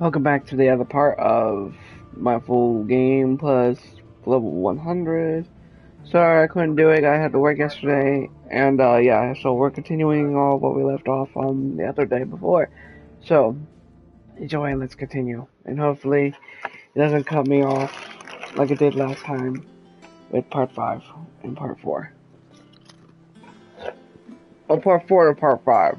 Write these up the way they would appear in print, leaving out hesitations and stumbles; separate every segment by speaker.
Speaker 1: Welcome back to the other part of my full game plus level 100. Sorry I couldn't do it. I had to work yesterday, and yeah, so we're continuing all what we left off on the other day before. So enjoy and let's continue, and hopefully it doesn't cut me off like it did last time with part 5 and part 4. Or part 4 to part 5.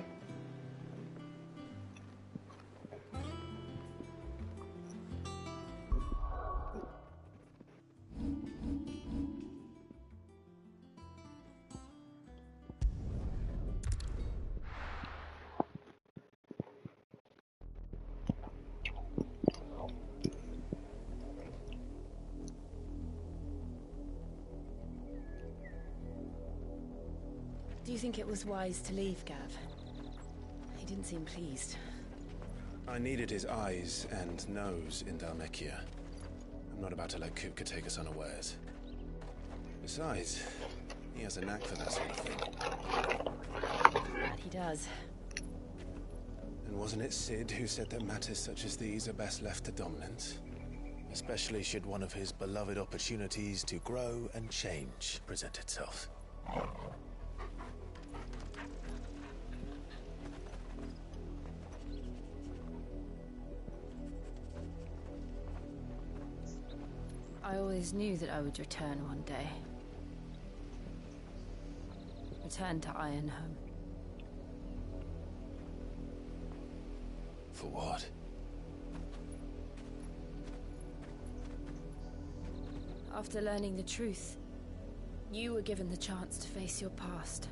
Speaker 2: Do you think it was wise to leave, Gav? He didn't seem pleased.
Speaker 3: I needed his eyes and nose in Dhalmekia. I'm not about to let Kupka take us unawares. Besides, he has a knack for that sort of thing.
Speaker 2: He does.
Speaker 3: And wasn't it Sid who said that matters such as these are best left to dominance? Especially should one of his beloved opportunities to grow and change present itself.
Speaker 2: I always knew that I would return one day. Return to Ironhome.
Speaker 3: For what?
Speaker 2: After learning the truth, you were given the chance to face your past.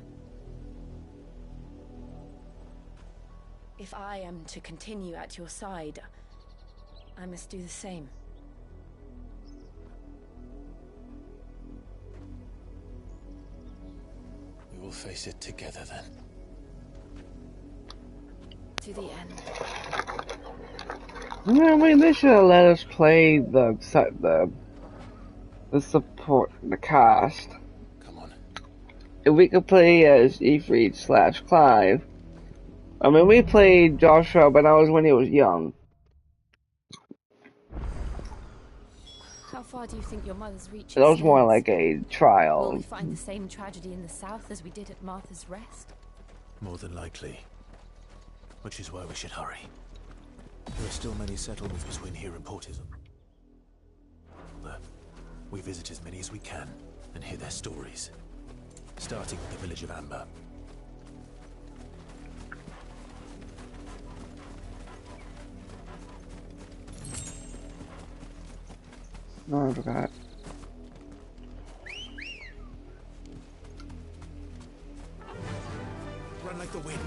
Speaker 2: If I am to continue at your side, I must do the same.
Speaker 3: We will face it together then.
Speaker 2: To the end.
Speaker 1: I mean, they should have let us play the support, the cast.
Speaker 3: Come on.
Speaker 1: If we could play as Ifrit / Clive. I mean, we played Joshua, but that was when he was young.
Speaker 2: How far do you think your mother's reach
Speaker 1: That was more
Speaker 2: extends?
Speaker 1: like a trial.
Speaker 2: Will we find the same tragedy in the south as we did at Martha's Rest?
Speaker 3: More than likely. Which is why we should hurry. There are still many settlements between here and Portism. We visit as many as we can and hear their stories. Starting with the village of Amber.
Speaker 1: No, I forgot.
Speaker 3: Run like the wind.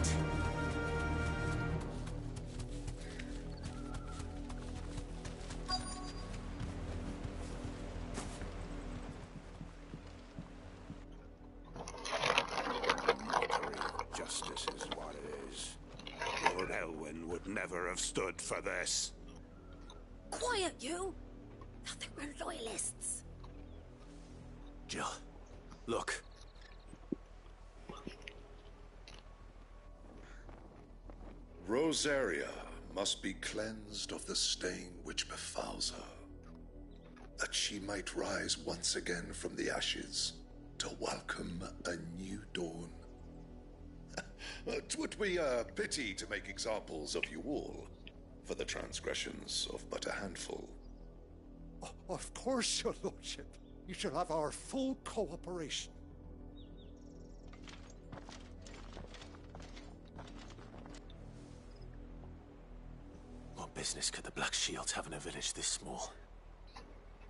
Speaker 4: Justice is what it is. Lord Elwyn would never have stood for this.
Speaker 5: Quiet, you! I think we're loyalists.
Speaker 3: Jill, look.
Speaker 6: Rosaria must be cleansed of the stain which befouls her, that she might rise once again from the ashes to welcome a new dawn. 'Twould be a pity to make examples of you all, for the transgressions of but a handful.
Speaker 7: Of course, your lordship. You shall have our full cooperation.
Speaker 3: What business could the Black Shields have in a village this small?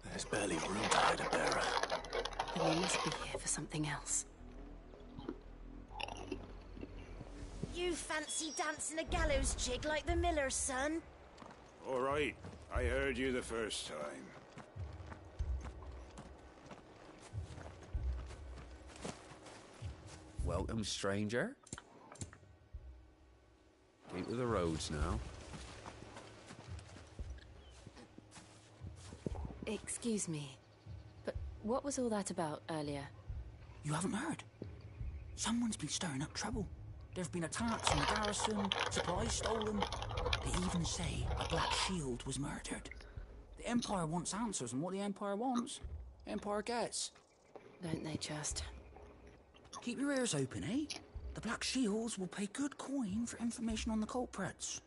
Speaker 3: There's barely room to hide a bearer.
Speaker 2: Then we must be here for something else.
Speaker 5: You fancy dancing a gallows jig like the miller's son?
Speaker 4: All right, I heard you the first time.
Speaker 8: Welcome, stranger. Keep to the roads now.
Speaker 2: Excuse me, but what was all that about earlier?
Speaker 9: You haven't heard? Someone's been stirring up trouble. There've been attacks on the garrison, supplies stolen. They even say a Black Shield was murdered. The Empire wants answers, and what the Empire wants, the Empire gets.
Speaker 2: Don't they just?
Speaker 9: Keep your ears open, eh? The Black Shields will pay good coin for information on the culprits.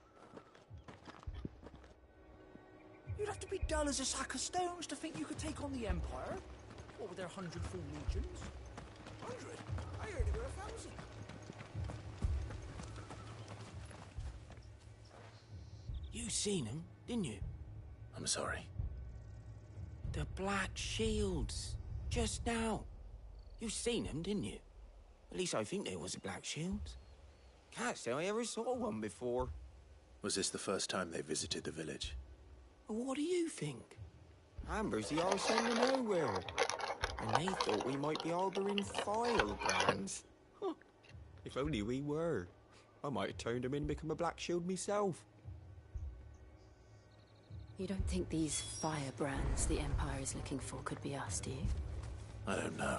Speaker 9: You'd have to be dull as a sack of stones to think you could take on the Empire. What with their 100 full legions? 100? I heard there were 1,000.
Speaker 10: You seen them, didn't you?
Speaker 3: I'm sorry.
Speaker 10: The Black Shields. Just now. You seen them, didn't you? At least I think there was a Black Shield. Can't say I ever saw one before.
Speaker 3: Was this the first time they visited the village?
Speaker 10: What do you think? Amber's the arse end of nowhere. And they thought we might be harbouring firebrands. Huh. If only we were. I might have turned them in and become a Black Shield myself.
Speaker 2: You don't think these firebrands the Empire is looking for could be us, do you?
Speaker 3: I don't know.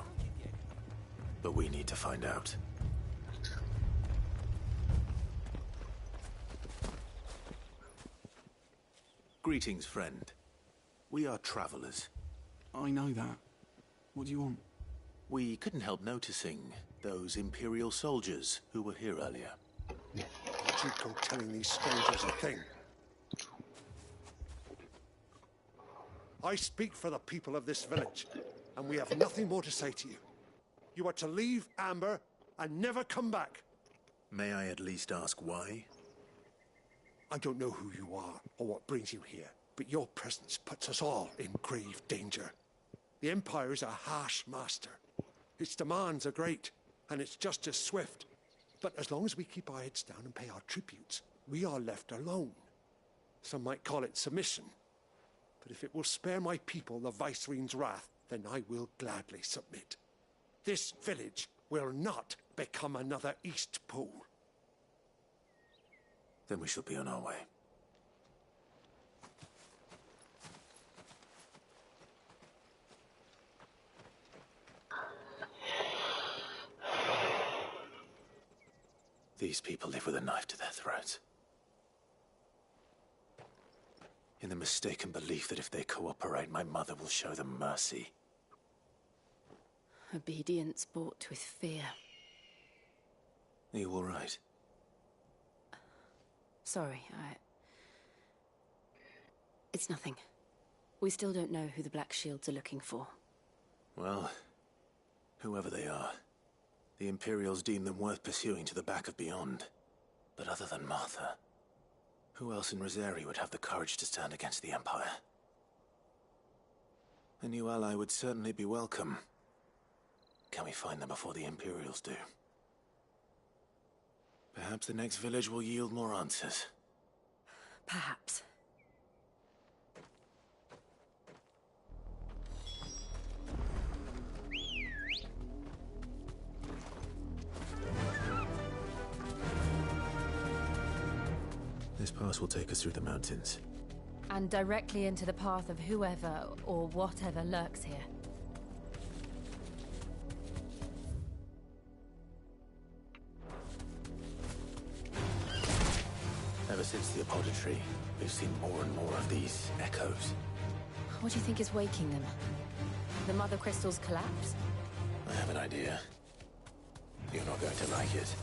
Speaker 3: But we need to find out. Greetings, friend. We are travelers.
Speaker 11: I know that. What do you want?
Speaker 3: We couldn't help noticing those Imperial soldiers who were here earlier.
Speaker 7: Did you go telling these strangers a thing? I speak for the people of this village, and we have nothing more to say to you. You are to leave Amber and never come back.
Speaker 3: May I at least ask why?
Speaker 7: I don't know who you are or what brings you here, but your presence puts us all in grave danger. The Empire is a harsh master. Its demands are great, and its justice swift. But as long as we keep our heads down and pay our tributes, we are left alone. Some might call it submission. But if it will spare my people the Viceroy's wrath, then I will gladly submit. This village will not become another Eastpool.
Speaker 3: Then we shall be on our way. These people live with a knife to their throats. In the mistaken belief that if they cooperate, my mother will show them mercy.
Speaker 2: Obedience bought with fear.
Speaker 3: Are you all right?
Speaker 2: Sorry, It's nothing. We still don't know who the Black Shields are looking for.
Speaker 3: Well, whoever they are, the Imperials deem them worth pursuing to the back of beyond. But other than Martha, who else in Rosari would have the courage to stand against the Empire? A new ally would certainly be welcome. Can we find them before the Imperials do? Perhaps the next village will yield more answers.
Speaker 2: Perhaps.
Speaker 3: This pass will take us through the mountains.
Speaker 2: And directly into the path of whoever or whatever lurks here.
Speaker 3: Ever since the Apoditry, we've seen more and more of these echoes.
Speaker 2: What do you think is waking them? The Mother Crystal's collapse?
Speaker 3: I have an idea. You're not going to like it.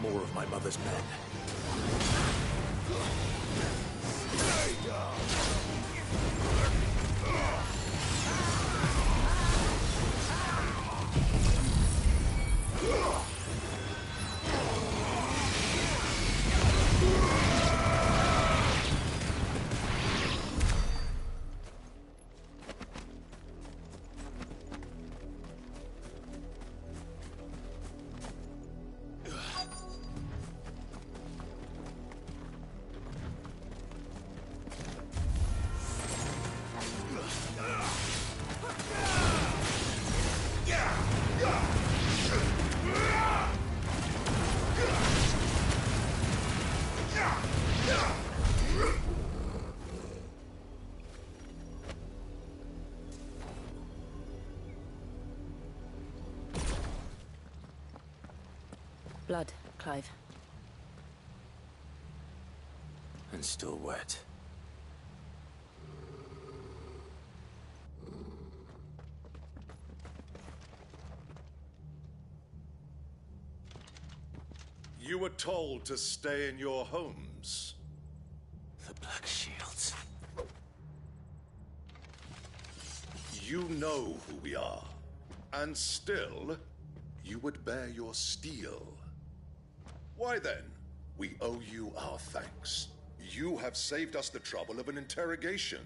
Speaker 3: More of my mother's men.
Speaker 2: Blood, Clive.
Speaker 10: And still wet.
Speaker 6: You were told to stay in your homes.
Speaker 10: The Black Shields.
Speaker 6: You know who we are. And still, you would bear your steel. Why then? We owe you our thanks. You have saved us the trouble of an interrogation.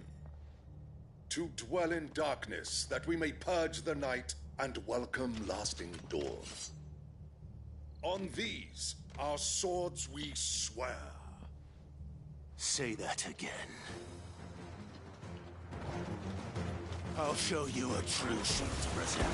Speaker 6: To dwell in darkness, that we may purge the night and welcome lasting dawn. On these, our swords we swear.
Speaker 10: Say that again. I'll show you a true shield to Rosalia.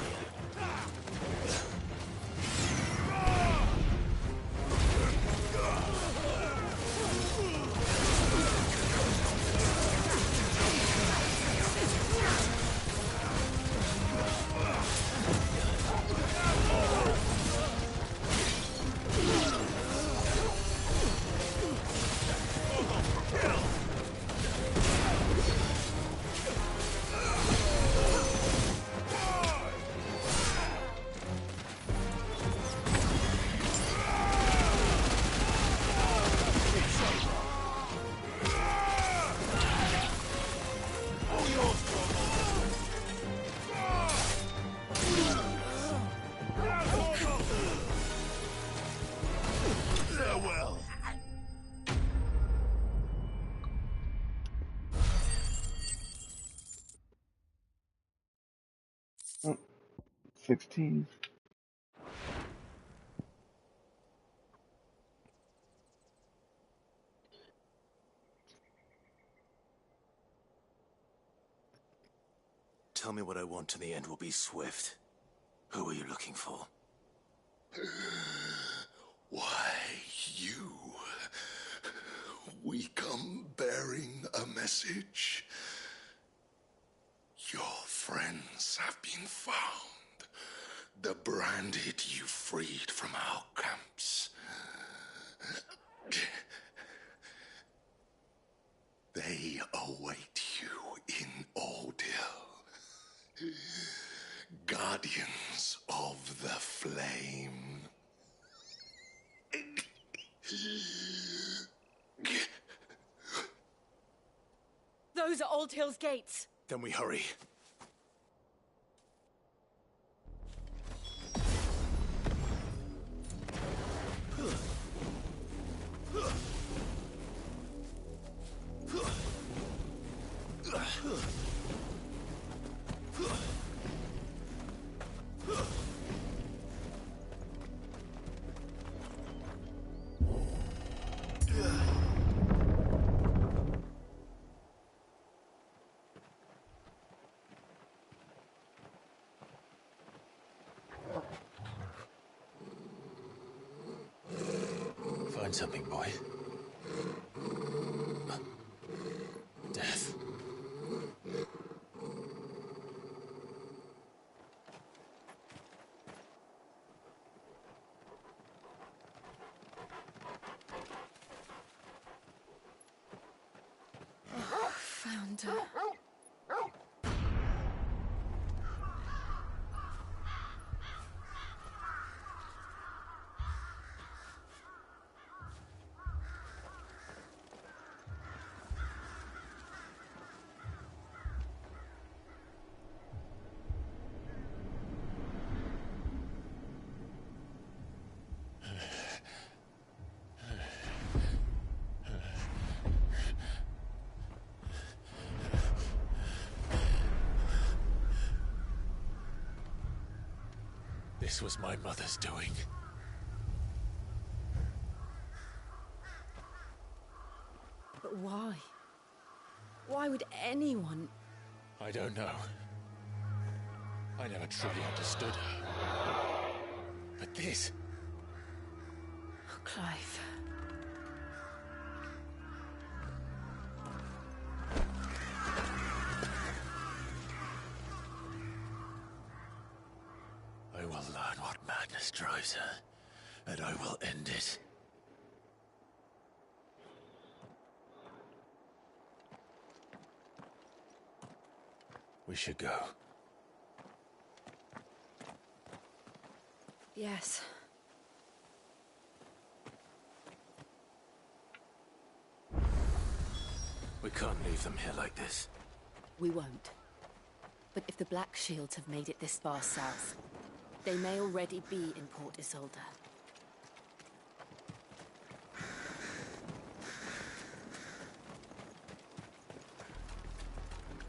Speaker 1: Oh, 16.
Speaker 10: Tell me what I want and the end will be swift. Who are you looking for?
Speaker 6: Why, you. We come bearing a message. Your friends have been found. The branded you freed from our camps. They await you in Aldil. Guardians of the Flame.
Speaker 2: Those are Old Hill's gates.
Speaker 10: Then we hurry. Find something, boy. Death.
Speaker 2: Found her.
Speaker 10: This was my mother's doing.
Speaker 2: But why? Why would anyone...
Speaker 10: I don't know. I never truly understood her. But this...
Speaker 2: Oh, Clive.
Speaker 10: I will learn what madness drives her,
Speaker 3: and I will end it. We should go.
Speaker 2: Yes.
Speaker 3: We can't leave them here like this.
Speaker 2: We won't. But if the Black Shields have made it this far south, they may already be in Port Isolde.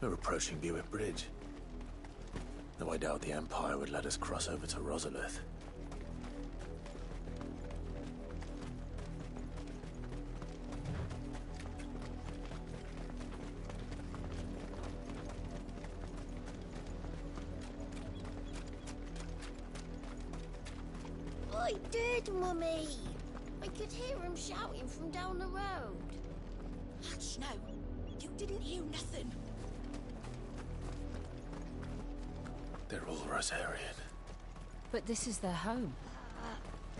Speaker 3: We're approaching Buick Bridge. Though I doubt the Empire would let us cross over to Rosalith.
Speaker 5: I did, Mummy. I could hear him shouting from down the road.
Speaker 12: Hush now. You didn't hear nothing.
Speaker 3: They're all Rosarian.
Speaker 2: But this is their home.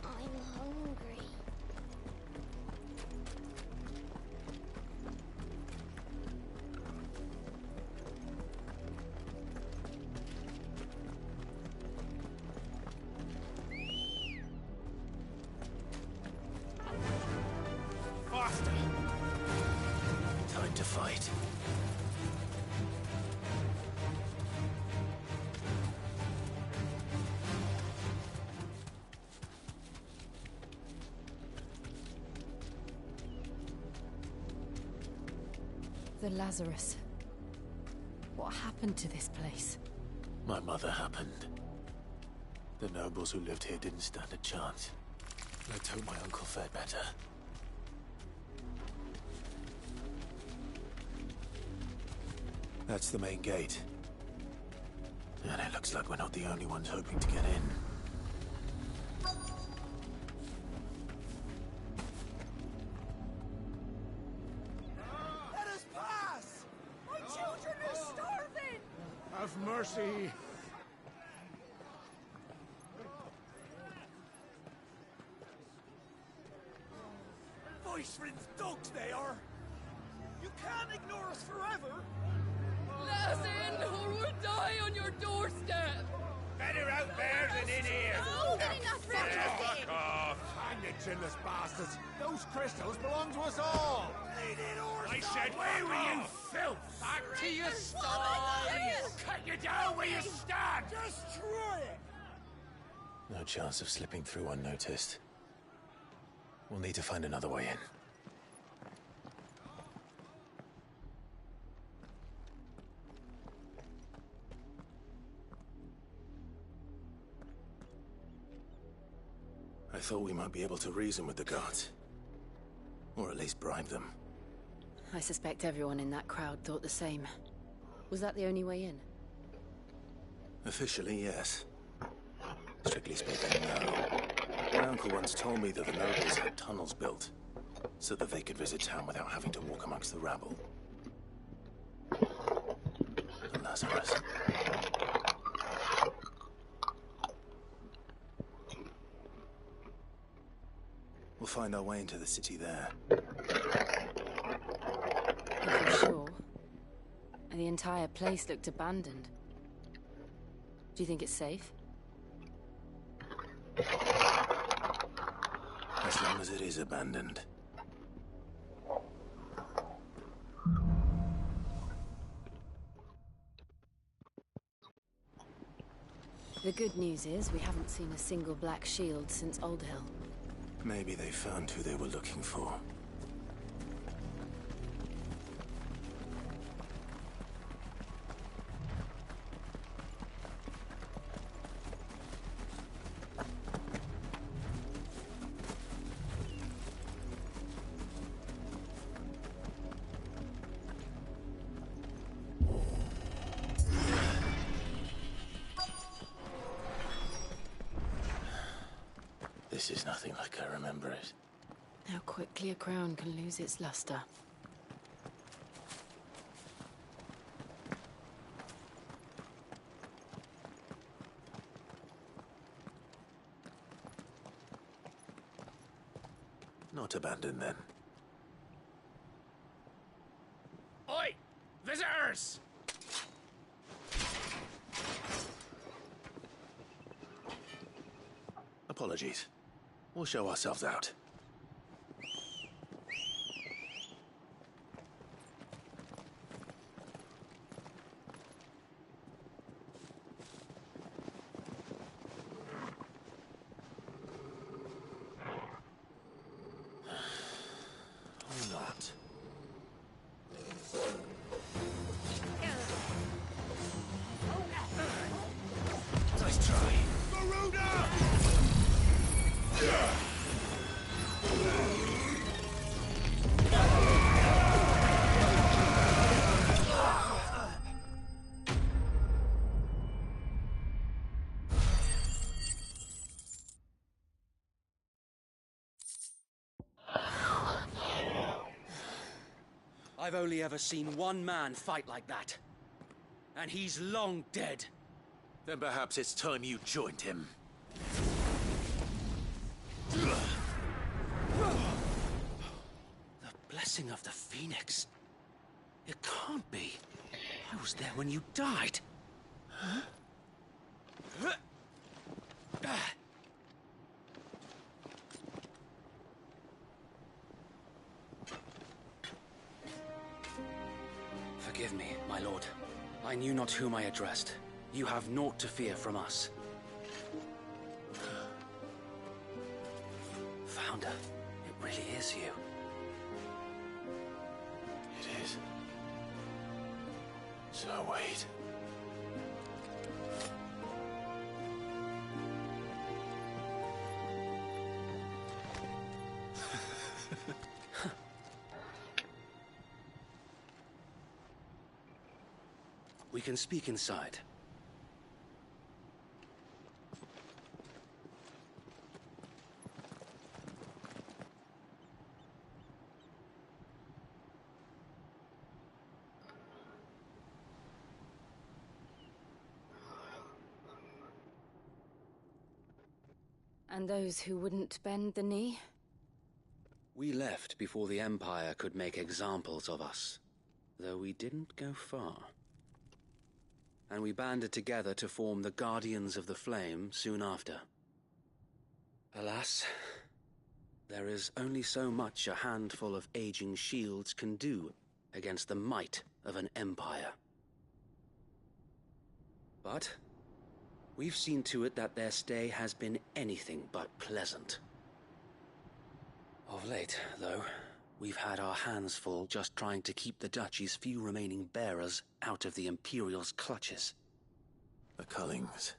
Speaker 5: I'm hungry.
Speaker 3: Faster! Time to fight.
Speaker 2: The Lazarus. What happened to this place?
Speaker 3: My mother happened. The nobles who lived here didn't stand a chance. Let's hope my uncle fared better. That's the main gate. And it looks like we're not the only ones hoping to get in.
Speaker 9: Let us pass! My children are starving!
Speaker 7: Have mercy.
Speaker 9: Viceland's dogs they are! You can't ignore us forever!
Speaker 13: Let us in, or we'll die on your doorstep!
Speaker 4: Better out there than in here.
Speaker 5: Oh, get enough
Speaker 4: Fuck off!
Speaker 7: Hang you chinless bastards. Those crystals belong to us all.
Speaker 4: I said, where were you, filth?
Speaker 9: Back to your sties!
Speaker 4: Cut you down where you stand!
Speaker 9: Destroy it!
Speaker 3: No chance of slipping through unnoticed. We'll need to find another way in. I thought we might be able to reason with the guards. Or at least bribe them.
Speaker 2: I suspect everyone in that crowd thought the same. Was that the only way in?
Speaker 3: Officially, yes. Strictly speaking, no. My uncle once told me that the nobles had tunnels built, so that they could visit town without having to walk amongst the rabble. The Lazarus. We'll find our way into the city there.
Speaker 2: If you're sure. The entire place looked abandoned. Do you think it's safe?
Speaker 3: As long as it is abandoned.
Speaker 2: The good news is we haven't seen a single Black Shield since Old Hill.
Speaker 3: Maybe they found who they were looking for. This is nothing like I remember it.
Speaker 2: How quickly a crown can lose its luster.
Speaker 14: Not abandon, then.
Speaker 15: Oi! Visitors!
Speaker 14: Apologies. We'll show ourselves out. Or not. Nice try. Garuda!
Speaker 15: I've only ever seen one man fight like that. And he's long dead.
Speaker 14: Then perhaps it's time you joined him.
Speaker 15: The blessing of the Phoenix. It can't be. I was there when you died. Huh? Forgive me, my lord. I knew not whom I addressed. You have naught to fear from us. Founder, it really is you.
Speaker 14: It is. So wait.
Speaker 15: We can speak inside.
Speaker 2: And those who wouldn't bend the knee?
Speaker 15: We left before the Empire could make examples of us, though we didn't go far. And we banded together to form the Guardians of the Flame soon after. Alas, there is only so much a handful of aging shields can do against the might of an empire. But we've seen to it that their stay has been anything but pleasant. Of late, though, we've had our hands full just trying to keep the Duchy's few remaining bearers out of the Imperial's clutches.
Speaker 14: The Cullings.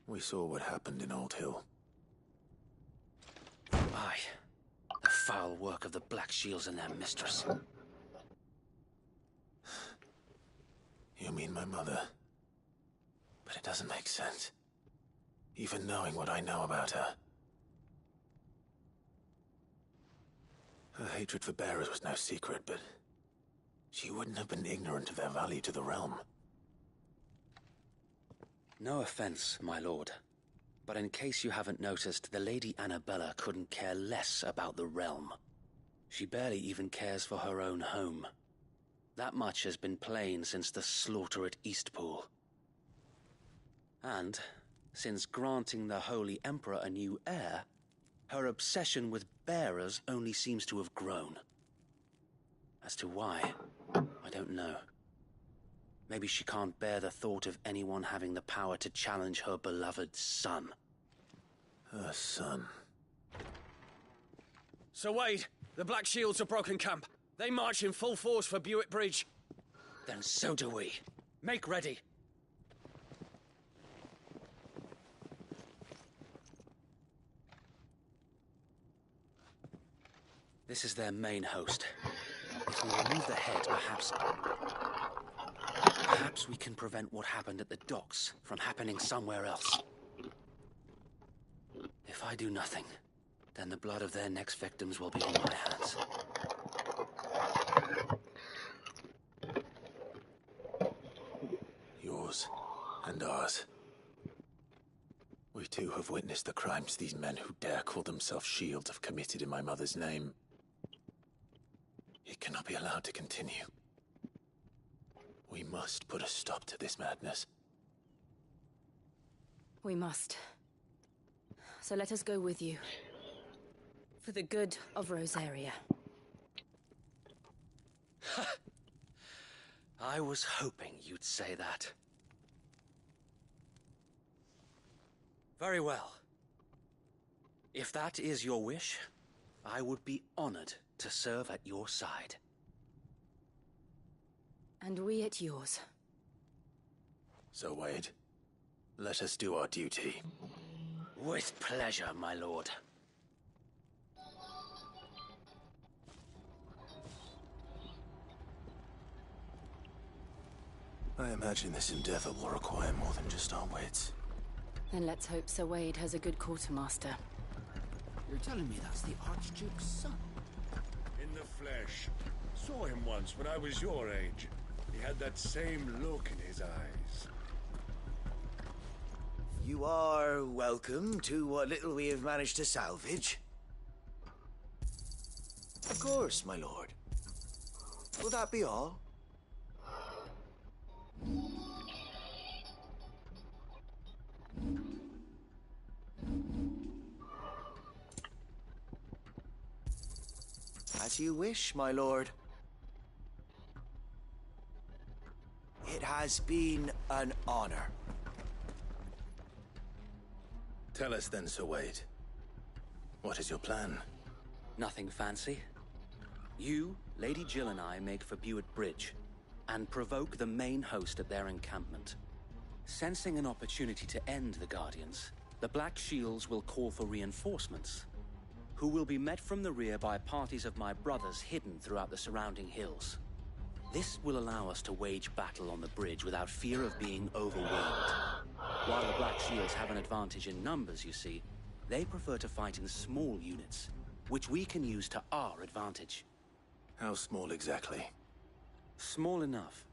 Speaker 14: We saw what happened in Old Hill.
Speaker 15: Aye. The foul work of the Black Shields and their mistress.
Speaker 14: You mean my mother? But it doesn't make sense. Even knowing what I know about her. Her hatred for bearers was no secret, but she wouldn't have been ignorant of their value to the realm.
Speaker 15: No offense, my lord, but in case you haven't noticed, the Lady Annabella couldn't care less about the realm. She barely even cares for her own home. That much has been plain since the slaughter at Eastpool. And, since granting the Holy Emperor a new heir, her obsession with bearers only seems to have grown. As to why, I don't know. Maybe she can't bear the thought of anyone having the power to challenge her beloved son.
Speaker 14: Her son.
Speaker 15: Sir Wade, the Black Shields have broken camp. They march in full force for Buick Bridge. Then so do we. Make ready. This is their main host. If we remove the head, perhaps we can prevent what happened at the docks from happening somewhere else. If I do nothing, then the blood of their next victims will be on my hands.
Speaker 14: Yours and ours. We too have witnessed the crimes these men who dare call themselves shields have committed in my mother's name. It cannot be allowed to continue. We must put a stop to this madness.
Speaker 2: We must. So let us go with you. For the good of Rosaria.
Speaker 15: I was hoping you'd say that. Very well. If that is your wish, I would be honored to serve at your side.
Speaker 2: And we at yours.
Speaker 14: So, Wade, let us do our duty.
Speaker 15: With pleasure, my lord.
Speaker 14: I imagine this endeavor will require more than just our wits.
Speaker 2: Then let's hope Sir Wade has a good quartermaster.
Speaker 9: You're telling me that's the Archduke's son?
Speaker 4: In the flesh. Saw him once when I was your age. He had that same look in his eyes.
Speaker 16: You are welcome to what little we have managed to salvage. Of course, my lord. Will that be all? As you wish, my lord. It has been an honor.
Speaker 14: Tell us then, Sir Wade. What is your plan?
Speaker 15: Nothing fancy. You, Lady Jill and I make for Buett Bridge and provoke the main host at their encampment. Sensing an opportunity to end the Guardians, the Black Shields will call for reinforcements, who will be met from the rear by parties of my brothers hidden throughout the surrounding hills. This will allow us to wage battle on the bridge without fear of being overwhelmed. While the Black Shields have an advantage in numbers, you see, they prefer to fight in small units, which we can use to our advantage.
Speaker 14: How small exactly?
Speaker 15: Small enough,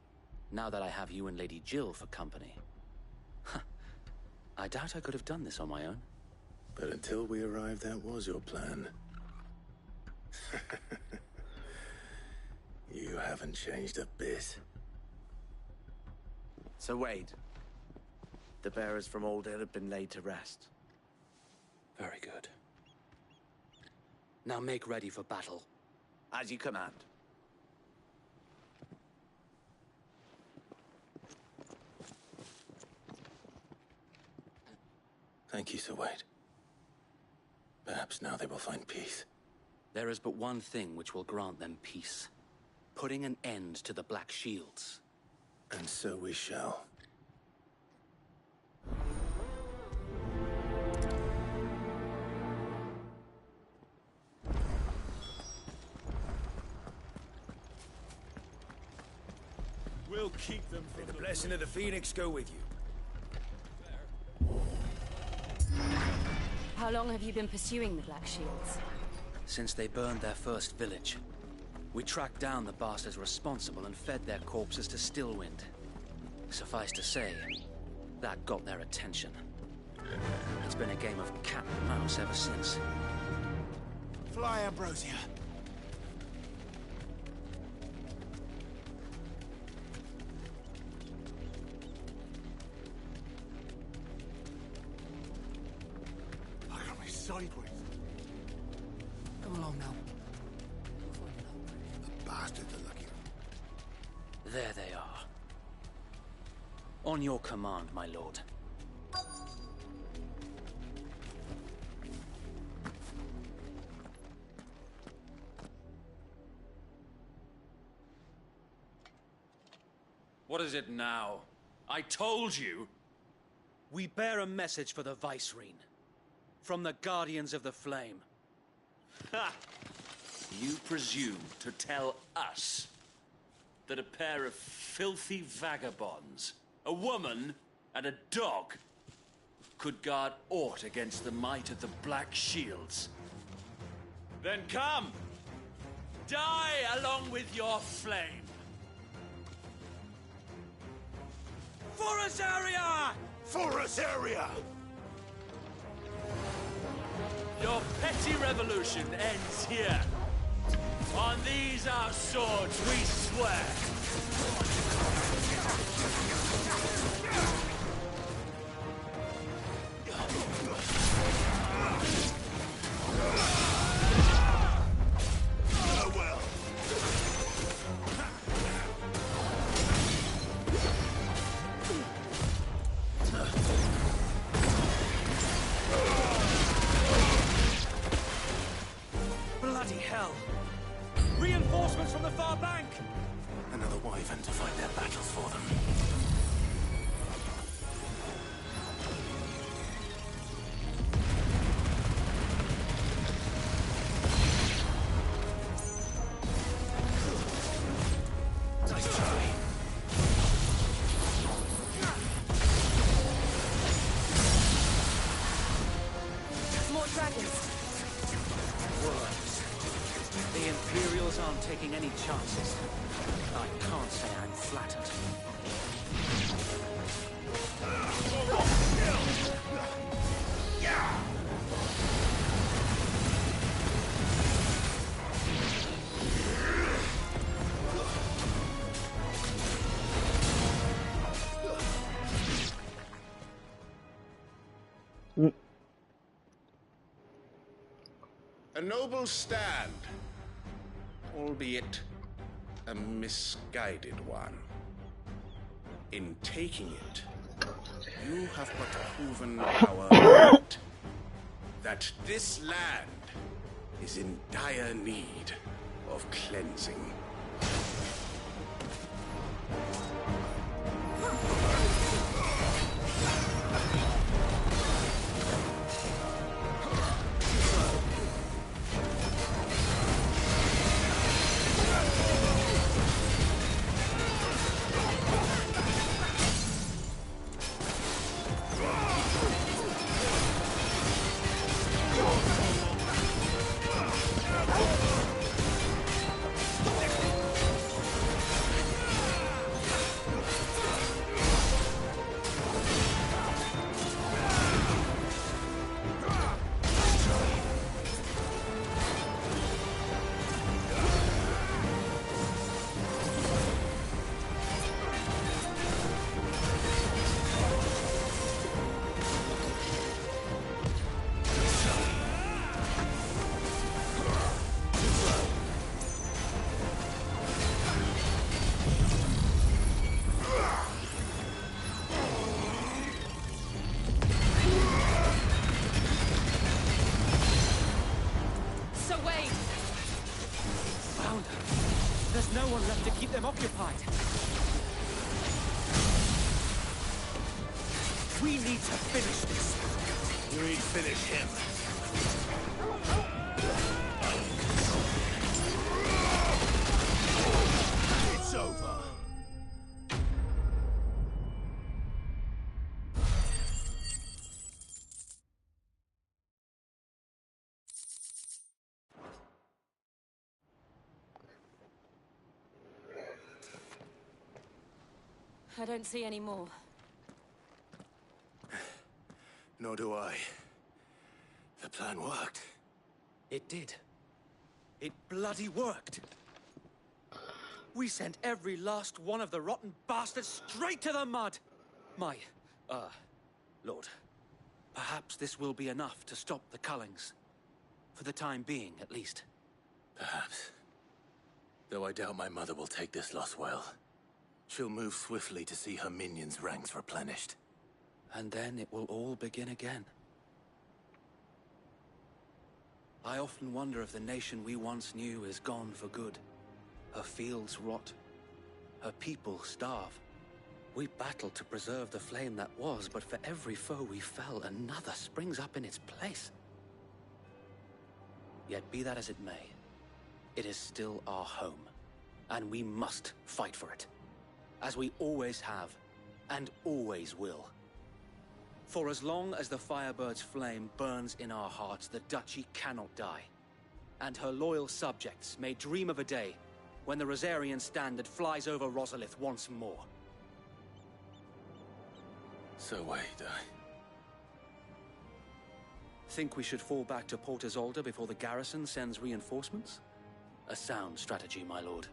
Speaker 15: now that I have you and Lady Jill for company. I doubt I could have done this on my own.
Speaker 14: But until we arrived, that was your plan. You haven't changed a bit.
Speaker 16: Sir Wade, the bearers from Oldale have been laid to rest.
Speaker 15: Very good. Now make ready for battle.
Speaker 16: As you command.
Speaker 14: Thank you, Sir Wade. Perhaps now they will find peace.
Speaker 15: There is but one thing which will grant them peace. Putting an end to the Black Shields.
Speaker 14: And so we shall.
Speaker 4: We'll keep them from
Speaker 16: May the blessing of the Phoenix go with you.
Speaker 2: How long have you been pursuing the Black Shields?
Speaker 15: Since they burned their first village. We tracked down the bastards responsible and fed their corpses to Stillwind. Suffice to say, that got their attention. It's been a game of cat and mouse ever since.
Speaker 16: Fly, Ambrosia.
Speaker 7: Look at me sideways.
Speaker 9: Come along now.
Speaker 7: The bastards are lucky.
Speaker 15: There they are. On your command, my lord.
Speaker 17: What is it now? I told you!
Speaker 15: We bear a message for the Vicereine. From the Guardians of the Flame.
Speaker 17: Ha! You presume to tell us that a pair of filthy vagabonds, a woman and a dog, could guard aught against the might of the Black Shields? Then come! Die along with your flame! For Rosaria!
Speaker 16: For Rosaria!
Speaker 17: Your petty revolution ends here. On these our swords we swear.
Speaker 9: Bloody hell! Reinforcements from the far bank!
Speaker 14: Another wyvern to fight their battles for them. Nice try.
Speaker 2: More dragons.
Speaker 15: Words. The Imperials aren't taking any chances. I can't say I'm flattered.
Speaker 6: A noble stand, albeit a misguided one. In taking it, you have but proven our point that this land is in dire need of cleansing.
Speaker 9: There's no one left to keep them occupied. We need to finish this.
Speaker 6: We finish him. It's over.
Speaker 2: I don't see any more.
Speaker 14: Nor do I. The plan worked.
Speaker 9: It did. It bloody worked. We sent every last one of the rotten bastards straight to the mud.
Speaker 15: My, Lord, perhaps this will be enough to stop the Cullings. For the time being, at least.
Speaker 14: Perhaps. Though I doubt my mother will take this loss well. She'll move swiftly to see her minions' ranks replenished.
Speaker 15: And then it will all begin again. I often wonder if the nation we once knew is gone for good. Her fields rot. Her people starve. We battled to preserve the flame that was, but for every foe we fell, another springs up in its place. Yet be that as it may, it is still our home, and we must fight for it. As we always have, and always will. For as long as the Firebird's flame burns in our hearts, the Duchy cannot die. And her loyal subjects may dream of a day when the Rosarian standard flies over Rosalith once more.
Speaker 14: So wait,
Speaker 15: Think we should fall back to Port Isolde before the garrison sends reinforcements? A sound strategy, my lord.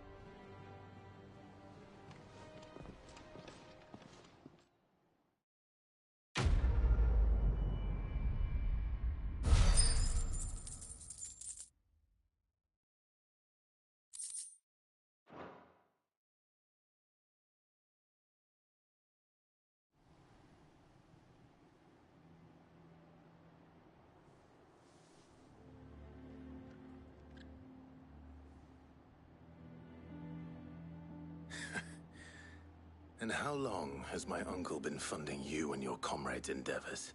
Speaker 14: And how long has my uncle been funding you and your comrades' endeavors?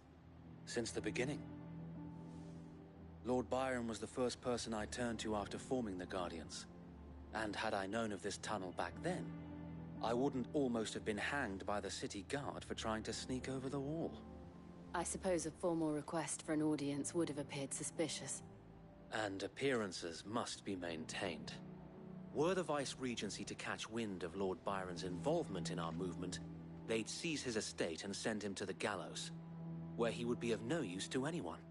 Speaker 15: Since the beginning. Lord Byron was the first person I turned to after forming the Guardians. And had I known of this tunnel back then, I wouldn't almost have been hanged by the city guard for trying to sneak over the wall.
Speaker 2: I suppose a formal request for an audience would have appeared suspicious.
Speaker 15: And appearances must be maintained. Were the Vice-Regency to catch wind of Lord Byron's involvement in our movement, they'd seize his estate and send him to the gallows, where he would be of no use to anyone.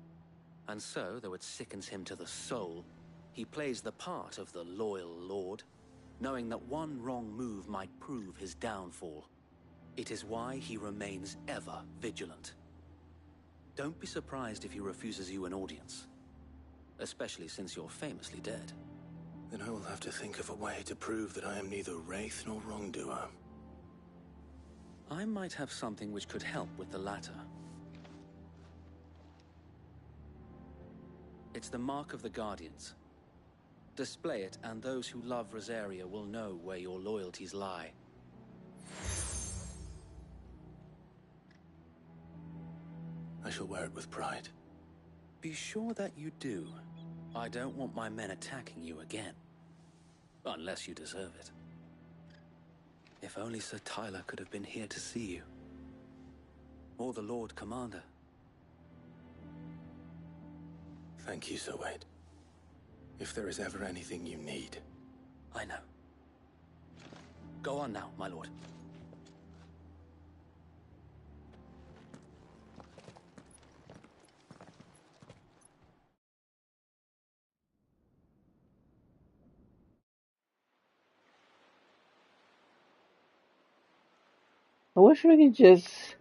Speaker 15: And so, though it sickens him to the soul, he plays the part of the loyal lord, knowing that one wrong move might prove his downfall. It is why he remains ever vigilant. Don't be surprised if he refuses you an audience, especially since you're famously dead.
Speaker 14: Then I will have to think of a way to prove that I am neither wraith nor wrongdoer.
Speaker 15: I might have something which could help with the latter. It's the mark of the Guardians. Display it, and those who love Rosaria will know where your loyalties lie.
Speaker 14: I shall wear it with pride.
Speaker 15: Be sure that you do. I don't want my men attacking you again. Unless you deserve it. If only Sir Tyler could have been here to see you. Or the Lord Commander.
Speaker 14: Thank you, Sir Wade. If there is ever anything you need.
Speaker 15: I know. Go on now, my lord.
Speaker 1: I wish we could just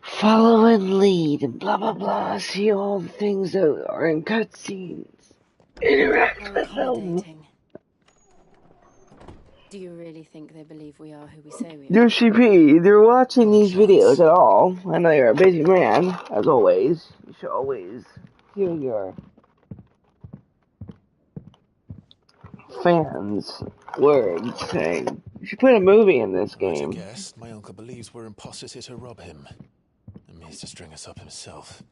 Speaker 1: follow and lead and blah blah blah, see all the things that are in cutscenes. Interact with them.
Speaker 2: Do you really think they believe we are who we say we are?
Speaker 1: Yoshi P, they're watching these videos at all. I know you're a busy man, as always. You should always hear your fans' words saying, you should put a movie in this game.
Speaker 3: Might have guessed my uncle believes we're imposters here to rob him. And means to string us up himself.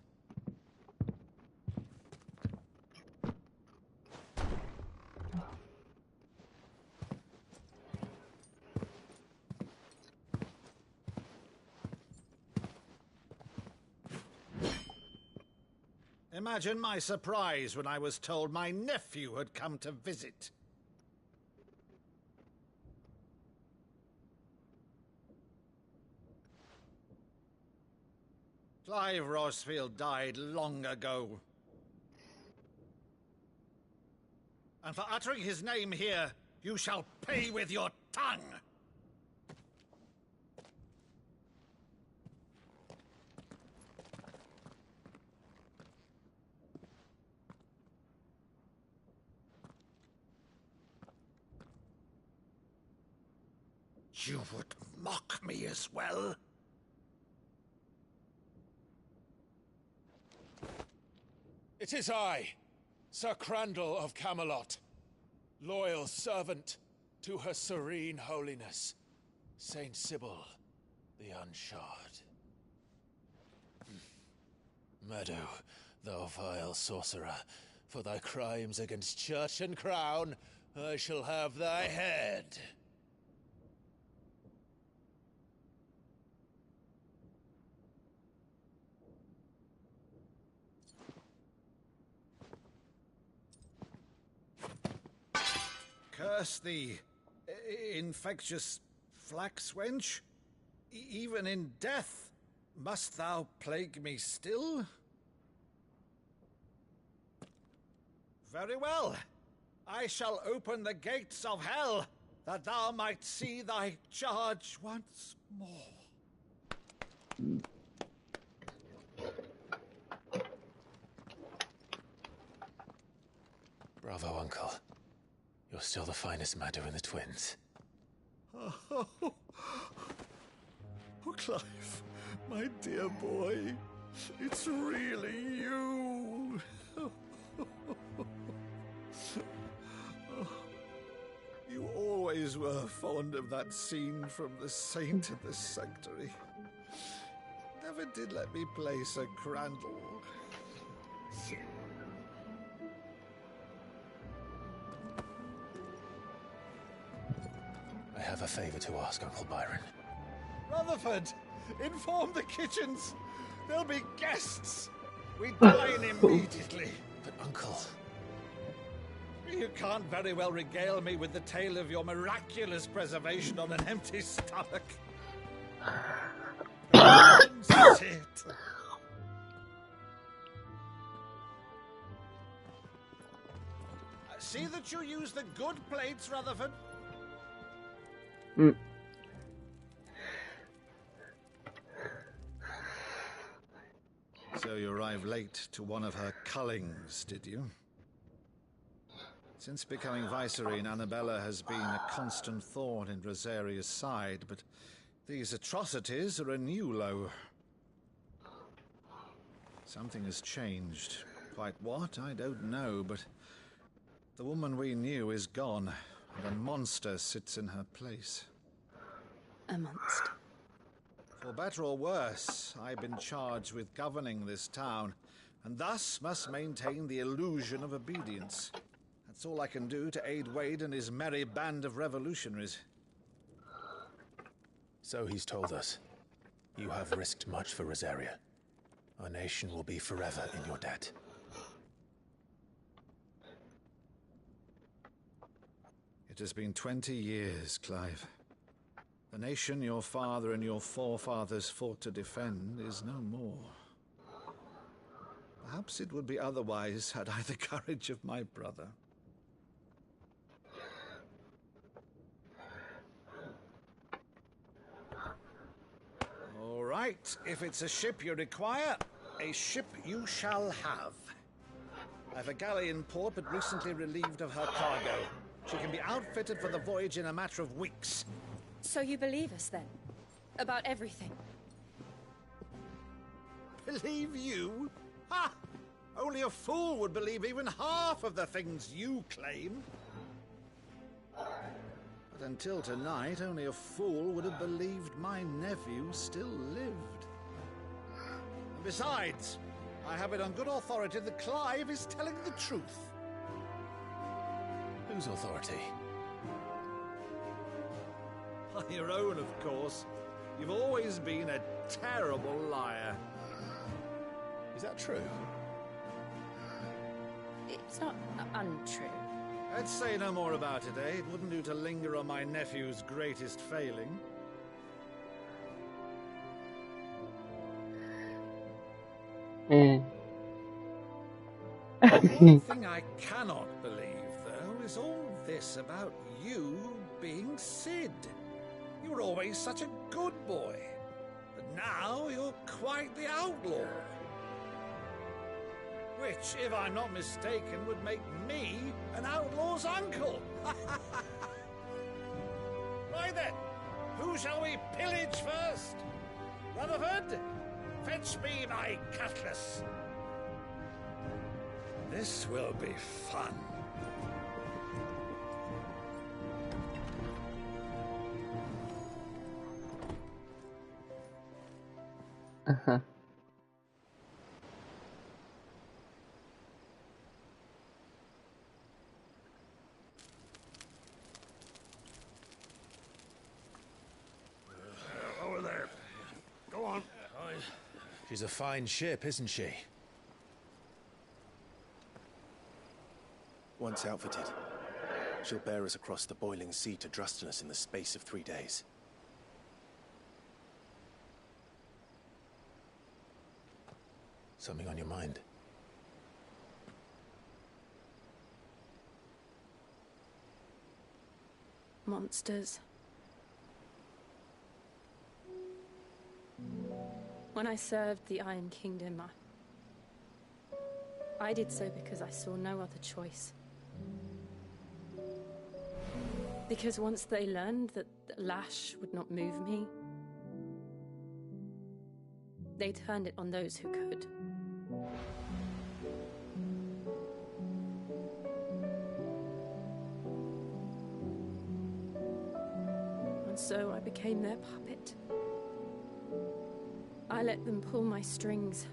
Speaker 18: Imagine my surprise when I was told my nephew had come to visit. Clive Rosfield died long ago. And for uttering his name here, you shall pay with your tongue! You would mock me as well?
Speaker 3: It is I, Sir Crandall of Camelot, loyal servant to Her Serene Holiness, Saint Sybil the Unshod. Meadow, thou vile sorcerer, for thy crimes against church and crown, I shall have thy head.
Speaker 18: Curse thee, infectious flax wench. Even in death, Must thou plague me still? Very well. I shall open the gates of hell, that thou might see thy charge once more.
Speaker 3: Bravo, Uncle. You're still the finest Madu in the twins.
Speaker 18: Oh, Clive, my dear boy, it's really you. You always were fond of that scene from The Saint of the Sanctuary. Never did let me play Sir Crandall.
Speaker 3: I have a favor to ask, Uncle Byron.
Speaker 18: Rutherford, inform the kitchens. There'll be guests. We dine immediately.
Speaker 3: But, Uncle...
Speaker 18: You can't very well regale me with the tale of your miraculous preservation on an empty stomach. Sit. See that you use the good plates, Rutherford. So you arrived late to one of her cullings, did you? Since becoming Vicereine, Annabella has been a constant thorn in Rosaria's side, but these atrocities are a new low. Something has changed. Quite what, I don't know, but the woman we knew is gone, and a monster sits in her place.
Speaker 2: A monster?
Speaker 18: For better or worse, I've been charged with governing this town, and thus must maintain the illusion of obedience. That's all I can do to aid Wade and his merry band of revolutionaries.
Speaker 3: So he's told us. You have risked much for Rosaria. Our nation will be forever in your debt.
Speaker 18: It has been 20 years, Clive. The nation your father and your forefathers fought to defend is no more. Perhaps it would be otherwise had I the courage of my brother. All right, if it's a ship you require, a ship you shall have. I've a galley in port, but recently relieved of her cargo. She can be outfitted for the voyage in a matter of weeks.
Speaker 2: So you believe us, then? About everything?
Speaker 18: Believe you? Ha! Only a fool would believe even half of the things you claim. But until tonight, only a fool would have believed my nephew still lived. And besides, I have it on good authority that Clive is telling the truth.
Speaker 3: Whose authority?
Speaker 18: Your own, of course. You've always been a terrible liar.
Speaker 3: Is that true?
Speaker 2: It's not untrue.
Speaker 18: Let's say no more about it, eh? It wouldn't do to linger on my nephew's greatest failing. One thing I cannot believe, though, is all this about you being Cid. You were always such a good boy, but now you're quite the outlaw. Which, if I'm not mistaken, would make me an outlaw's uncle. Right then, who shall we pillage first? Rutherford, fetch me my cutlass. This will be fun.
Speaker 4: Over there. Go on.
Speaker 3: She's a fine ship, isn't she? Once outfitted, she'll bear us across the boiling sea to Drustinus in the space of 3 days. Something on your mind?
Speaker 2: Monsters. When I served the Iron Kingdom, I did so because I saw no other choice. Because once they learned that Lash would not move me, they turned it on those who could. And so I became their puppet. I let them pull my strings,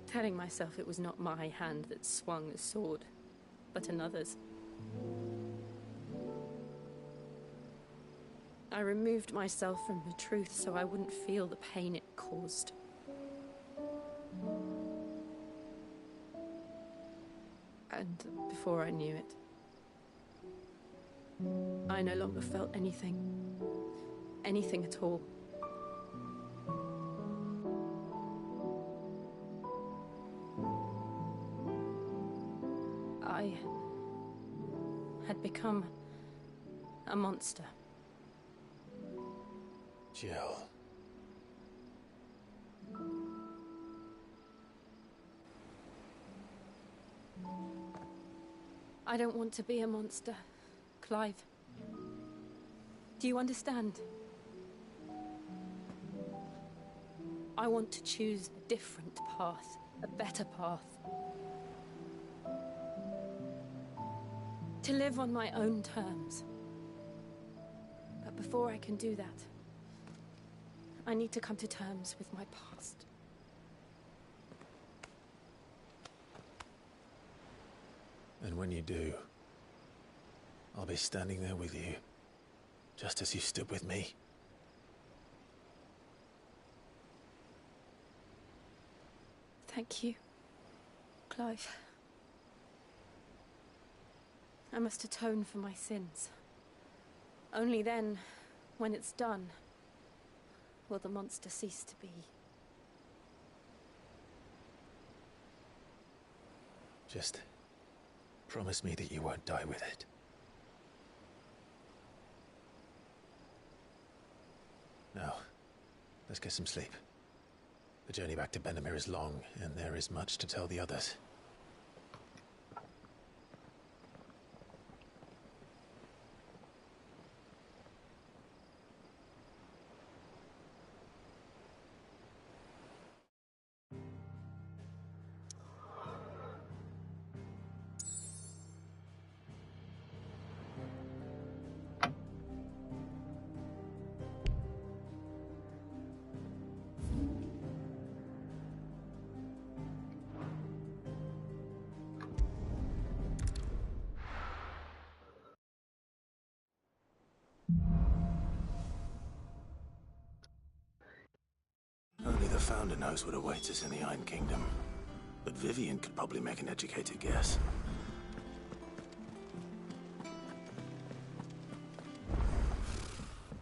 Speaker 2: telling myself it was not my hand that swung the sword, but another's. I removed myself from the truth so I wouldn't feel the pain it caused. And before I knew it, I no longer felt anything. Anything at all. I had become a monster.
Speaker 3: Jill.
Speaker 2: I don't want to be a monster, Clive. Do you understand? I want to choose a different path, a better path. To live on my own terms. But before I can do that, I need to come to terms with my past.
Speaker 3: And when you do, I'll be standing there with you, just as you stood with me.
Speaker 2: Thank you, Clive. I must atone for my sins. Only then, when it's done, will the monster cease to be.
Speaker 3: Just promise me that you won't die with it. Now, let's get some sleep. The journey back to Benamir is long, and there is much to tell the others. Only the Founder knows what awaits us in the Iron Kingdom. But Vivian could probably make an educated guess.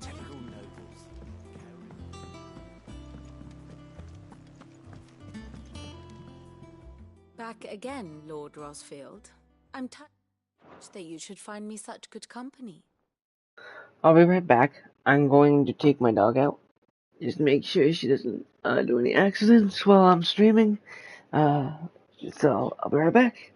Speaker 9: Typical nobles.
Speaker 2: Back again, Lord Rosfield. I'm touched that you should find me such good company.
Speaker 1: I'll be right back. I'm going to take my dog out. Just make sure she doesn't do any accidents while I'm streaming. So I'll be right back.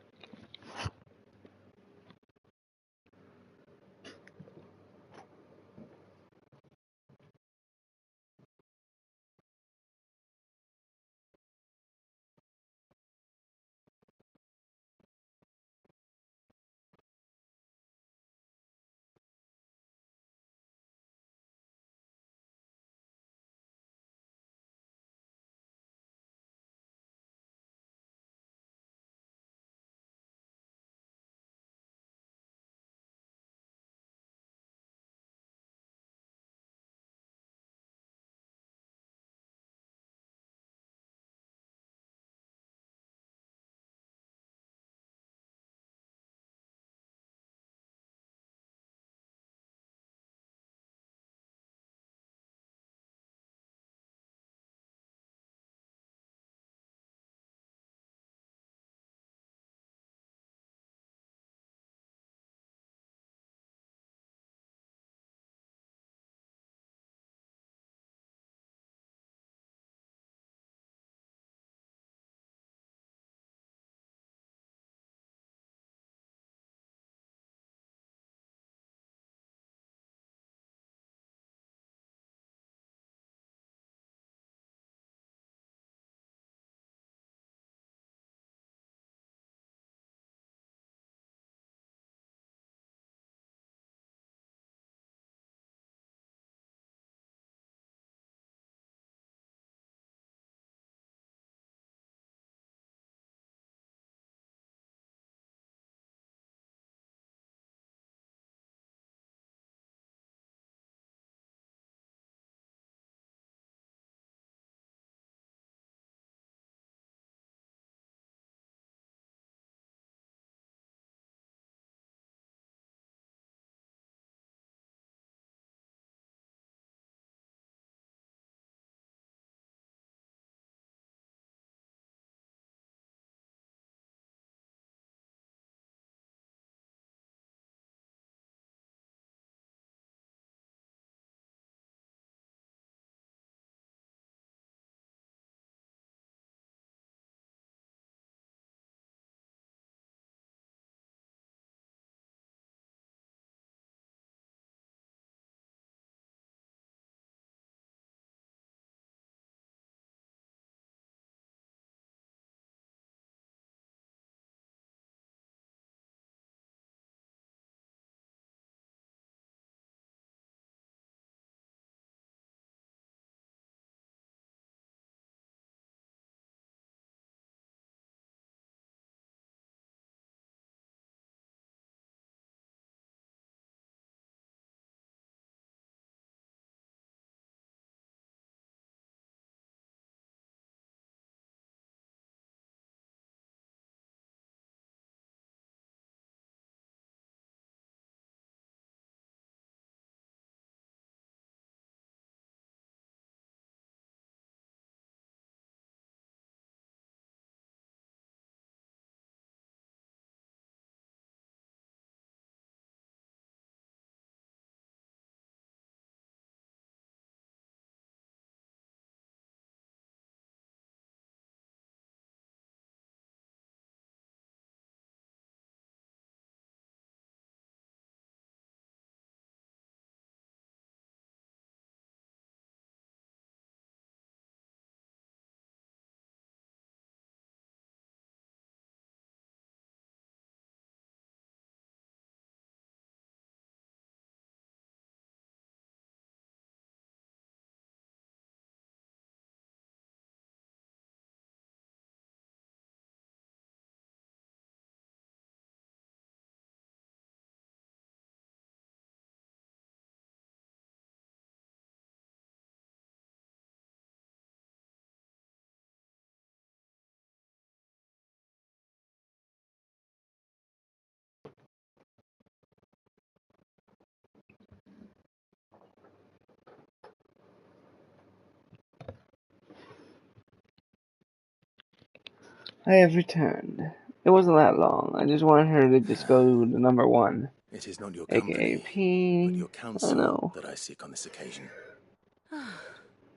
Speaker 1: I have returned. It wasn't that long. I just wanted her to just go to the number one.
Speaker 14: It is not your
Speaker 1: AKA
Speaker 14: company,
Speaker 1: P.
Speaker 14: but your
Speaker 1: I
Speaker 14: counsel
Speaker 1: know.
Speaker 14: that I seek on this occasion.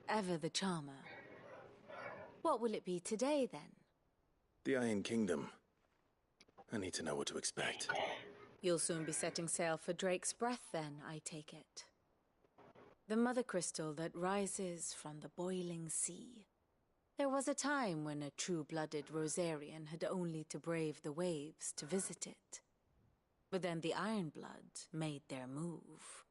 Speaker 12: Ever the charmer. What will it be today, then?
Speaker 14: The Iron Kingdom. I need to know what to expect.
Speaker 12: You'll soon be setting sail for Drake's Breath, then, I take it. The mother crystal that rises from the boiling sea. There was a time when a true-blooded Rosarian had only to brave the waves to visit it. But then the Ironblood made their move.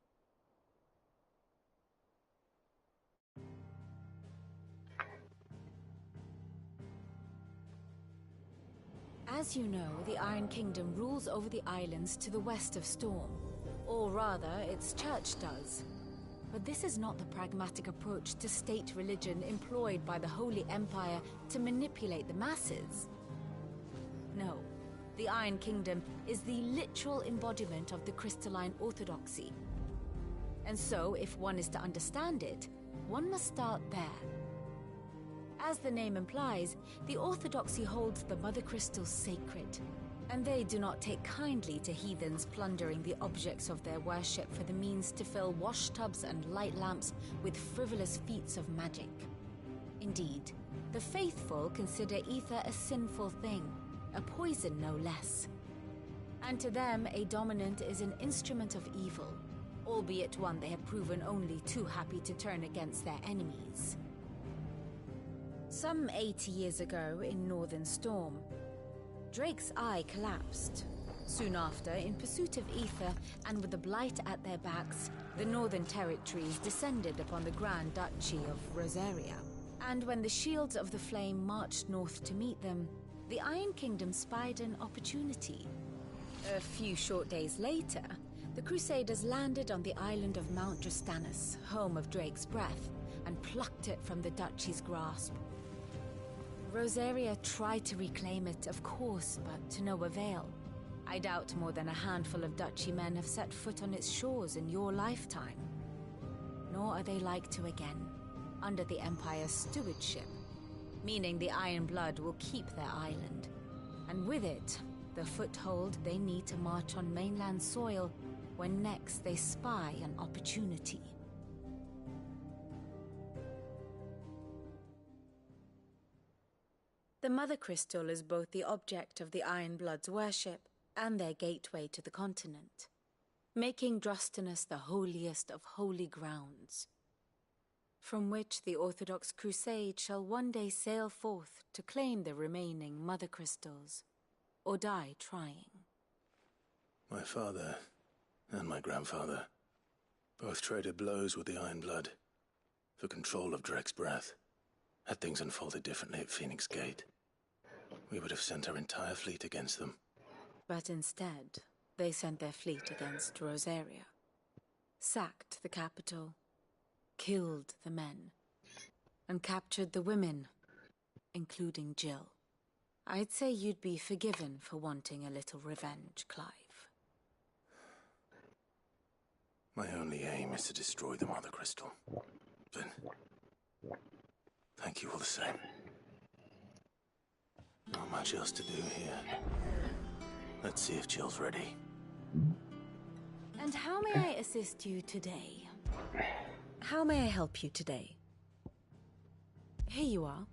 Speaker 12: As you know, the Iron Kingdom rules over the islands to the west of Storm. Or rather, its church does. But this is not the pragmatic approach to state religion employed by the Holy Empire to manipulate the masses. No, the Iron Kingdom is the literal embodiment of the crystalline orthodoxy. And so, if one is to understand it, one must start there. As the name implies, the orthodoxy holds the Mother Crystals sacred, and they do not take kindly to heathens plundering the objects of their worship for the means to fill washtubs and light lamps with frivolous feats of magic. Indeed, the faithful consider ether a sinful thing, a poison no less. And to them, a dominant is an instrument of evil, albeit one they have proven only too happy to turn against their enemies. Some 80 years ago in Northern Storm, Drake's eye collapsed. Soon after, in pursuit of ether and with the blight at their backs, the Northern Territories descended upon the Grand Duchy of Rosaria. And when the Shields of the Flame marched north to meet them, the Iron Kingdom spied an opportunity. A few short days later, the Crusaders landed on the island of Mount Drastanus, home of Drake's Breath, and plucked it from the Duchy's grasp. Rosaria tried to reclaim it, of course, but to no avail. I doubt more than a handful of Duchy men have set foot on its shores in your lifetime. Nor are they like to again, under the Empire's stewardship, meaning the Iron Blood will keep their island, and with it, the foothold they need to march on mainland soil when next they spy an opportunity. The Mother Crystal is both the object of the Iron Blood's worship and their gateway to the continent, making Drastanus the holiest of holy grounds, from which the Orthodox Crusade shall one day sail forth to claim the remaining Mother Crystals, or die trying.
Speaker 14: My father and my grandfather both traded blows with the Iron Blood for control of Drake's Breath. Had things unfolded differently at Phoenix Gate, we would have sent our entire fleet against them.
Speaker 12: But instead, they sent their fleet against Rosaria, sacked the capital, killed the men, and captured the women, including Jill. I'd say you'd be forgiven for wanting a little revenge, Clive.
Speaker 14: My only aim is to destroy the Mother Crystal. But thank you all the same. Not much else to do here. Let's see if Jill's ready.
Speaker 12: And how may I assist you today? How may I help you today? Here you are.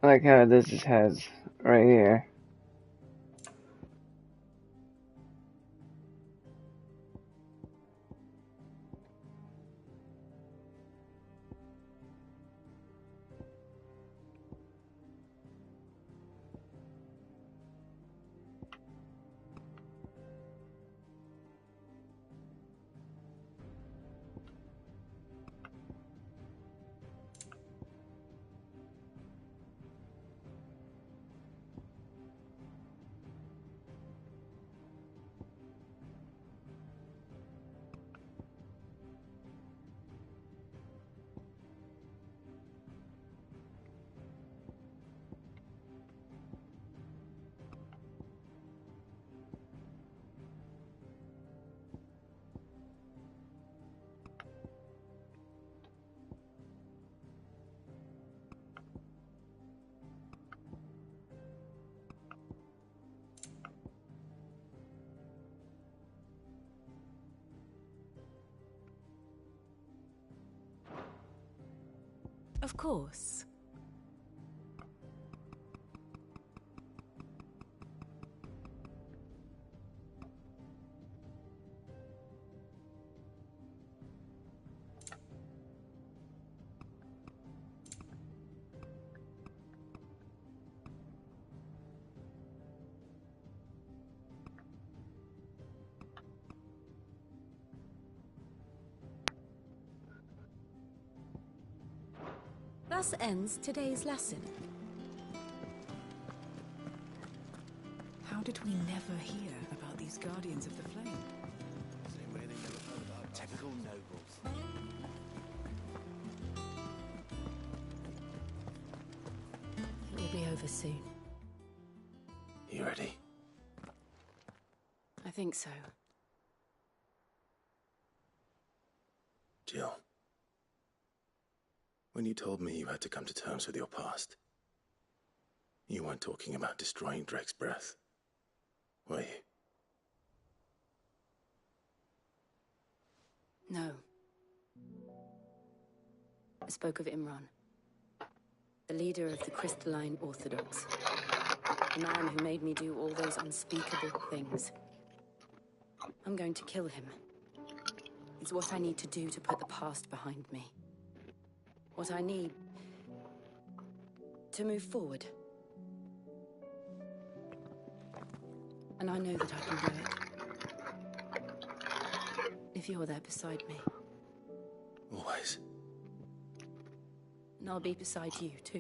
Speaker 1: I like how this just has right here.
Speaker 12: Of course. Thus ends today's lesson.
Speaker 9: How did we never hear about these Guardians of the Flame?
Speaker 16: Typical nobles.
Speaker 2: It will be over soon.
Speaker 14: You ready?
Speaker 2: I think so.
Speaker 14: Jill. When you told me you had to come to terms with your past, you weren't talking about destroying Drake's breath, were you?
Speaker 2: No. I spoke of Imran, the leader of the Crystalline Orthodox, the man who made me do all those unspeakable things. I'm going to kill him. It's what I need to do to put the past behind me. What I need to move forward. And I know that I can do it. If you're there beside me.
Speaker 14: Always.
Speaker 2: And I'll be beside you, too.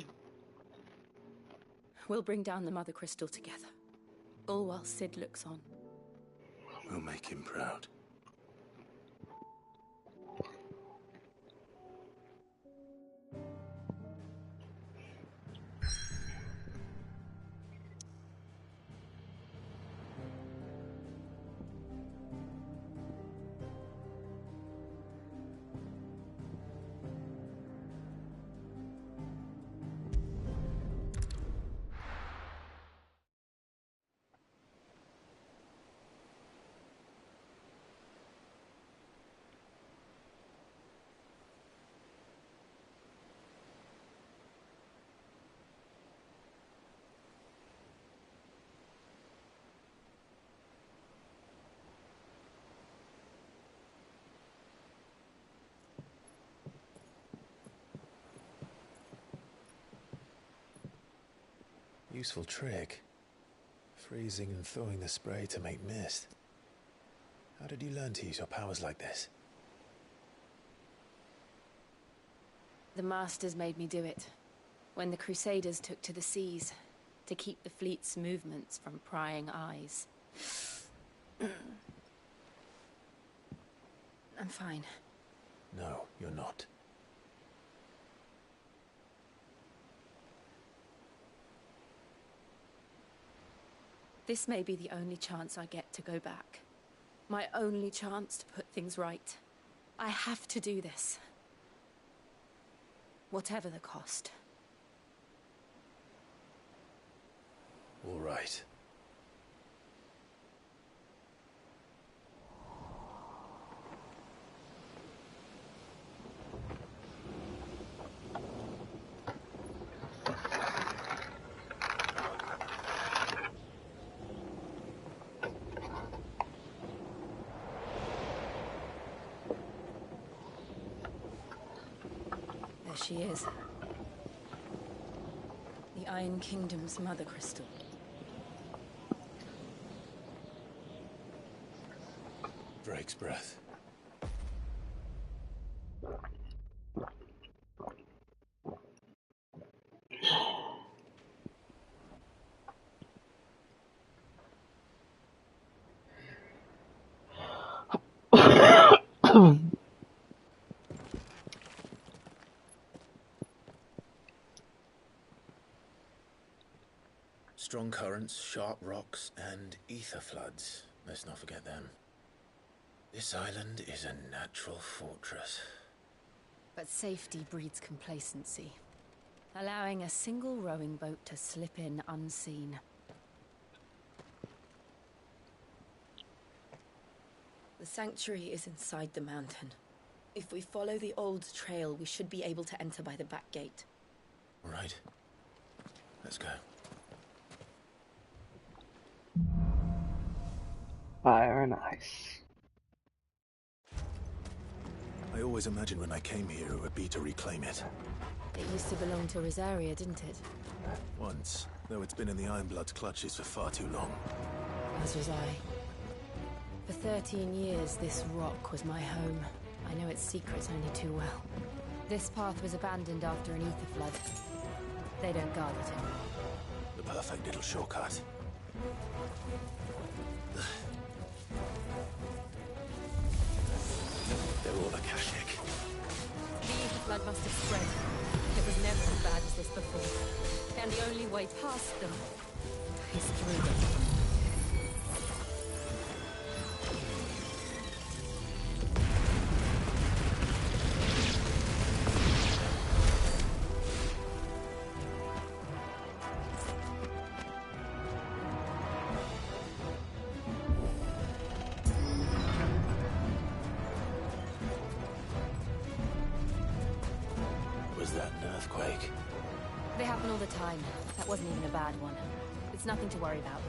Speaker 2: We'll bring down the Mother Crystal together. All while Sid looks on.
Speaker 14: We'll make him proud.
Speaker 3: Useful trick. Freezing and thawing the spray to make mist. How did you learn to use your powers like this?
Speaker 2: The Masters made me do it. When the Crusaders took to the seas, to keep the fleet's movements from prying eyes. I'm fine.
Speaker 3: No, you're not.
Speaker 2: This may be the only chance I get to go back. My only chance to put things right. I have to do this. Whatever the cost.
Speaker 3: All right.
Speaker 2: There she is. The Iron Kingdom's Mother Crystal.
Speaker 3: Drake's breath. Strong currents, sharp rocks, and ether floods. Let's not forget them. This island is a natural fortress.
Speaker 2: But safety breeds complacency, allowing a single rowing boat to slip in unseen. The sanctuary is inside the mountain. If we follow the old trail, we should be able to enter by the back gate.
Speaker 14: All right. Let's go.
Speaker 1: Fire and ice.
Speaker 14: I always imagined when I came here it would be to reclaim it.
Speaker 2: It used to belong to Rosaria, didn't it?
Speaker 14: Once, though it's been in the Ironblood's clutches for far too long.
Speaker 2: As was I. For 13 years, this rock was my home. I know its secrets only too well. This path was abandoned after an ether flood. They don't guard it anymore.
Speaker 14: The perfect little shortcut. They're all Akashic.
Speaker 2: The ether flood must have spread. It was never as bad as this before. And the only way past them is through them.
Speaker 14: Was that an earthquake?
Speaker 2: They happen all the time. That wasn't even a bad one. It's nothing to worry about.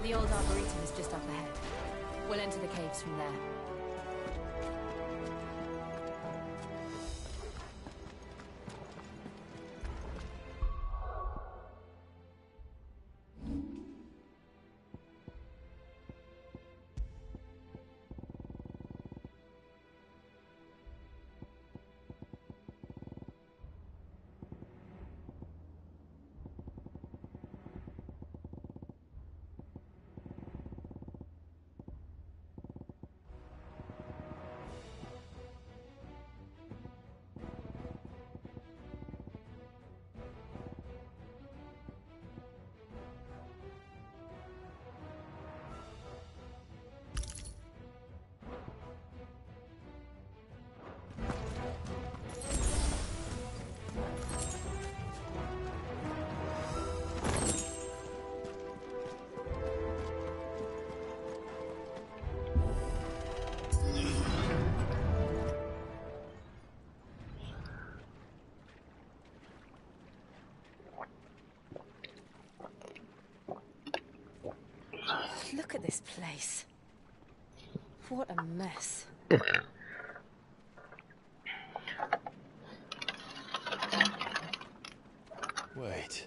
Speaker 2: The old Arboretum is just up ahead. We'll enter the caves from there. Look at this place. What a mess.
Speaker 3: Wait.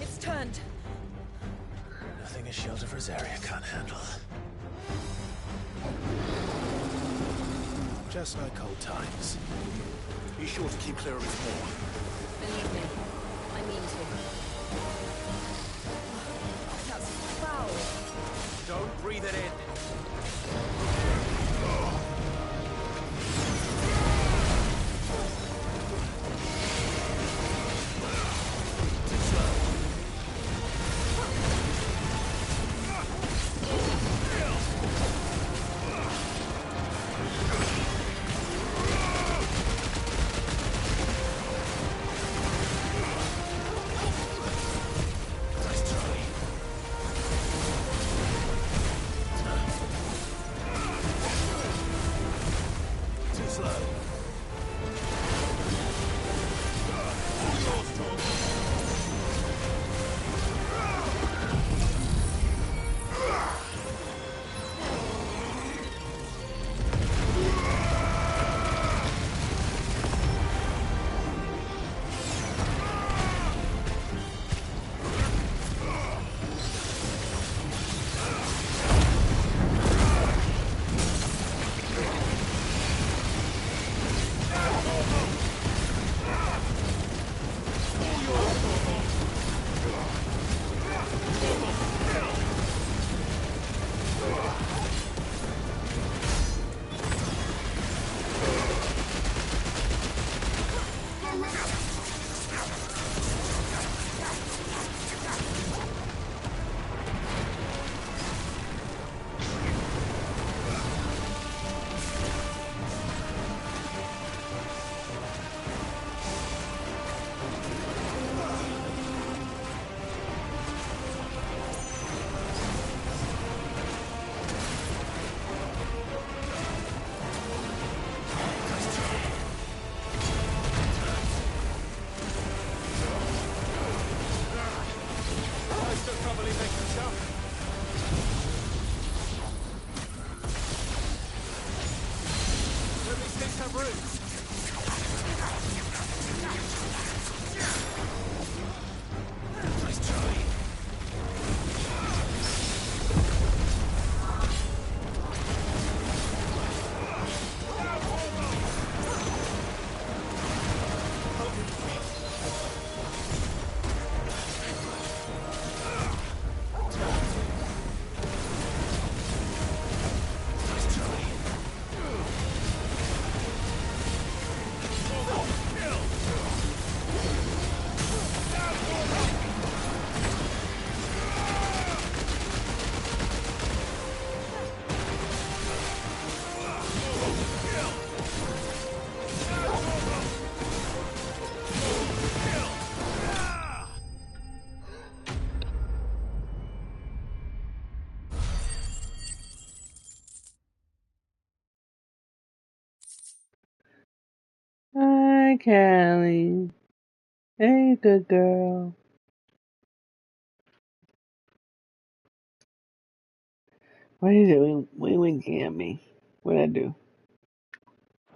Speaker 2: It's turned.
Speaker 3: Nothing a shield of Rosaria can't handle. Just like old times.
Speaker 18: Be sure to keep clear of its maw.
Speaker 2: Believe me, I mean to. That's foul.
Speaker 18: Don't breathe it in.
Speaker 1: Hi, Callie. Hey, good girl. What are you doing? What are you winking at me? What'd I do?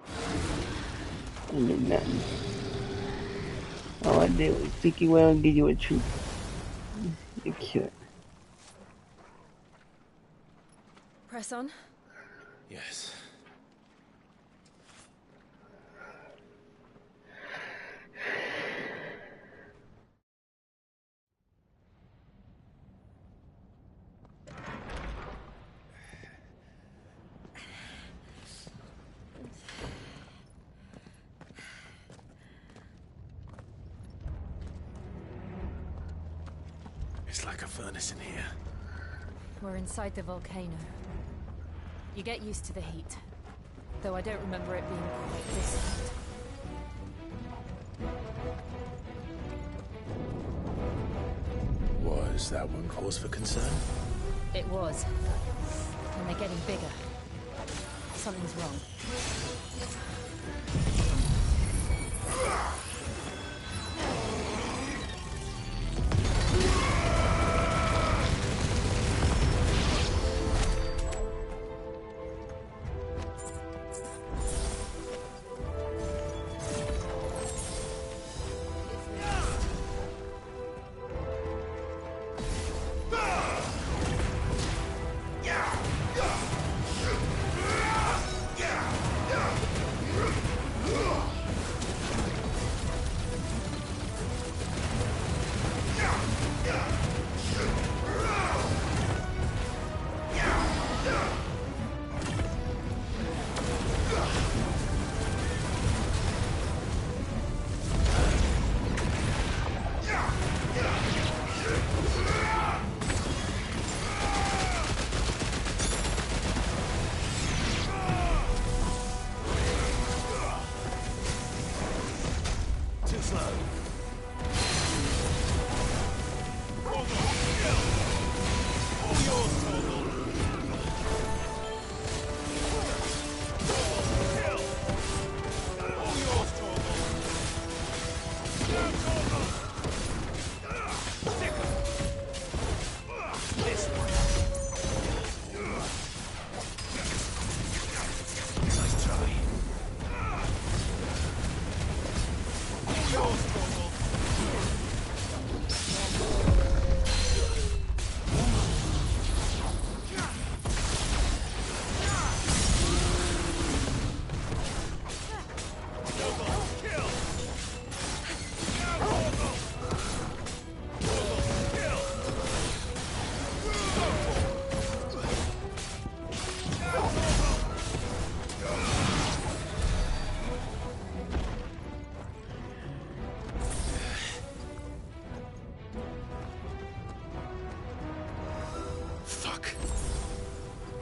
Speaker 1: I didn't do nothing. All I did was pick you out and give you a treat. You're cute.
Speaker 2: Press on.
Speaker 3: Yes. It's like a furnace in here.
Speaker 2: We're inside the volcano. You get used to the heat, though I don't remember it being quite this hot.
Speaker 14: Was that one cause for concern?
Speaker 12: It was. And they're getting bigger. Something's wrong.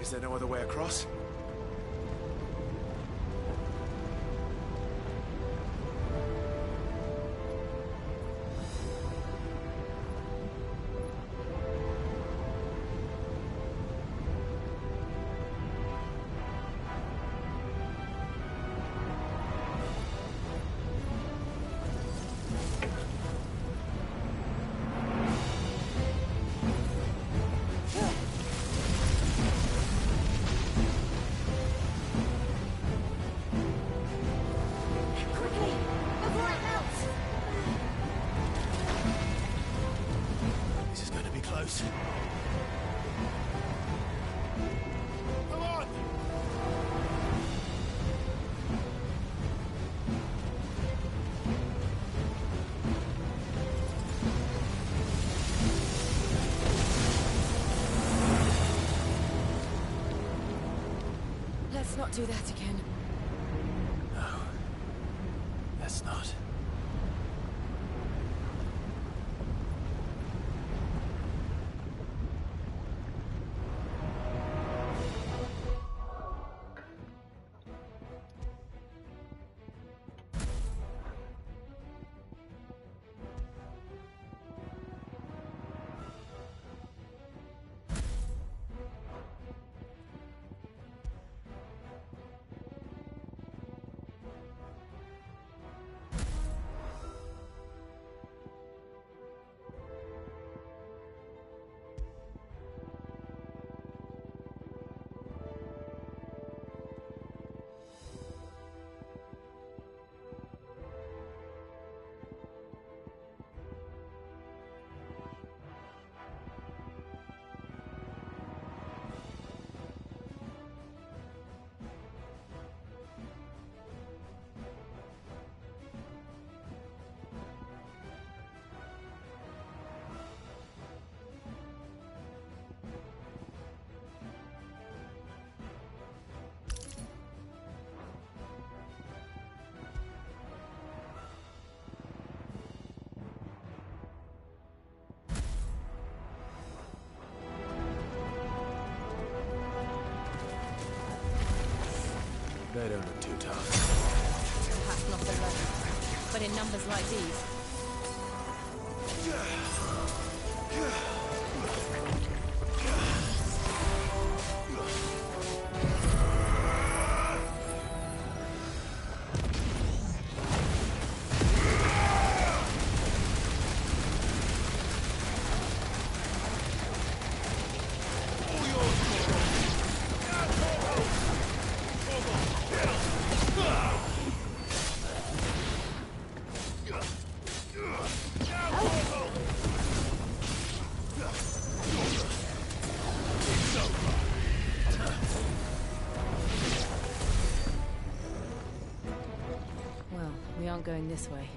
Speaker 3: Is there no other way across?
Speaker 2: Let's not do that again.
Speaker 14: No. Let's not. They don't look too tough.
Speaker 12: Perhaps not alone, but in numbers like these.
Speaker 2: aren't going this way.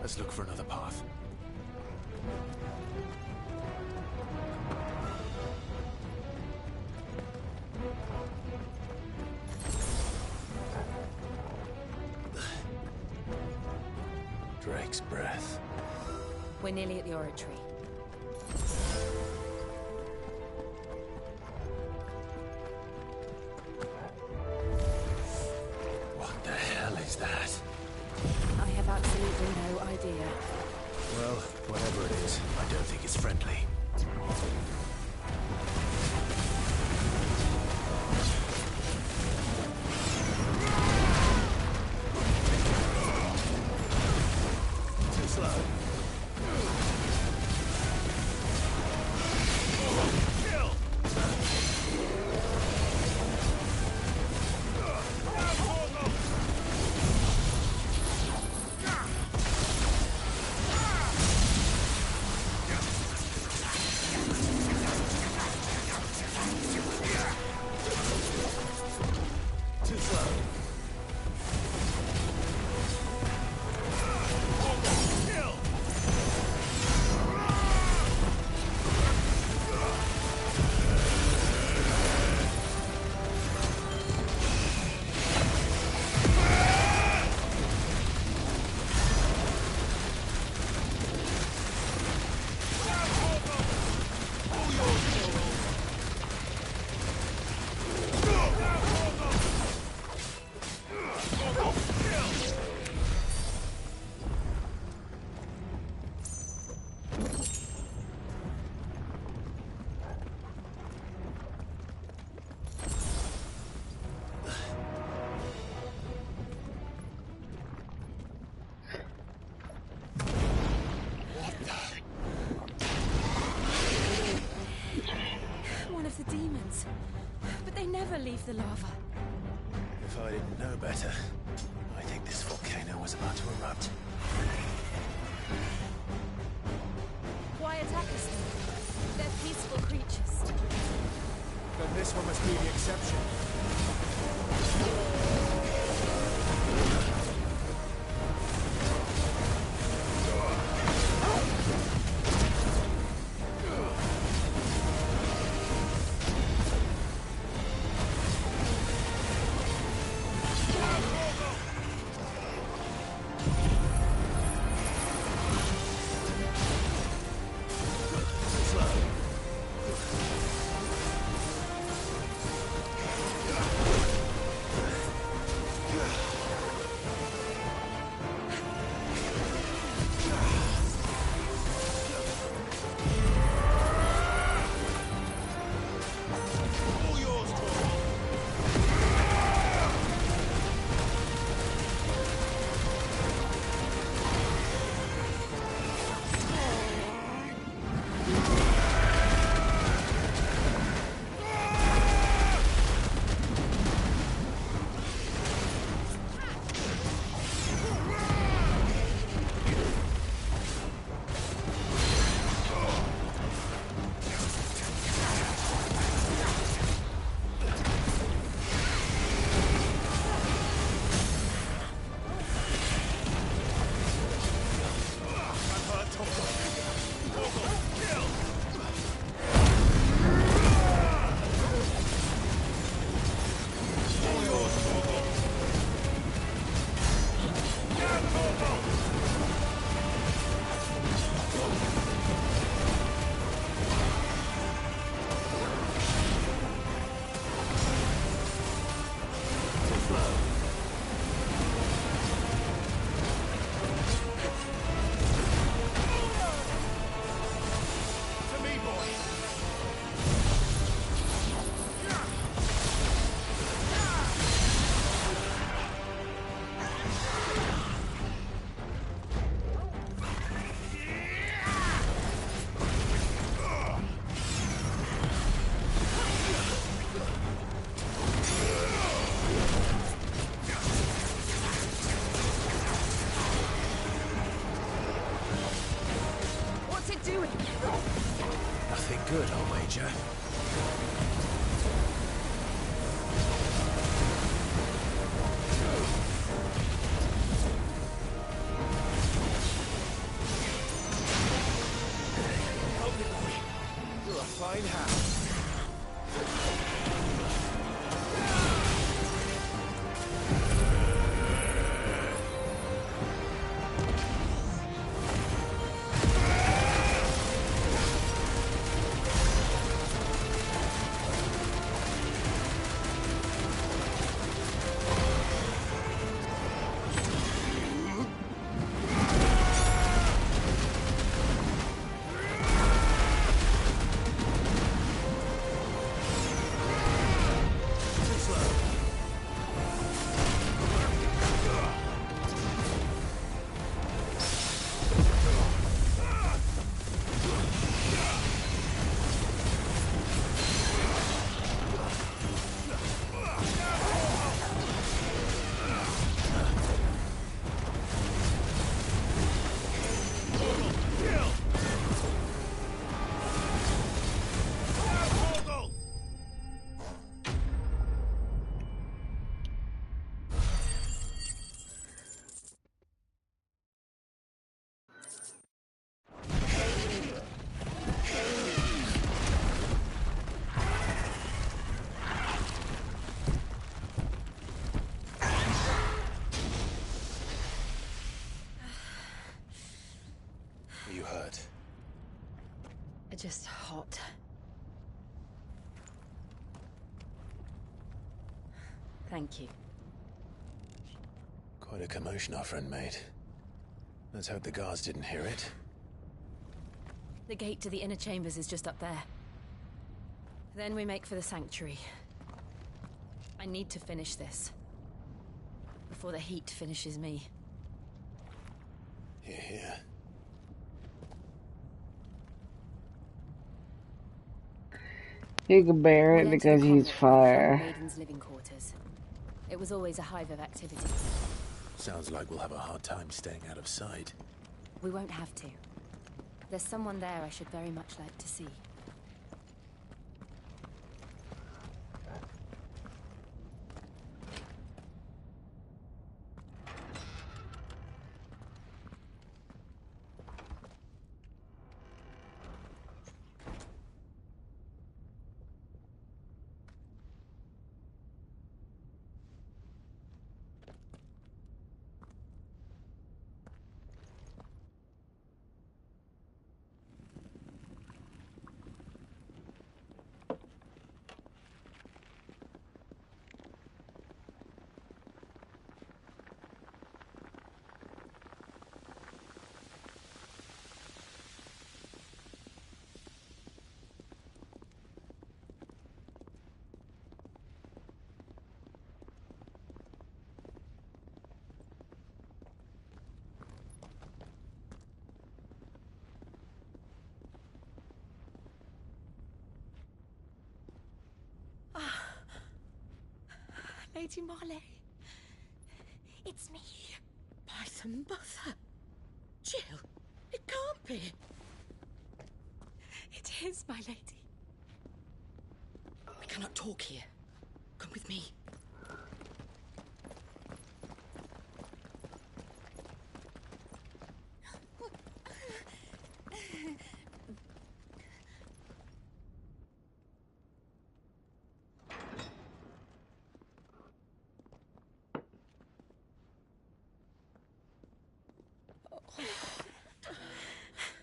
Speaker 14: Let's look for another path. Drake's breath.
Speaker 2: We're nearly at the oratory.
Speaker 14: What the hell is that?
Speaker 2: I have absolutely no idea.
Speaker 14: Well, whatever it is, I don't think it's friendly. Too slow.
Speaker 2: One of the demons. But they never leave the lava.
Speaker 14: If I didn't know better, I think this volcano was about to erupt.
Speaker 2: Why attack us then? They're peaceful creatures.
Speaker 7: Then this one must be the exception.
Speaker 14: Good, I'll wager.
Speaker 2: just hot. Thank you.
Speaker 3: Quite a commotion our friend made. Let's hope the guards didn't hear it.
Speaker 2: The gate to the inner chambers is just up there. Then we make for the sanctuary. I need to finish this. Before the heat finishes me.
Speaker 3: Here, here.
Speaker 1: You can bear it because he's fire.
Speaker 2: Maiden's living quarters. It was always a hive of activity.
Speaker 3: Sounds like we'll have a hard time staying out of sight.
Speaker 2: We won't have to. There's someone there I should very much like to see.
Speaker 5: Lady Marley. It's me.
Speaker 13: By some mother. Jill, it can't be.
Speaker 5: It is, my lady.
Speaker 13: We cannot talk here. Come with me.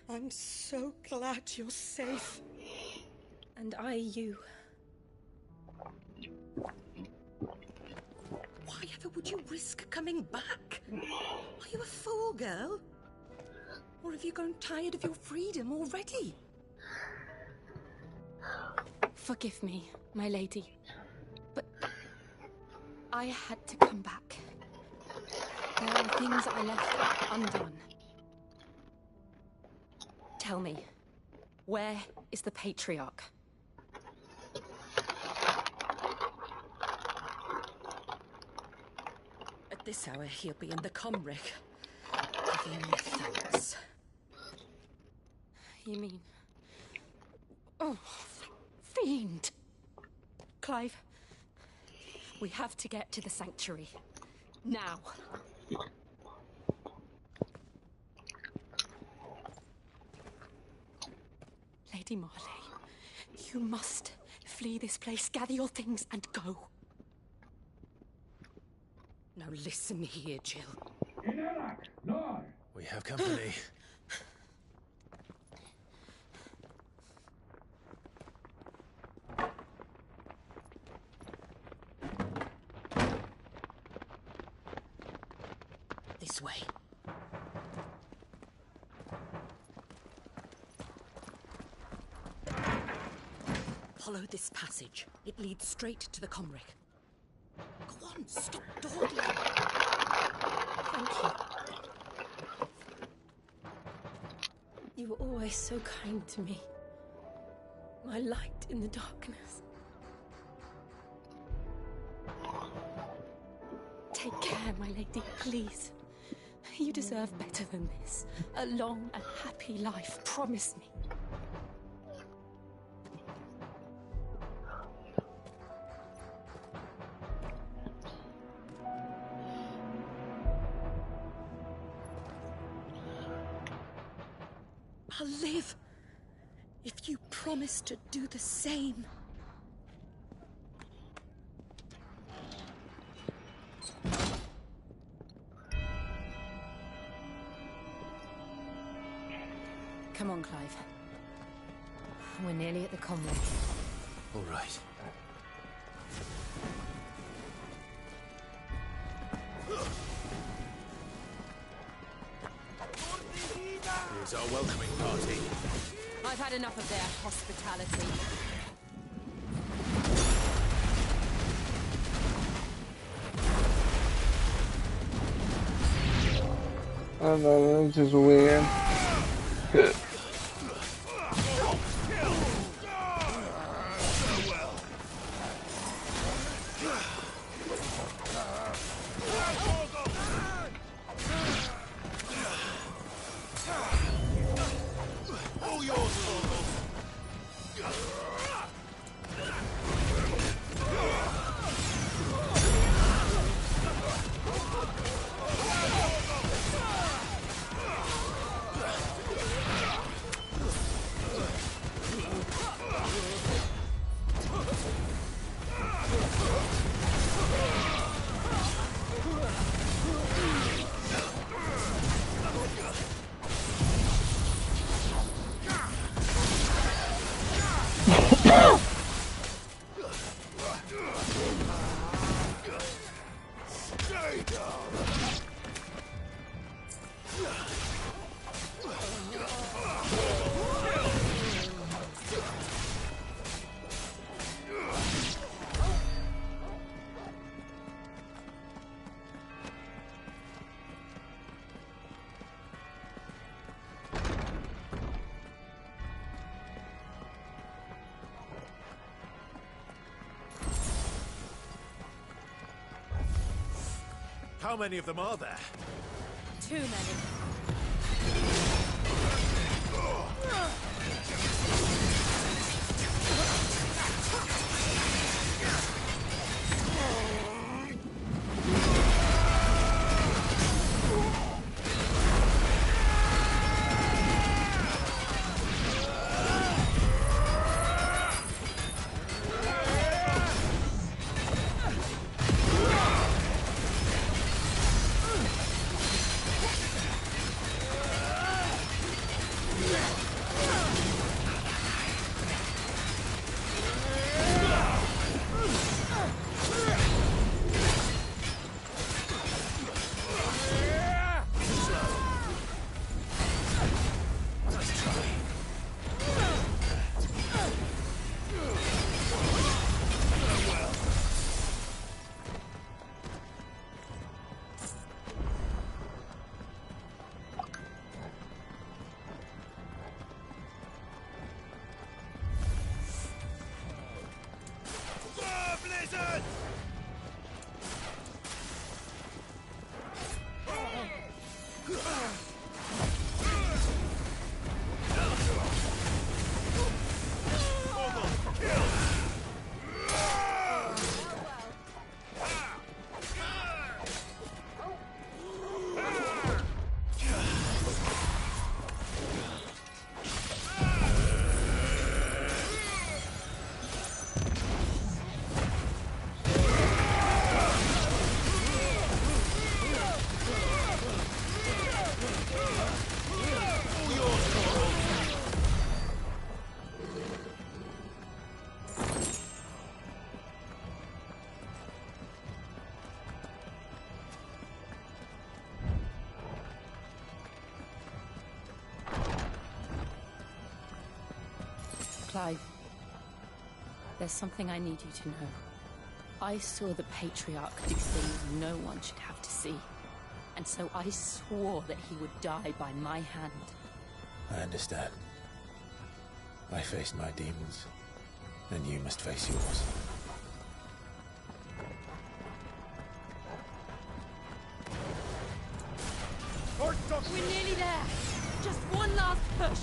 Speaker 13: I'm so glad you're safe.
Speaker 2: And I you.
Speaker 13: Why ever would you risk coming back? Are you a fool, girl? Or have you grown tired of your freedom already?
Speaker 2: Forgive me, my lady. But I had to come back. There are things I left undone. Tell me, where is the Patriarch?
Speaker 13: At this hour, he'll be in the Comric, giving me thanks.
Speaker 2: You mean... Oh, fiend! Clive, we have to get to the sanctuary. Now. Lady Marley, you must flee this place, gather your things, and go.
Speaker 13: Now listen here, Jill.
Speaker 3: We have company.
Speaker 13: This way. Follow this passage. It leads straight to the Comric. Go on, stop dawdling.
Speaker 2: Thank you. You were always so kind to me. My light in the darkness. Take care, my lady, please. You deserve better than this. A long and happy life, promise me.
Speaker 13: I'll live if you promise to do the same.
Speaker 2: Come on, Clive.
Speaker 12: We're nearly at the Conway.
Speaker 14: All right.
Speaker 10: Here's our welcoming party.
Speaker 12: I've had enough of their hospitality.
Speaker 1: I don't know, this is weird.
Speaker 10: How many of them are there?
Speaker 12: Too many.
Speaker 2: Clive, there's something I need you to know. I saw the Patriarch do things no one should have to see. And so I swore that he would die by my hand.
Speaker 14: I understand. I faced my demons, and you must face yours.
Speaker 12: We're nearly there. Just one last push.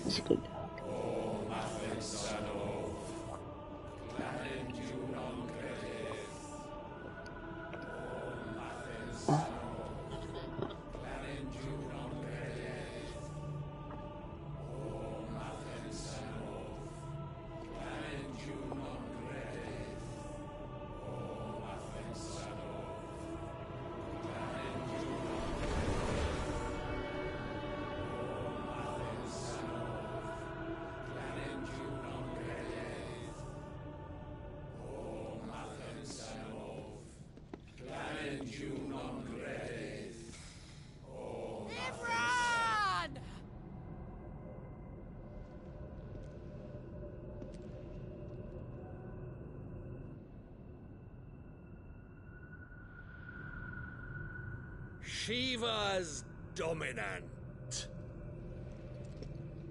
Speaker 1: That's a good dog.
Speaker 4: Shiva's dominant.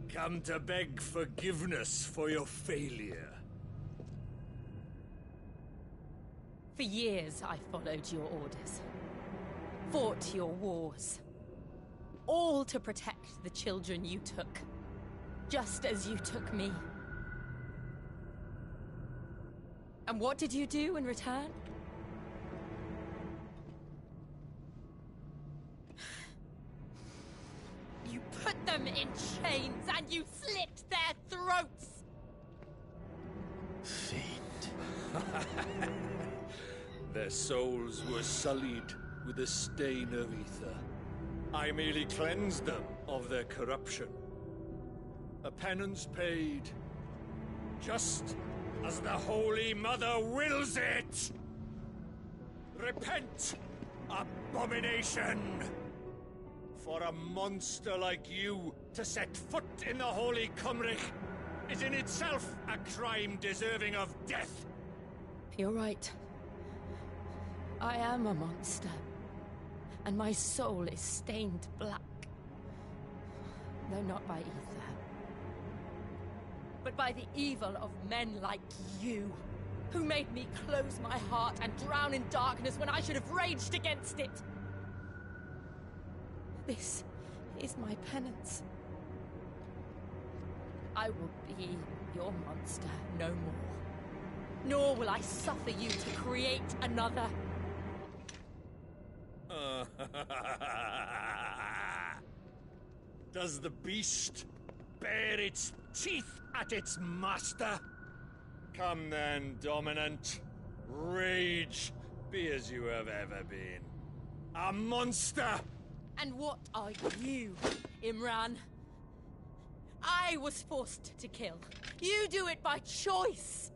Speaker 4: Come to beg forgiveness for your failure.
Speaker 19: For years, I followed your orders. Fought your wars. All to protect the children you took. Just as you took me. And what did you do in return? You put them in chains and you slit their throats!
Speaker 4: Their souls were sullied with the stain of ether. I merely cleansed them of their corruption. A penance paid, just as the Holy Mother wills it! Repent, abomination! For a monster like you to set foot in the Holy Cymric is in itself a crime deserving of death.
Speaker 19: You're right. I am a monster. And my soul is stained black. Though not by ether. But by the evil of men like you, who made me close my heart and drown in darkness when I should have raged against it. This is my penance. I will be your monster no more. Nor will I suffer you to create another.
Speaker 4: Does the beast bare its teeth at its master? Come then, dominant. Rage, be as you have ever been. A monster!
Speaker 19: And what are you, Imran? I was forced to kill. You do it by choice.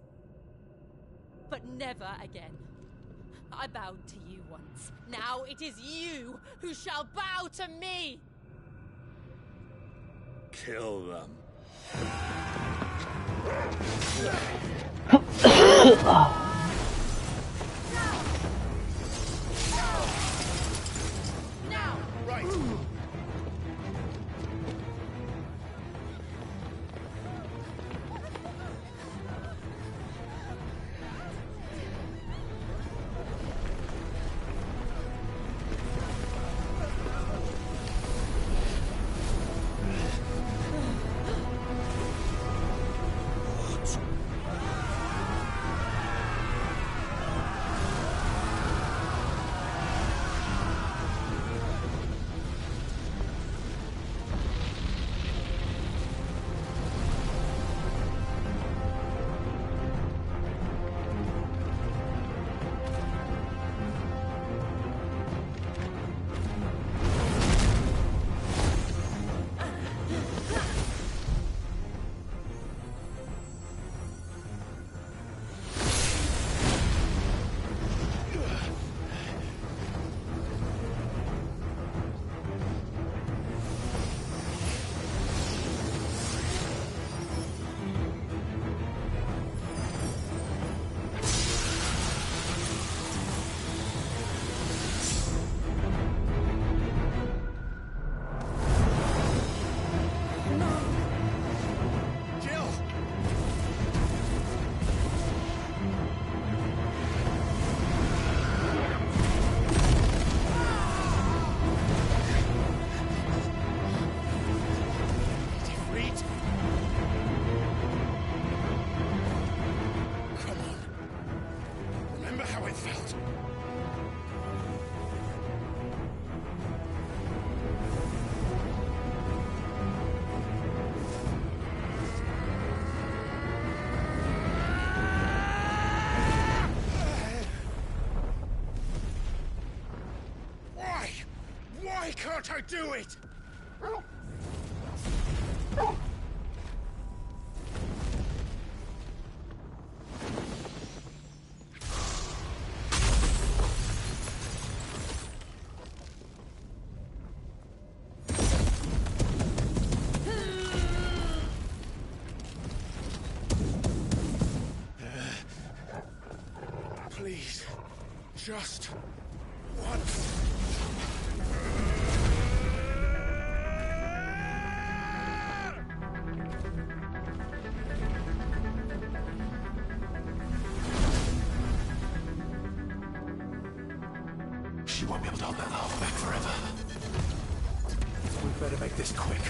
Speaker 19: But never again. I bowed to you once. Now it is you who shall bow to me!
Speaker 4: Kill them.
Speaker 19: Now!
Speaker 4: Right.
Speaker 7: felt. Why can't I do it? Please, just once. She won't be able to hold that laugh back forever. We'd better make this quick.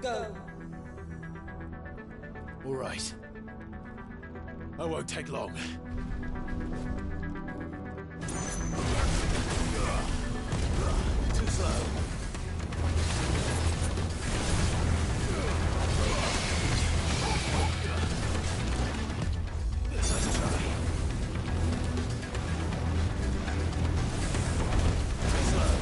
Speaker 13: Go.
Speaker 14: All right. I won't take long. Too slow. Let's try. Too slow.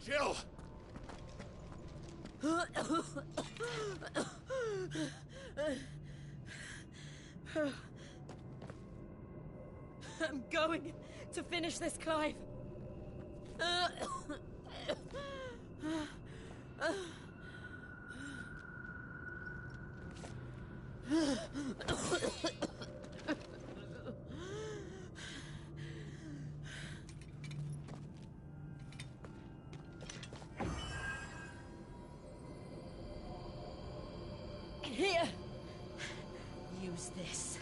Speaker 18: Jill!
Speaker 19: I'm going to finish this, Clive. Here. Use this.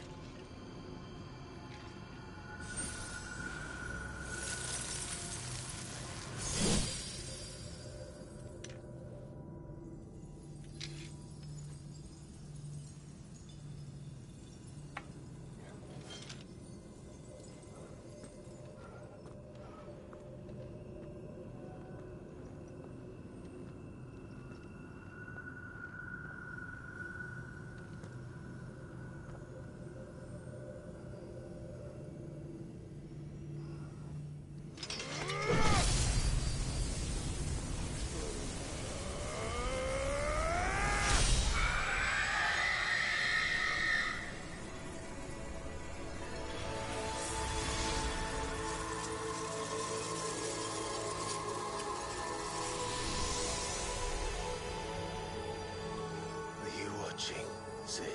Speaker 14: Sid.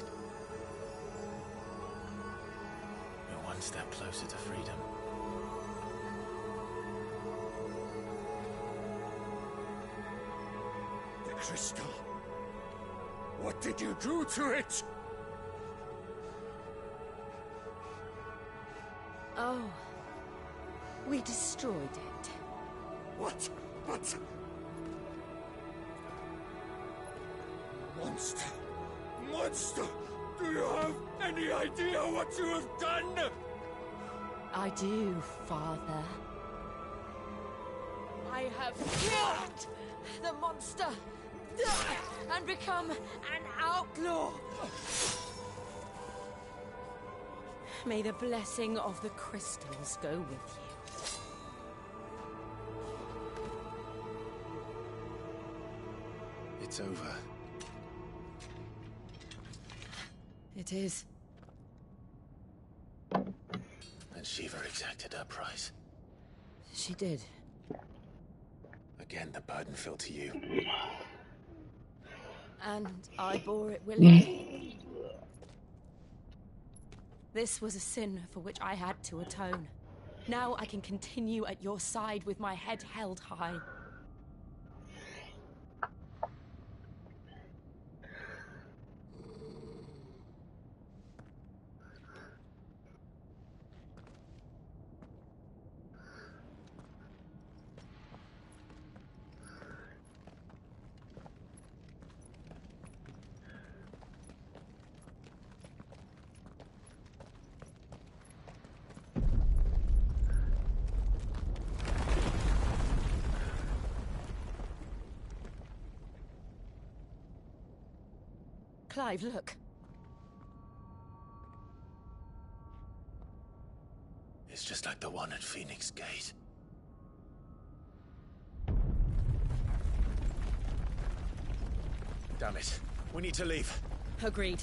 Speaker 14: We're one step closer to freedom.
Speaker 7: The crystal. What did you do to it?
Speaker 19: Oh. We destroyed it.
Speaker 7: What? But... Monster! Monster! Do you have any idea what you have done?
Speaker 19: I do, Father. I have killed the monster and become an outlaw. May the blessing of the crystals go with you.
Speaker 14: It's over.
Speaker 19: It is.
Speaker 14: And Shiva exacted her price.
Speaker 19: She did.
Speaker 14: Again, the burden fell to you.
Speaker 19: And I bore it willingly. This was a sin for which I had to atone. Now I can continue at your side with my head held high. Clive, look.
Speaker 14: It's just like the one at Phoenix Gate. Damn it. We need to leave.
Speaker 19: Agreed.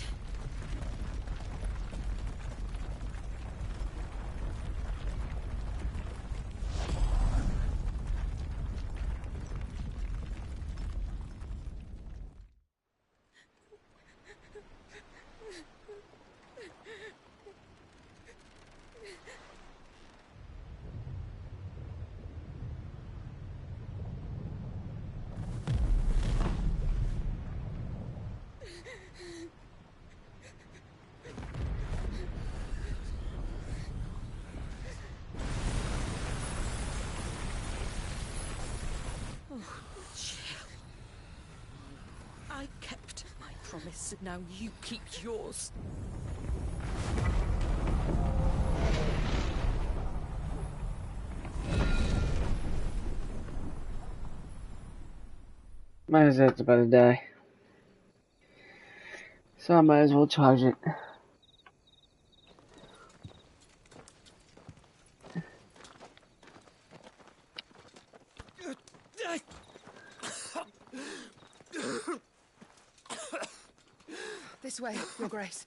Speaker 19: I kept my promise, and now you keep yours.
Speaker 1: My Zed's about to die. So I might as well charge it.
Speaker 20: This way, Your Grace.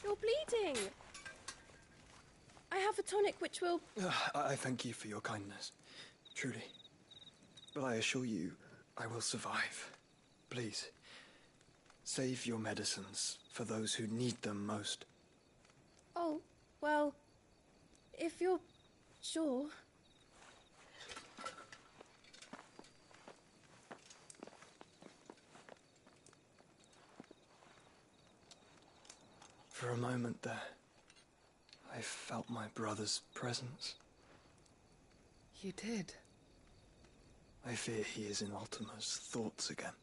Speaker 19: You're bleeding. I have a tonic which will...
Speaker 11: I thank you for your kindness, truly. But I assure you, I will survive. Please, save your medicines for those who need them most.
Speaker 19: Oh, well, if you're sure...
Speaker 11: For a moment there, I felt my brother's presence.
Speaker 20: You did?
Speaker 11: I fear he is in Ultima's thoughts again.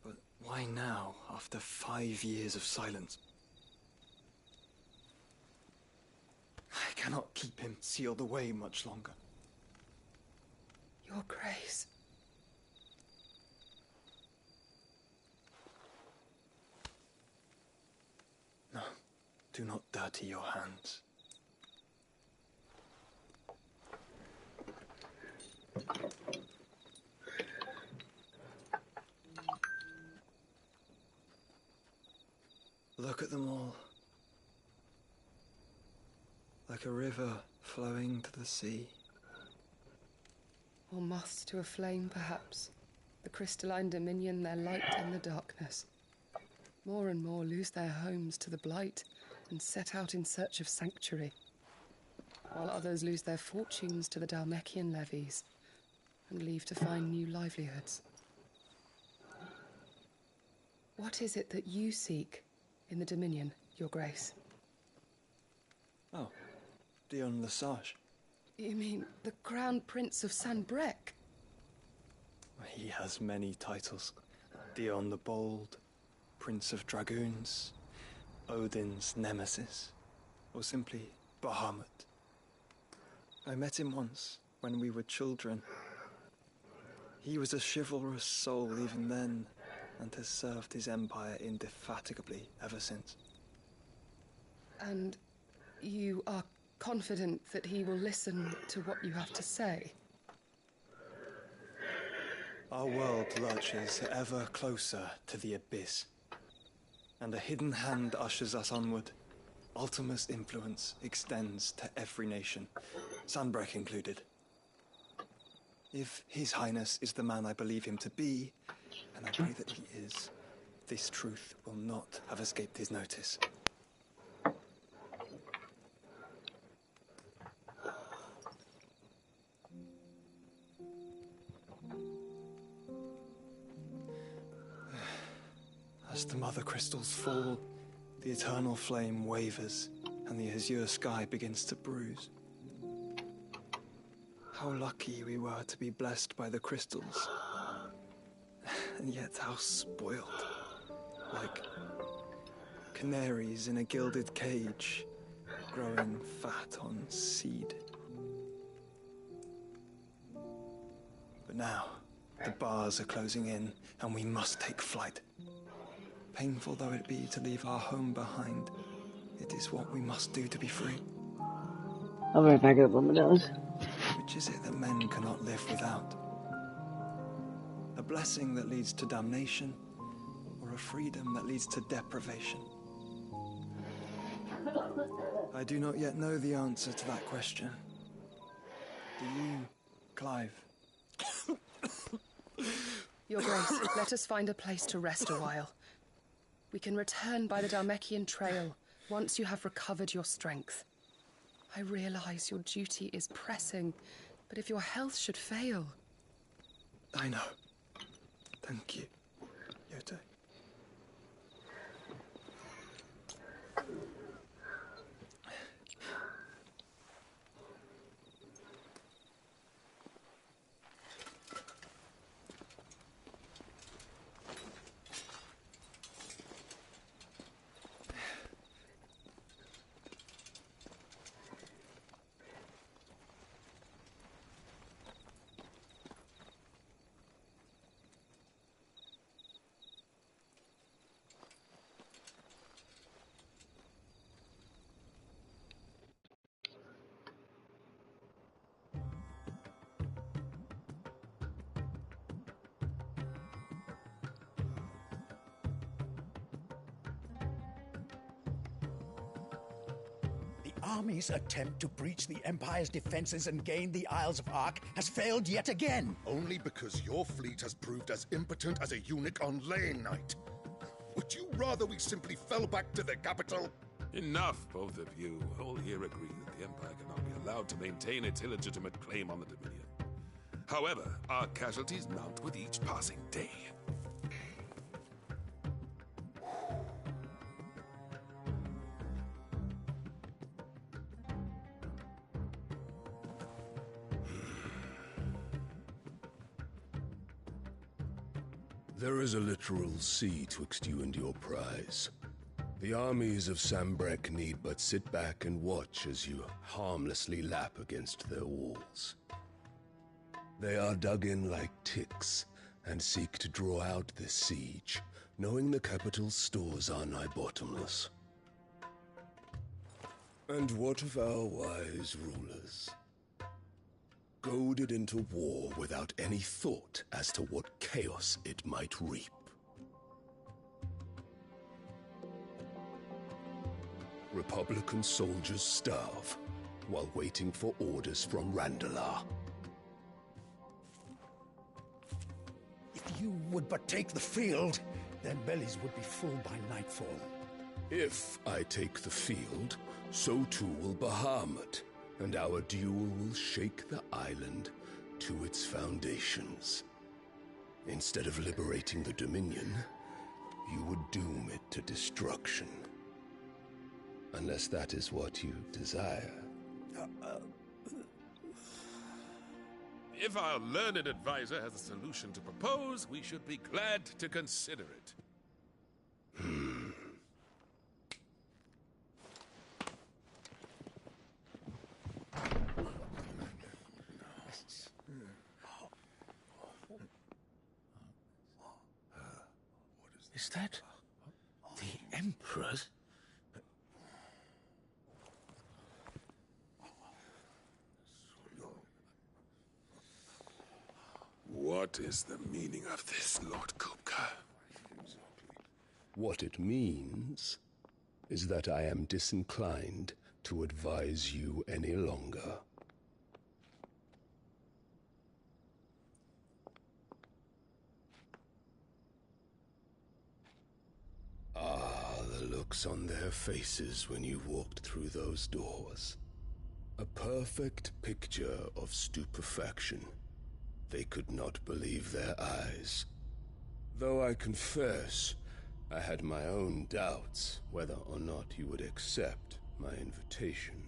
Speaker 11: But why now, after 5 years of silence? I cannot keep him sealed away much longer.
Speaker 20: Your Grace.
Speaker 11: No, do not dirty your hands. Look at them all. Like a river flowing to the sea.
Speaker 20: Or moths to a flame, perhaps. The crystalline dominion, their light in the darkness. More and more lose their homes to the blight and set out in search of sanctuary, while others lose their fortunes to the Dhalmekian levies and leave to find new livelihoods. What is it that you seek in the Dominion, Your Grace?
Speaker 11: Oh, Dion Lesage.
Speaker 20: You mean the Crown Prince of Sanbreque?
Speaker 11: He has many titles. Dion the Bold, Prince of Dragoons, Odin's Nemesis, or simply Bahamut. I met him once, when we were children. He was a chivalrous soul even then, and has served his empire indefatigably ever since.
Speaker 20: And you are confident that he will listen to what you have to say?
Speaker 11: Our world lurches ever closer to the abyss, and a hidden hand ushers us onward. Ultima's influence extends to every nation, Sanbreque included. If His Highness is the man I believe him to be, and I pray that he is, this truth will not have escaped his notice. As the mother crystals fall, the eternal flame wavers, and the azure sky begins to bruise. How lucky we were to be blessed by the crystals, and yet how spoiled, like canaries in a gilded cage, growing fat on seed. But now, the bars are closing in, and we must take flight. Painful though it be to leave our home behind, it is what we must do to be free.
Speaker 1: I'll be right back at Luminous.
Speaker 11: Which is it that men cannot live without? A blessing that leads to damnation, or a freedom that leads to deprivation? I do not yet know the answer to that question. Do you, Clive?
Speaker 20: Your Grace, let us find a place to rest a while. We can return by the Dhalmekian trail once you have recovered your strength. I realize your duty is pressing, but if your health should fail...
Speaker 11: I know. Thank you, Yote.
Speaker 9: army's attempt to breach the Empire's defenses and gain the Isles of Ark has failed yet again.
Speaker 6: Only because your fleet has proved as impotent as a eunuch on laying night. Would you rather we simply fell back to the capital?
Speaker 2: Enough, both of you. All here agree that the Empire cannot be allowed to maintain its illegitimate claim on the Dominion. However, our casualties mount with each passing day.
Speaker 21: There is a literal sea twixt you and your prize. The armies of Sanbreque need but sit back and watch as you harmlessly lap against their walls. They are dug in like ticks and seek to draw out this siege, knowing the capital's stores are nigh bottomless. And what of our wise rulers? Goaded into war without any thought as to what chaos it might reap. Republican soldiers starve while waiting for orders from Randalar.
Speaker 9: If you would but take the field, their bellies would be full by nightfall.
Speaker 21: If I take the field, so too will Bahamut, and our duel will shake the island to its foundations. Instead of liberating the Dominion, you would doom it to destruction. Unless that is what you desire.
Speaker 2: If our learned advisor has a solution to propose, we should be glad to consider it.
Speaker 9: Is that the Emperor's?
Speaker 2: What is the meaning of this, Lord Kupka?
Speaker 21: What it means is that I am disinclined to advise you any longer. Ah, the looks on their faces when you walked through those doors. A perfect picture of stupefaction. They could not believe their eyes. Though I confess, I had my own doubts whether or not you would accept my invitation.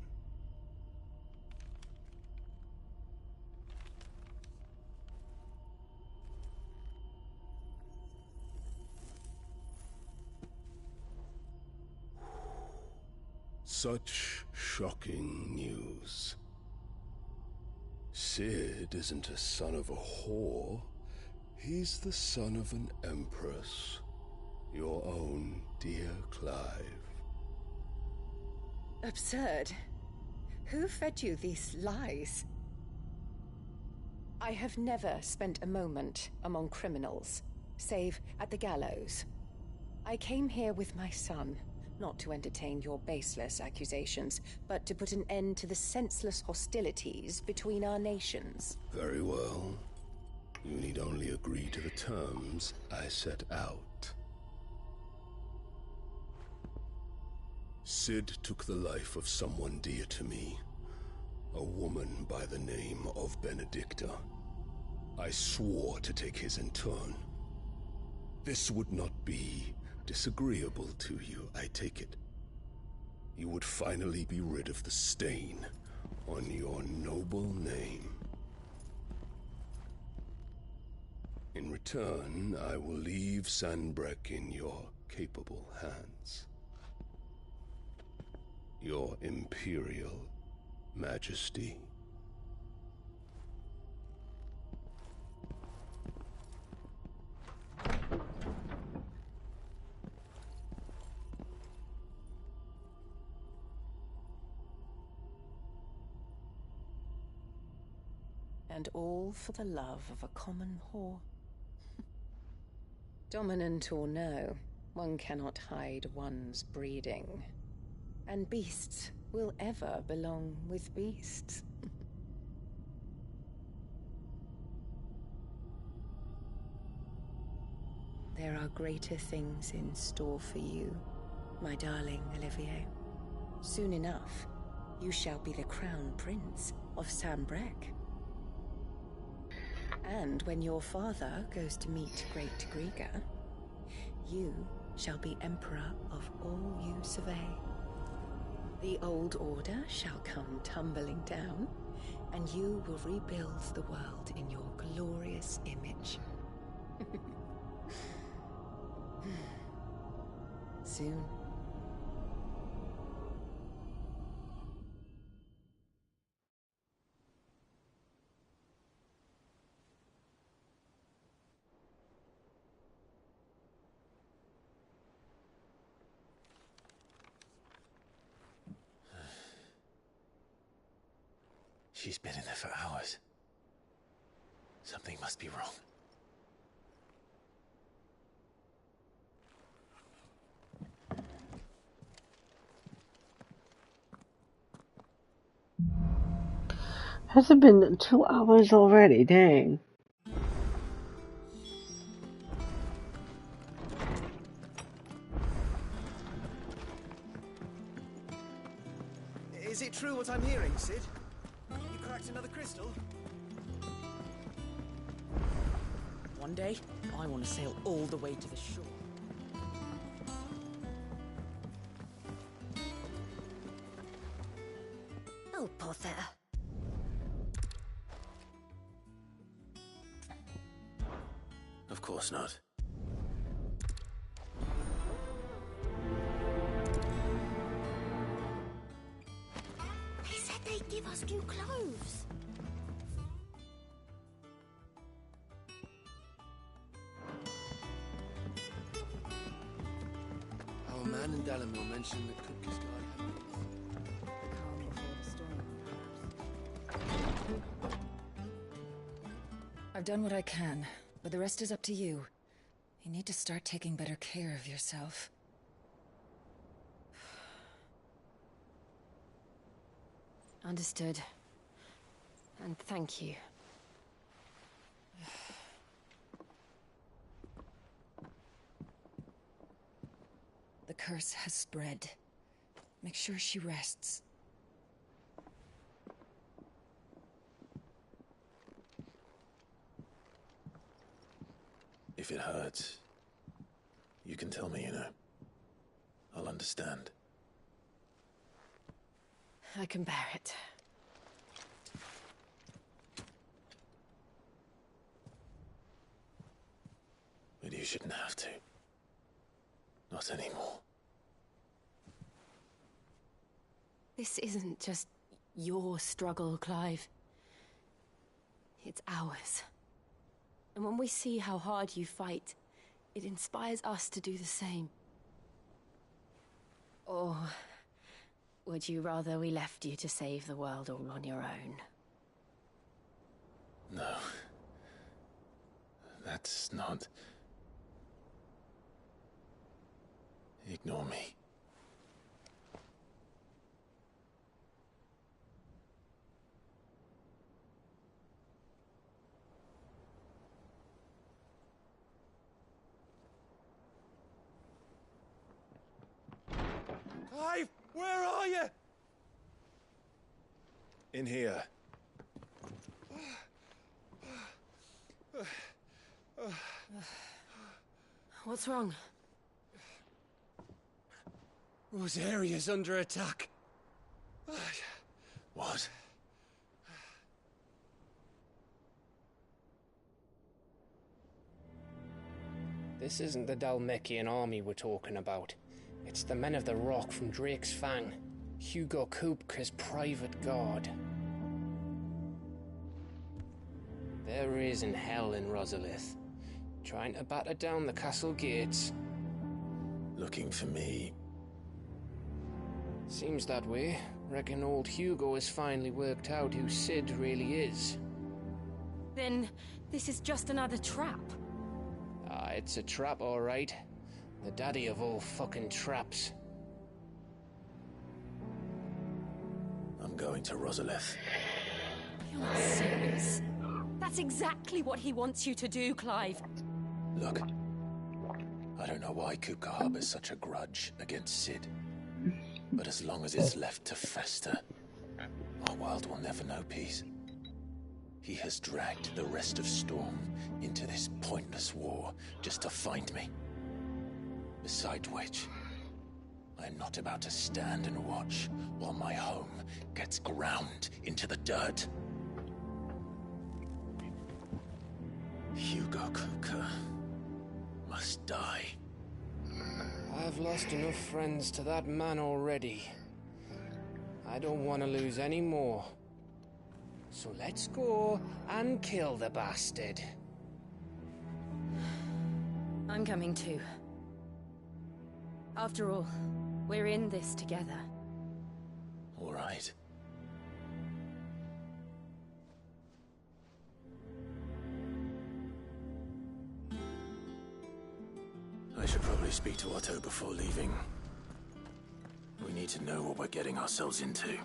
Speaker 21: Such shocking news. Cid isn't a son of a whore. He's the son of an empress. Your own dear Clive.
Speaker 22: Absurd. Who fed you these lies? I have never spent a moment among criminals, save at the gallows. I came here with my son, not to entertain your baseless accusations, but to put an end to the senseless hostilities between our nations.
Speaker 21: Very well. You need only agree to the terms I set out. Cid took the life of someone dear to me, a woman by the name of Benedicta. I swore to take his in turn. This would not be disagreeable to you, I take it. You would finally be rid of the stain on your noble name. In return, I will leave Sanbreque in your capable hands. Your Imperial Majesty.
Speaker 22: And all for the love of a common whore. Dominant or no, one cannot hide one's breeding. And beasts will ever belong with beasts. There are greater things in store for you, my darling Olivier. Soon enough, you shall be the crown prince of Sambrec. And when your father goes to meet Great Griga, you shall be emperor of all you survey. The old order shall come tumbling down, and you will rebuild the world in your glorious image. Soon.
Speaker 14: She's been in there for hours. Something must be wrong.
Speaker 1: Has it been 2 hours already? Dang.
Speaker 9: Is it true what I'm hearing, Cid? You cracked another crystal? One day, I want to sail all the way to the shore.
Speaker 5: Oh, bother.
Speaker 14: Of course not.
Speaker 5: They said they'd give us new clothes.
Speaker 11: Our man in Dalamore mentioned that Kupka's guard had
Speaker 12: I've done what I can, but the rest is up to you. You need to start taking better care of yourself.
Speaker 2: Understood. And thank you.
Speaker 12: The curse has spread. Make sure she rests.
Speaker 14: If it hurts, you can tell me, you know. I'll understand.
Speaker 2: I can bear it.
Speaker 14: But you shouldn't have to. Not anymore.
Speaker 2: This isn't just your struggle, Clive. It's ours. And when we see how hard you fight, it inspires us to do the same. Or would you rather we left you to save the world all on your own?
Speaker 14: No. That's not... Ignore me.
Speaker 11: Clive, where are you?
Speaker 3: In here.
Speaker 2: What's wrong?
Speaker 11: Rosaria's under attack.
Speaker 14: What?
Speaker 8: This isn't the Dhalmekian army we're talking about. It's the men of the Rock from Drake's Fang. Hugo Kupka's private guard. There is in hell in Rosalith, trying to batter down the castle gates.
Speaker 14: Looking for me?
Speaker 8: Seems that way. Reckon old Hugo has finally worked out who Cid really is.
Speaker 2: Then this is just another trap.
Speaker 8: Ah, it's a trap, all right. The daddy of all fucking traps.
Speaker 14: going to Rosalith.
Speaker 19: You're not serious. That's exactly what he wants you to do, Clive.
Speaker 14: Look, I don't know why Kupka harbors such a grudge against Cid, but as long as it's left to fester, our world will never know peace. He has dragged the rest of Storm into this pointless war just to find me. Besides which, I am not about to stand and watch while my home gets ground into the dirt. Hugo Kupka must die.
Speaker 8: I've lost enough friends to that man already. I don't want to lose any more. So let's go and kill the bastard.
Speaker 2: I'm coming too. After all, we're in this together.
Speaker 14: All right. I should probably speak to Otto before leaving. We need to know what we're getting ourselves into.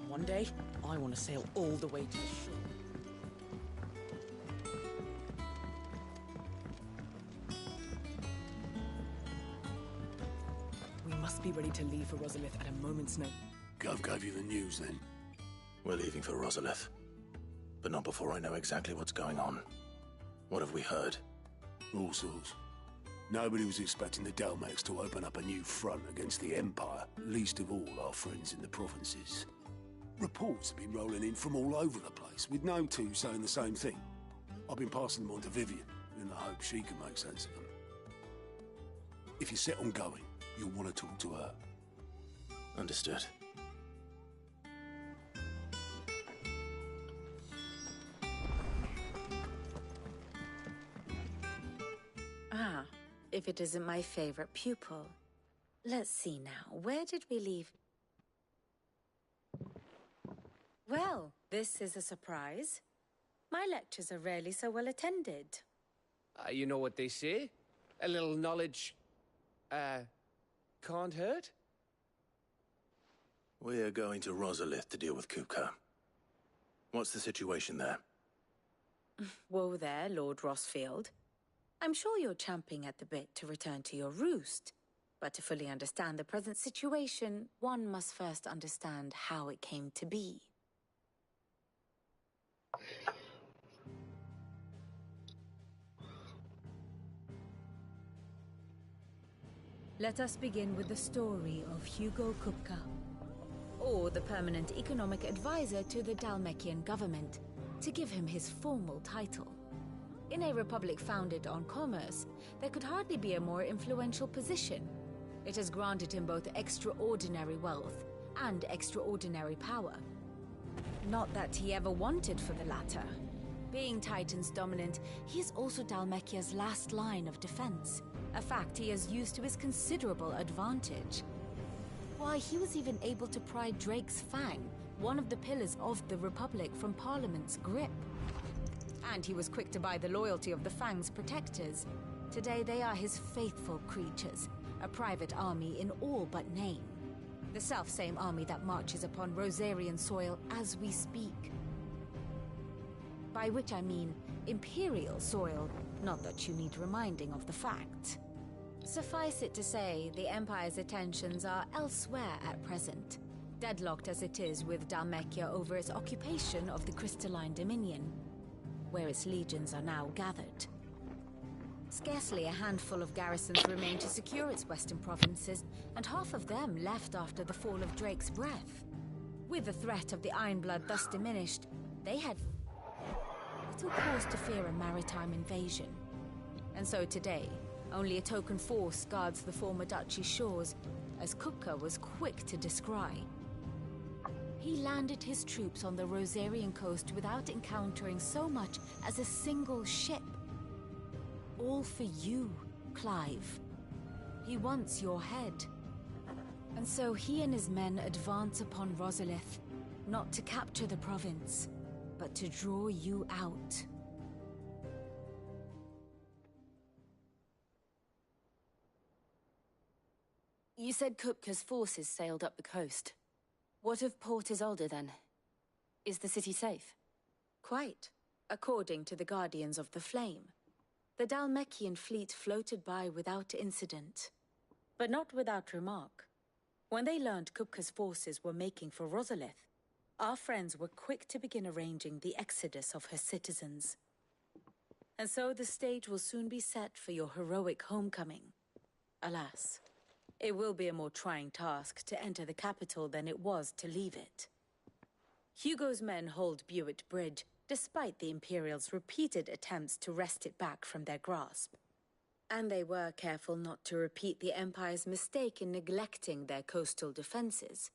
Speaker 9: One day, I want to sail all the way to the shore. We must be ready to leave for Rosalith at a moment's notice.
Speaker 14: Gov gave you the news then? We're leaving for Rosalith, but not before I know exactly what's going on. What have we heard?
Speaker 21: All sorts. Nobody was expecting the Dalmex to open up a new front against the Empire, least of all our friends in the provinces. Reports have been rolling in from all over the place, with no two saying the same thing. I've been passing them on to Vivian, in the hope she can make sense of them. If you're set on going, you'll want to talk to her.
Speaker 14: Understood.
Speaker 12: Ah, if it isn't my favorite pupil. Let's see now, where did we leave? Well, this is a surprise. My lectures are rarely so well attended.
Speaker 8: You know what they say? A little knowledge, can't hurt?
Speaker 14: We're going to Rosalith to deal with Kupka. What's the situation there?
Speaker 12: Whoa there, Lord Rossfield. I'm sure you're champing at the bit to return to your roost. But to fully understand the present situation, one must first understand how it came to be. Let us begin with the story of Hugo Kupka, or the permanent economic advisor to the Dhalmekian government, to give him his formal title. In a republic founded on commerce, there could hardly be a more influential position. It has granted him both extraordinary wealth and extraordinary power. Not that he ever wanted for the latter. Being Titan's dominant, he is also Dhalmekia's last line of defense, a fact he has used to his considerable advantage. Why, he was even able to pry Drake's Fang, one of the pillars of the Republic, from Parliament's grip. And he was quick to buy the loyalty of the Fang's protectors. Today they are his faithful creatures, a private army in all but name. The self-same army that marches upon Rosarian soil as we speak. By which I mean Imperial soil, not that you need reminding of the fact. Suffice it to say, the Empire's attentions are elsewhere at present, deadlocked as it is with Dhalmekia over its occupation of the Crystalline Dominion, where its legions are now gathered. Scarcely a handful of garrisons remain to secure its western provinces, and half of them left after the fall of Drake's Breath. With the threat of the Ironblood thus diminished, they had little cause to fear a maritime invasion. And so today, only a token force guards the former duchy's shores, as Kupka was quick to descry. He landed his troops on the Rosarian coast without encountering so much as a single ship. All for you, Clive. He wants your head. And so he and his men advance upon Rosalith, not to capture the province, but to draw you out.
Speaker 2: You said Kupka's forces sailed up the coast. What of Port Isolde, then? Is the city safe?
Speaker 12: Quite, according to the Guardians of the Flame. The Dhalmekian fleet floated by without incident. But not without remark. When they learned Kupka's forces were making for Rosalith, our friends were quick to begin arranging the exodus of her citizens. And so the stage will soon be set for your heroic homecoming. Alas, it will be a more trying task to enter the capital than it was to leave it. Hugo's men hold Buet Bridge, despite the Imperials' repeated attempts to wrest it back from their grasp. And they were careful not to repeat the Empire's mistake in neglecting their coastal defenses.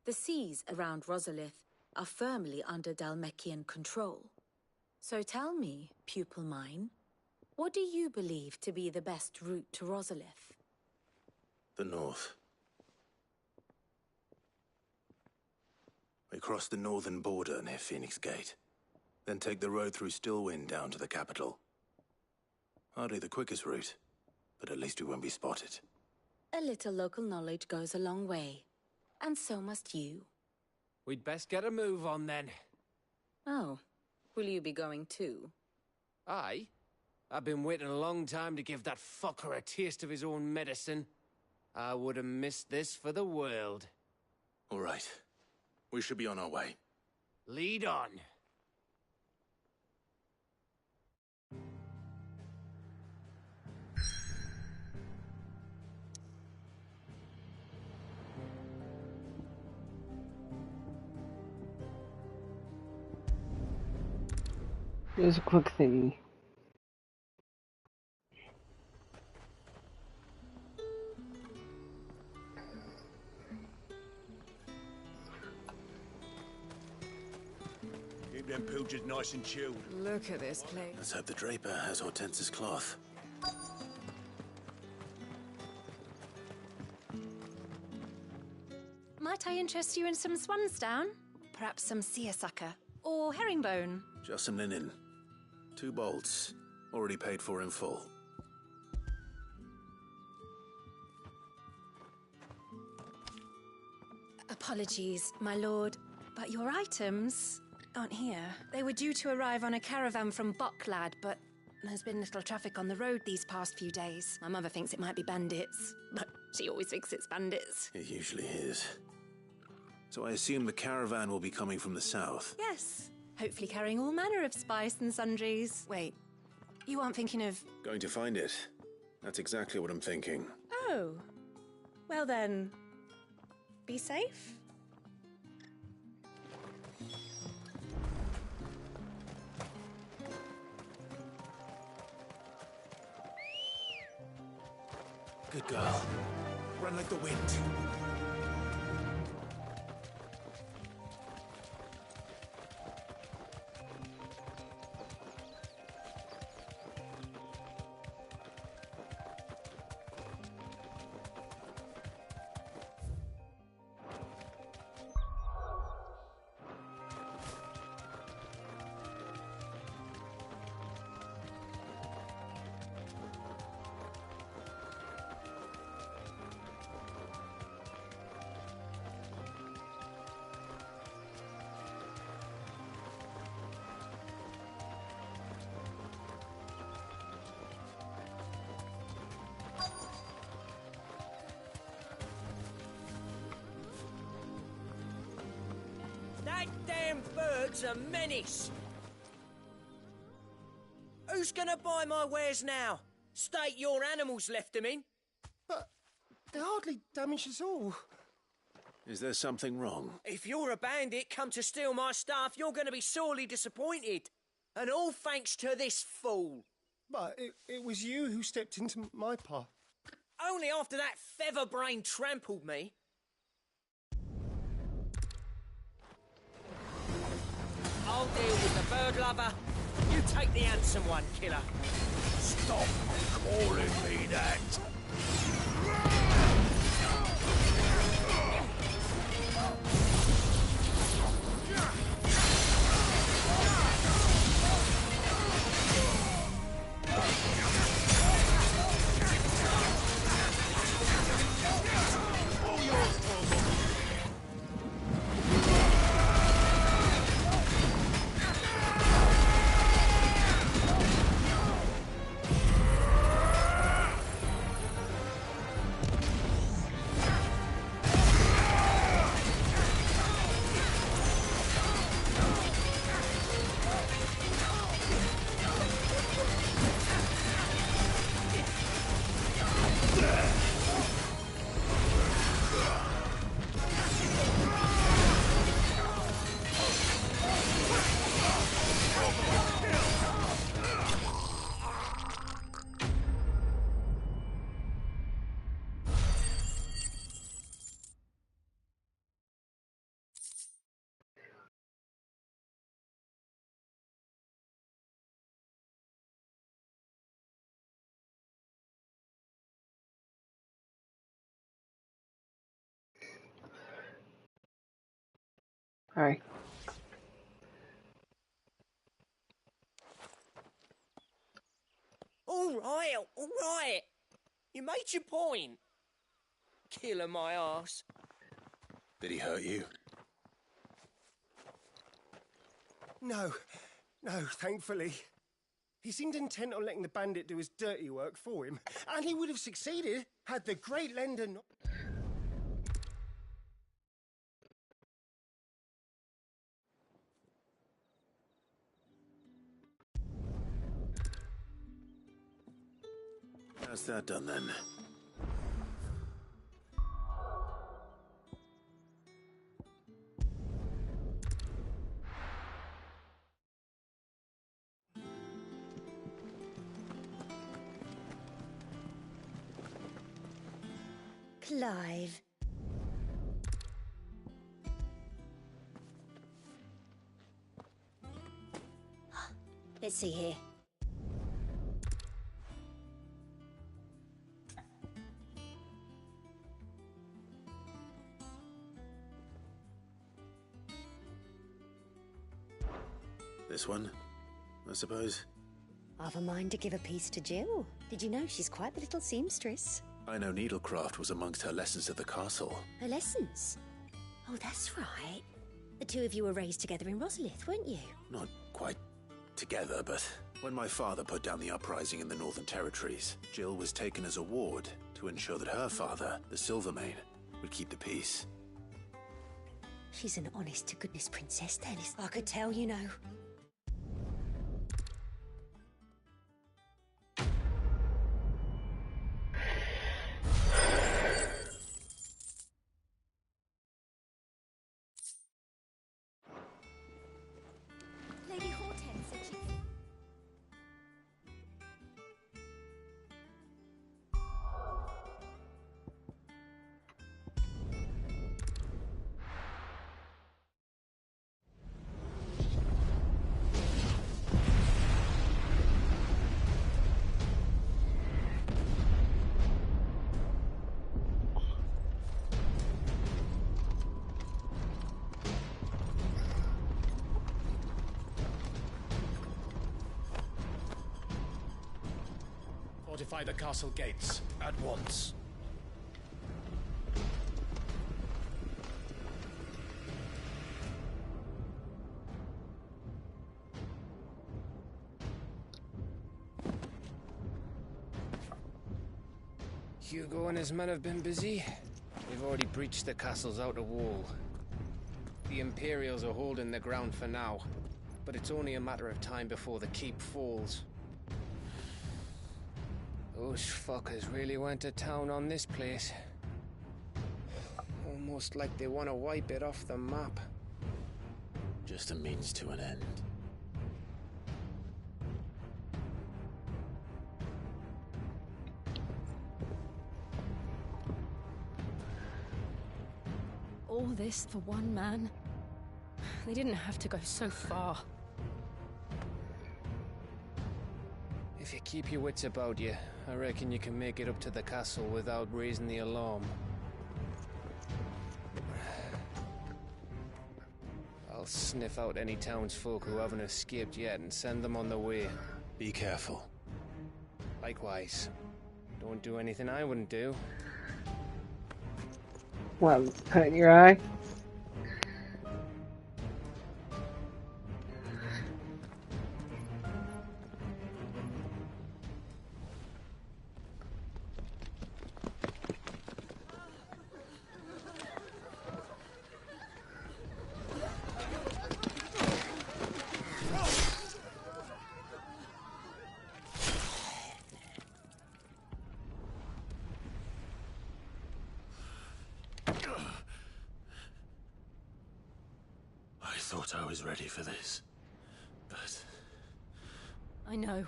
Speaker 12: The seas around Rosalith are firmly under Dhalmekian control. So tell me, pupil mine, what do you believe to be the best route to Rosalith?
Speaker 14: The north. We cross the northern border near Phoenix Gate, then take the road through Stillwind down to the capital. Hardly the quickest route, but at least we won't be spotted.
Speaker 12: A little local knowledge goes a long way, and so must you.
Speaker 8: We'd best get a move on then.
Speaker 12: Oh, will you be going too?
Speaker 8: Aye. I've been waiting a long time to give that fucker a taste of his own medicine. I would have missed this for the world.
Speaker 14: All right. We should be on our way.
Speaker 8: Lead on.
Speaker 1: Here's a quick thingy.
Speaker 18: Keep them pilchards nice and chilled.
Speaker 12: Look at this place.
Speaker 14: Let's hope the Draper has Hortense's cloth.
Speaker 15: Might I interest you in some swansdown? Perhaps some seersucker? Or herringbone?
Speaker 14: Just some linen. 2 bolts. Already paid for in full.
Speaker 15: Apologies, my lord, but your items aren't here. They were due to arrive on a caravan from Boklad, but there's been little traffic on the road these past few days. My mother thinks it might be bandits, but she always thinks it's bandits.
Speaker 14: It usually is. So I assume the caravan will be coming from the south.
Speaker 15: Yes, hopefully carrying all manner of spice and sundries. Wait, you aren't thinking of...
Speaker 14: Going to find it. That's exactly what I'm thinking.
Speaker 15: Oh, well then, be safe.
Speaker 14: Good girl. Run like the wind.
Speaker 17: That damn bird's a menace! Who's gonna buy my wares now? State your animals left them in.
Speaker 7: But they hardly damage us all.
Speaker 14: Is there something wrong?
Speaker 17: If you're a bandit come to steal my stuff, you're gonna be sorely disappointed. And all thanks to this fool.
Speaker 7: But it was you who stepped into my path.
Speaker 17: Only after that featherbrain trampled me. I'll deal with the bird lover. You take the handsome one, killer.
Speaker 18: Stop calling me that.
Speaker 1: Alright.
Speaker 17: All right. You made your point. Killer my ass.
Speaker 14: Did he hurt you?
Speaker 10: No, thankfully. He seemed intent on letting the bandit do his dirty work for him, and he would have succeeded had the great lender not...
Speaker 14: How's that done then?
Speaker 5: Clive. Let's see here.
Speaker 14: This one, I suppose?
Speaker 5: I've a mind to give a piece to Jill. Did you know she's quite the little seamstress?
Speaker 14: I know needlecraft was amongst her lessons at the castle.
Speaker 5: Her lessons? Oh, that's right. The two of you were raised together in Rosalith, weren't you?
Speaker 14: Not quite together, but when my father put down the uprising in the Northern Territories, Jill was taken as a ward to ensure that her father, the Silvermane, would keep the peace.
Speaker 5: She's an honest-to-goodness princess, then. I could tell, you know.
Speaker 12: Lady Hortense said she...
Speaker 18: Fortify the castle gates at once.
Speaker 8: Hugo and his men have been busy. They've already breached the castle's outer wall. The Imperials are holding the ground for now, but it's only a matter of time before the keep falls. Those fuckers really went to town on this place. Almost like they want to wipe it off the map.
Speaker 14: Just a means to an end.
Speaker 19: All this for one man? They didn't have to go so far.
Speaker 8: If you keep your wits about you, I reckon you can make it up to the castle without raising the alarm. I'll sniff out any townsfolk who haven't escaped yet and send them on their way.
Speaker 14: Be careful.
Speaker 8: Likewise. Don't do anything I wouldn't do.
Speaker 1: What, cut in your eye?
Speaker 14: I thought I was ready for this, but...
Speaker 19: I know.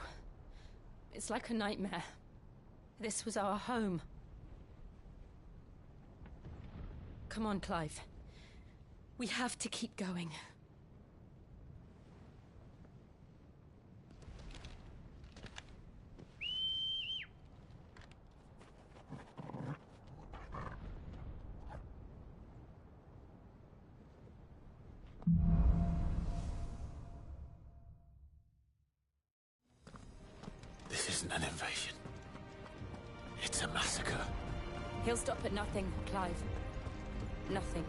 Speaker 19: It's like a nightmare. This was our home. Come on, Clive. We have to keep going.
Speaker 21: Marker.
Speaker 19: He'll stop at nothing, Clive. Nothing.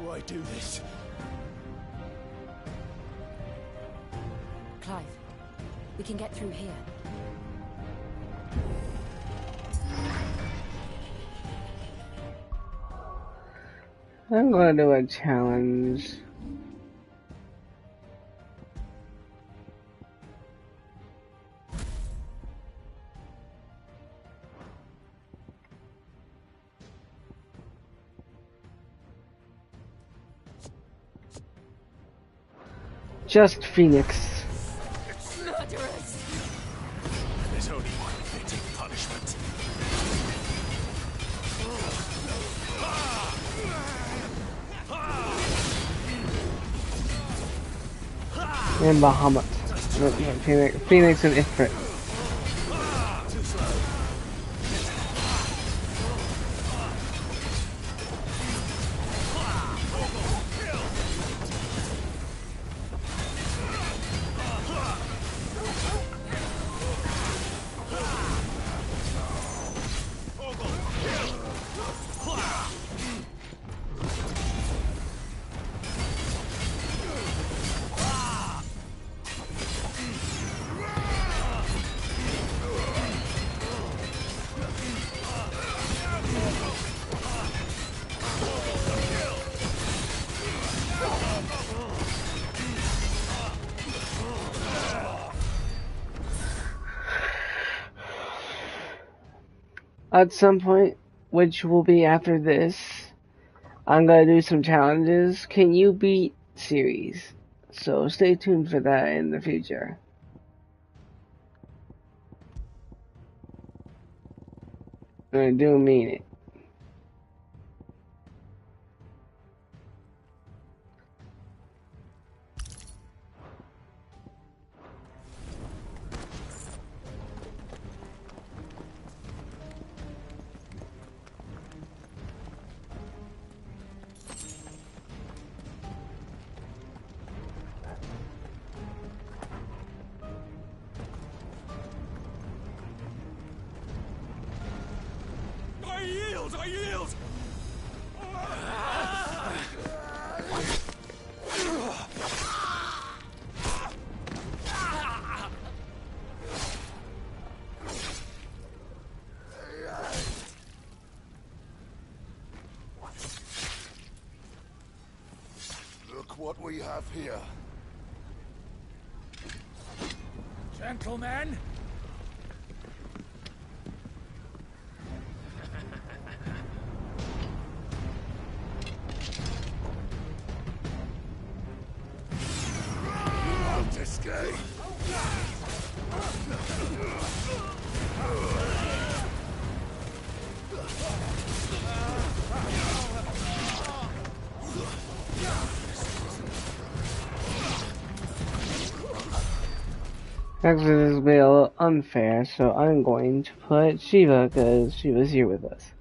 Speaker 21: Why do this?
Speaker 19: Clive, we can get through here.
Speaker 1: I'm gonna do a challenge. Just Phoenix.
Speaker 19: Murderers!
Speaker 21: There's only one fitting punishment.
Speaker 1: And Bahamut. Phoenix and Ifrit.
Speaker 21: Too slow.
Speaker 1: At some point, which will be after this, I'm gonna do some challenges. Can you beat series? So stay tuned for that in the future. I do mean it.
Speaker 21: I yield!
Speaker 6: Look what we have here.
Speaker 9: Gentlemen!
Speaker 6: Escape.
Speaker 1: Actually, this will be a little unfair, so I'm going to put Shiva because Shiva's here with us.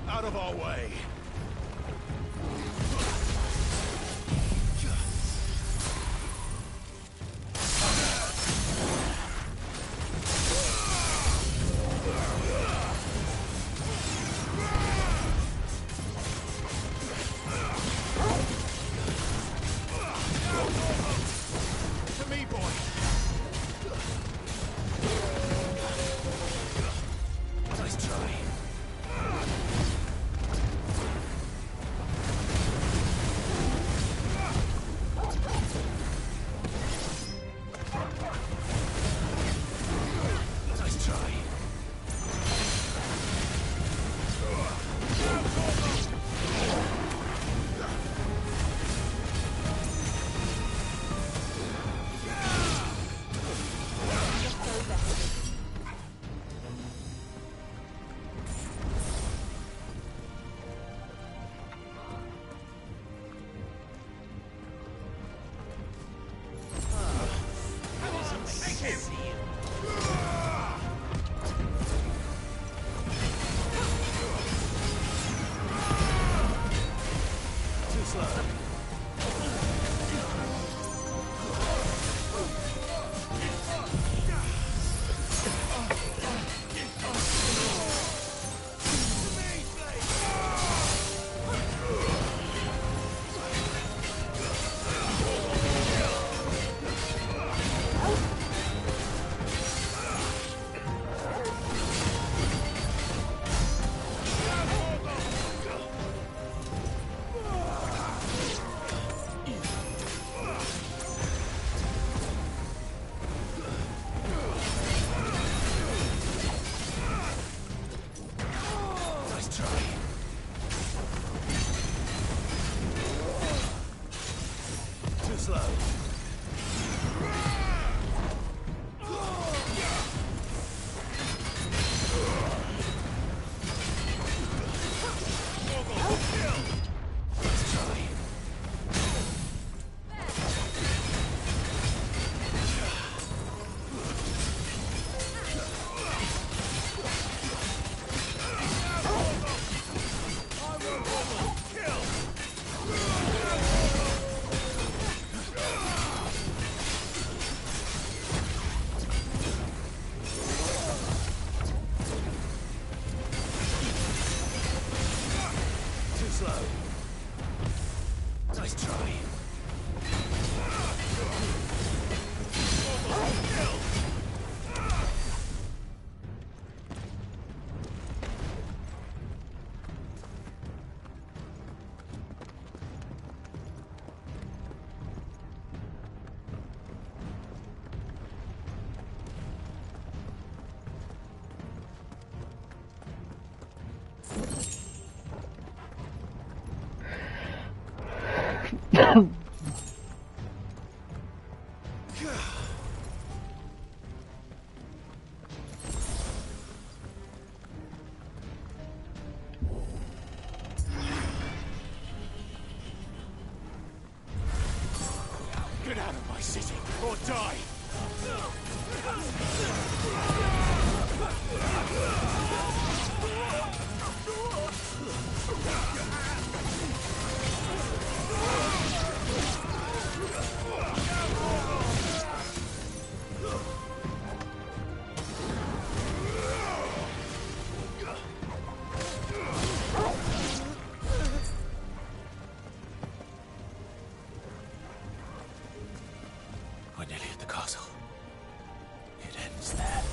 Speaker 21: Out of our way! To me, boy! Nice try.
Speaker 9: Get out of my city, or die!
Speaker 17: We're nearly at the castle. It ends there.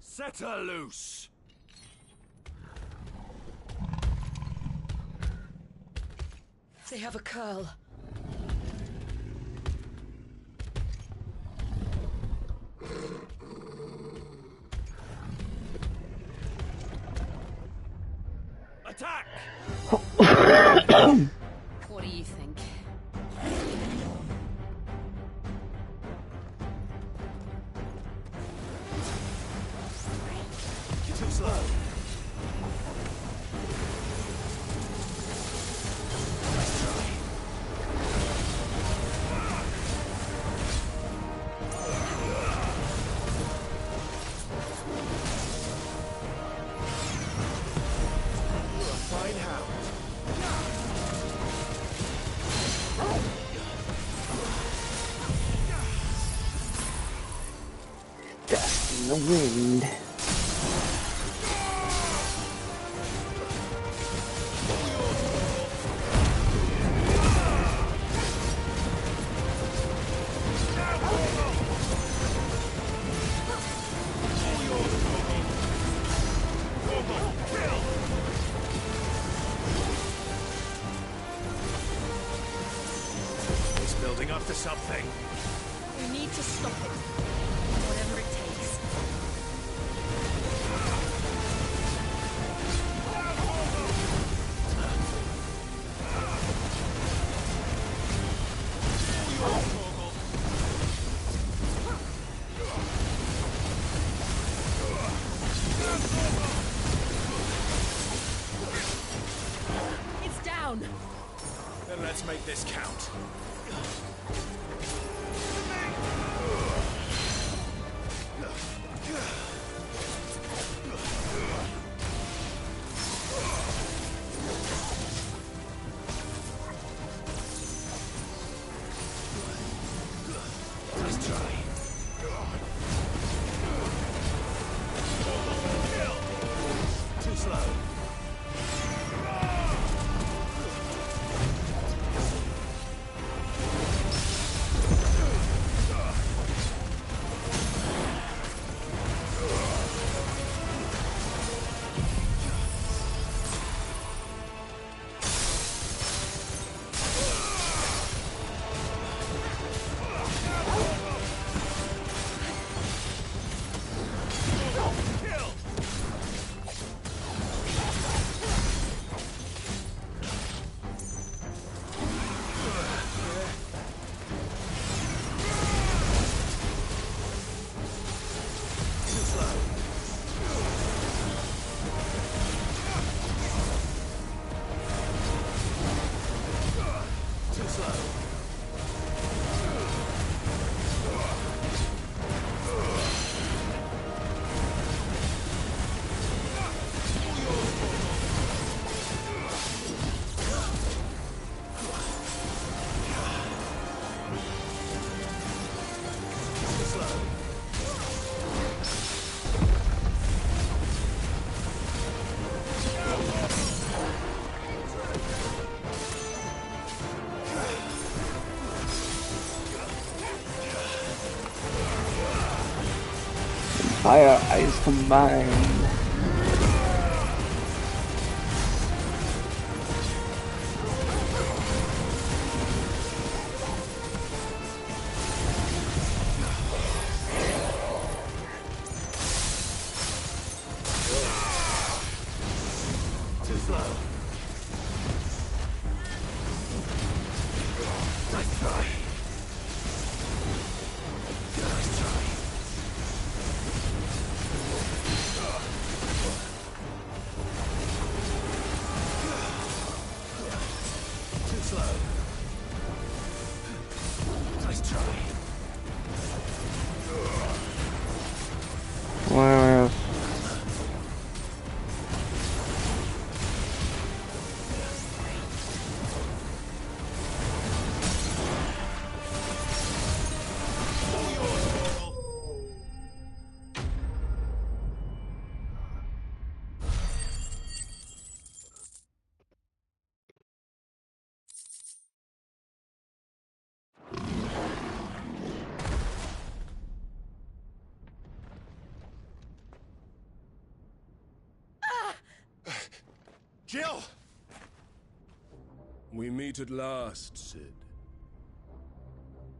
Speaker 9: Set her loose!
Speaker 13: They have a curl.
Speaker 9: Attack!
Speaker 2: What do you think?
Speaker 9: You're too slow.
Speaker 17: Fine hound.
Speaker 1: Dust in the wind.
Speaker 9: He's building up to something.
Speaker 19: We need to stop it. Whatever it takes. It's down.
Speaker 9: Then let's make this count.
Speaker 1: Eyes combined.
Speaker 14: Too slow. Nice try. Nice try. Too slow. Nice try.
Speaker 1: Wow.
Speaker 21: Jill! We meet at last, Cid.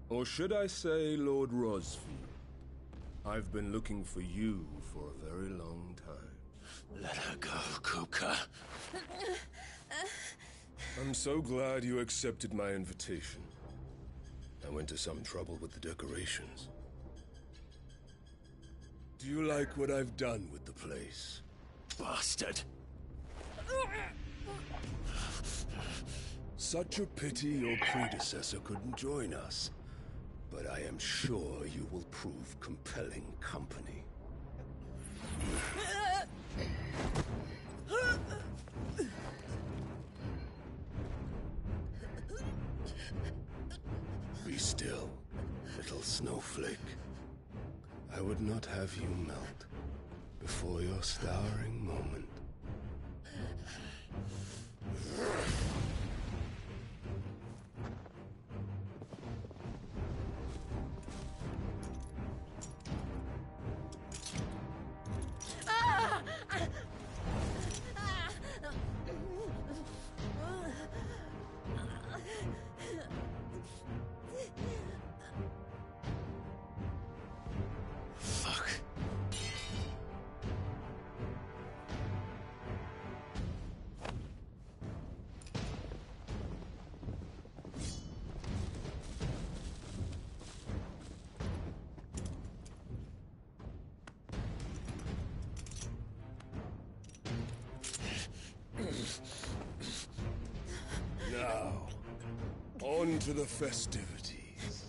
Speaker 21: Or should I say, Lord Rosfield? I've been looking for you for a very long time.
Speaker 14: Let her go, Kupka.
Speaker 21: I'm so glad you accepted my invitation. I went to some trouble with the decorations. Do you like what I've done with the place?
Speaker 14: Bastard.
Speaker 21: Such a pity your predecessor couldn't join us. But I am sure you will prove compelling company. Be still, little snowflake. I would not have you melt before your stowering moment.
Speaker 14: Fuck.
Speaker 21: Now, on to the festivities.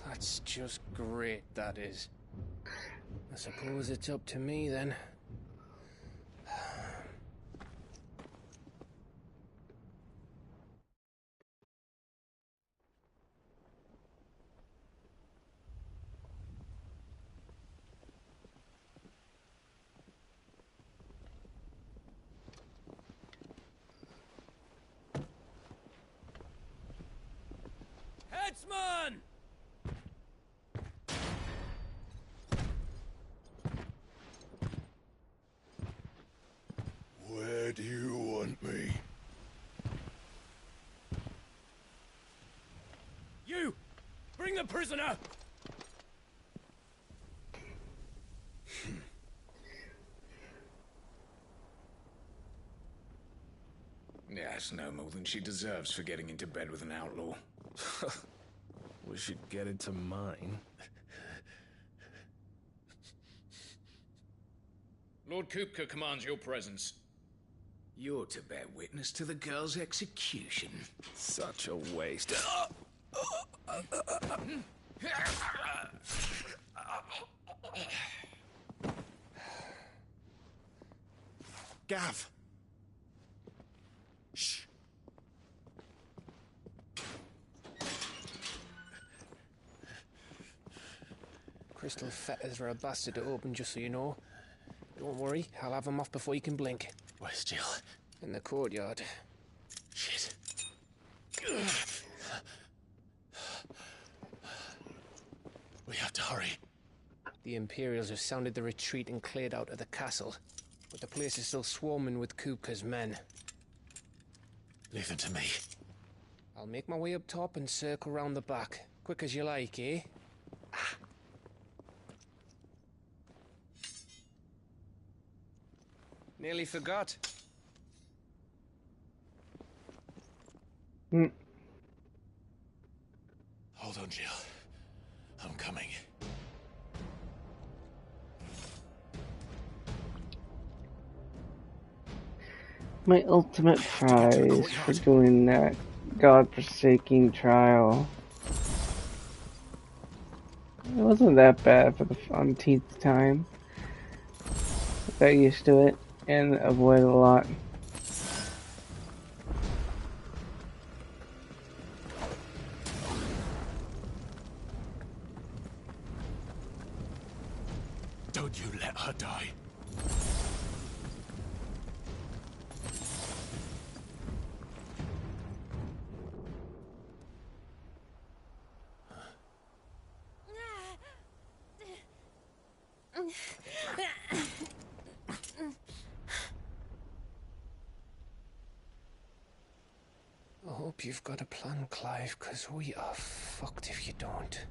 Speaker 8: That's just great, that is. I suppose it's up to me then.
Speaker 17: Headsman!
Speaker 21: Where do you want me?
Speaker 17: You! Bring the prisoner!
Speaker 4: Yes, no more than she deserves for getting into bed with an outlaw.
Speaker 11: We should get into mine.
Speaker 4: Lord Kupka commands your presence. You're to bear witness to the girl's execution.
Speaker 11: Such a waste.
Speaker 7: Gav! Shh.
Speaker 8: Crystal fetters are a bastard to open, just so you know. Don't worry, I'll have them off before you can blink.
Speaker 3: Where's Jill?
Speaker 8: In the courtyard.
Speaker 3: Shit. We have to hurry.
Speaker 8: The Imperials have sounded the retreat and cleared out of the castle, but the place is still swarming with Kupka's men.
Speaker 3: Leave them to me.
Speaker 8: I'll make my way up top and circle round the back. Quick as you like, eh? Nearly forgot.
Speaker 1: Hmm.
Speaker 3: Hold on, Jill. I'm coming.
Speaker 1: My ultimate prize for doing that godforsaking trial. It wasn't that bad for the umpteenth time. I got used to it and avoided a lot.
Speaker 3: Don't you let her die.
Speaker 8: I hope you've got a plan, Clive, because we are fucked if you don't.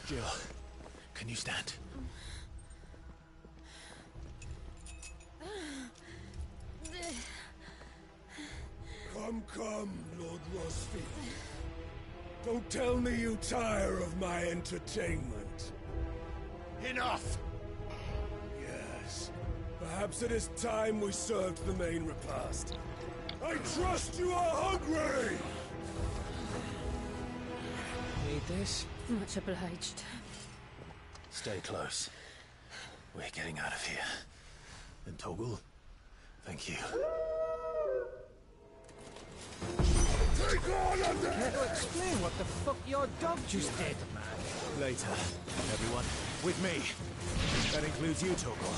Speaker 3: Jill, can you stand?
Speaker 21: Come, Lord Rosfield. Don't tell me you tire of my entertainment.
Speaker 3: Enough!
Speaker 21: Yes. Perhaps it is time we served the main repast. I trust you are hungry!
Speaker 8: Need this?
Speaker 2: Much obliged.
Speaker 3: Stay close. We're getting out of here. And Toggle, thank you.
Speaker 21: Take on under!
Speaker 17: Care to explain what the fuck your dog just did?
Speaker 3: Later, everyone. With me. That includes you, Toggle.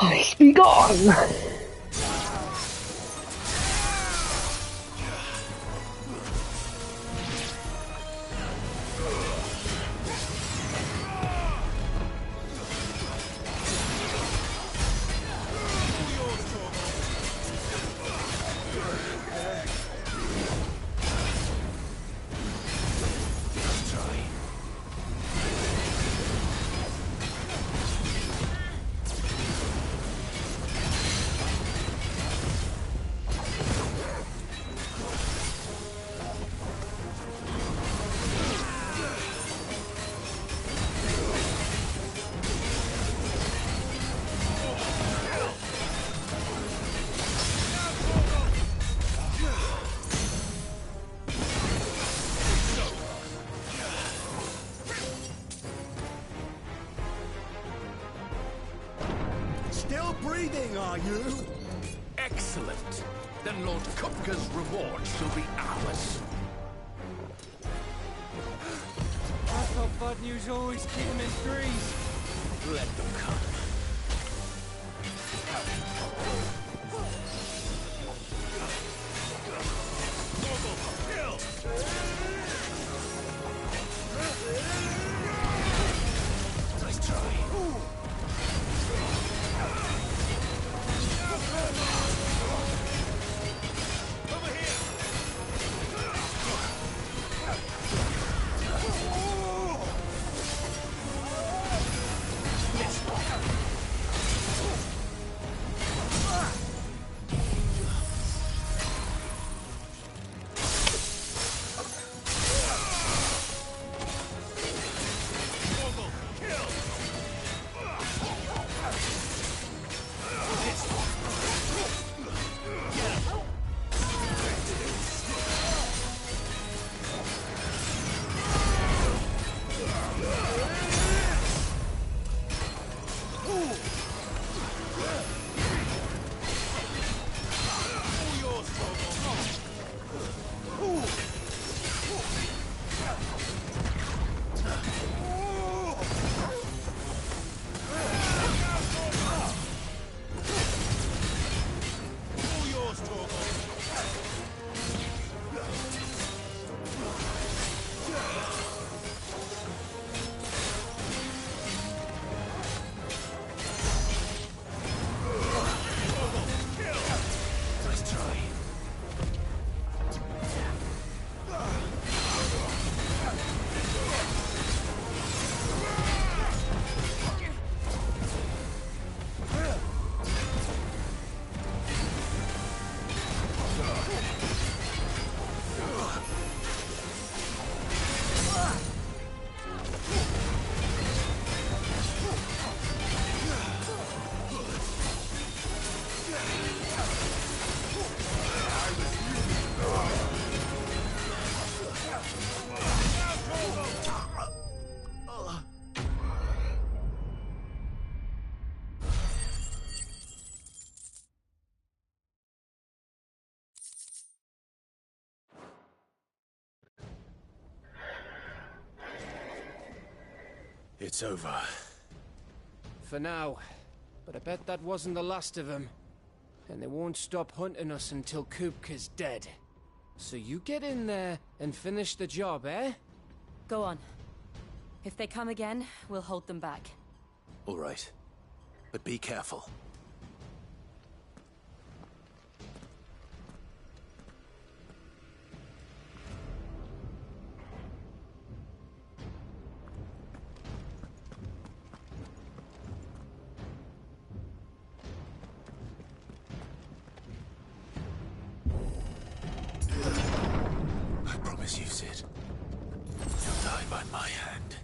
Speaker 1: Ice be gone!
Speaker 9: Still breathing, are you?
Speaker 4: Excellent. Then Lord Kupka's reward shall be ours.
Speaker 8: I thought bad news always keep them in threes.
Speaker 4: Let them come. Nice try.
Speaker 14: It's over.
Speaker 8: For now. But I bet that wasn't the last of them. And they won't stop hunting us until Kupka's dead. So you get in there and finish the job, eh?
Speaker 19: Go on. If they come again, we'll hold them back.
Speaker 14: All right. But be careful. I promise you, Cid. You'll die by my hand.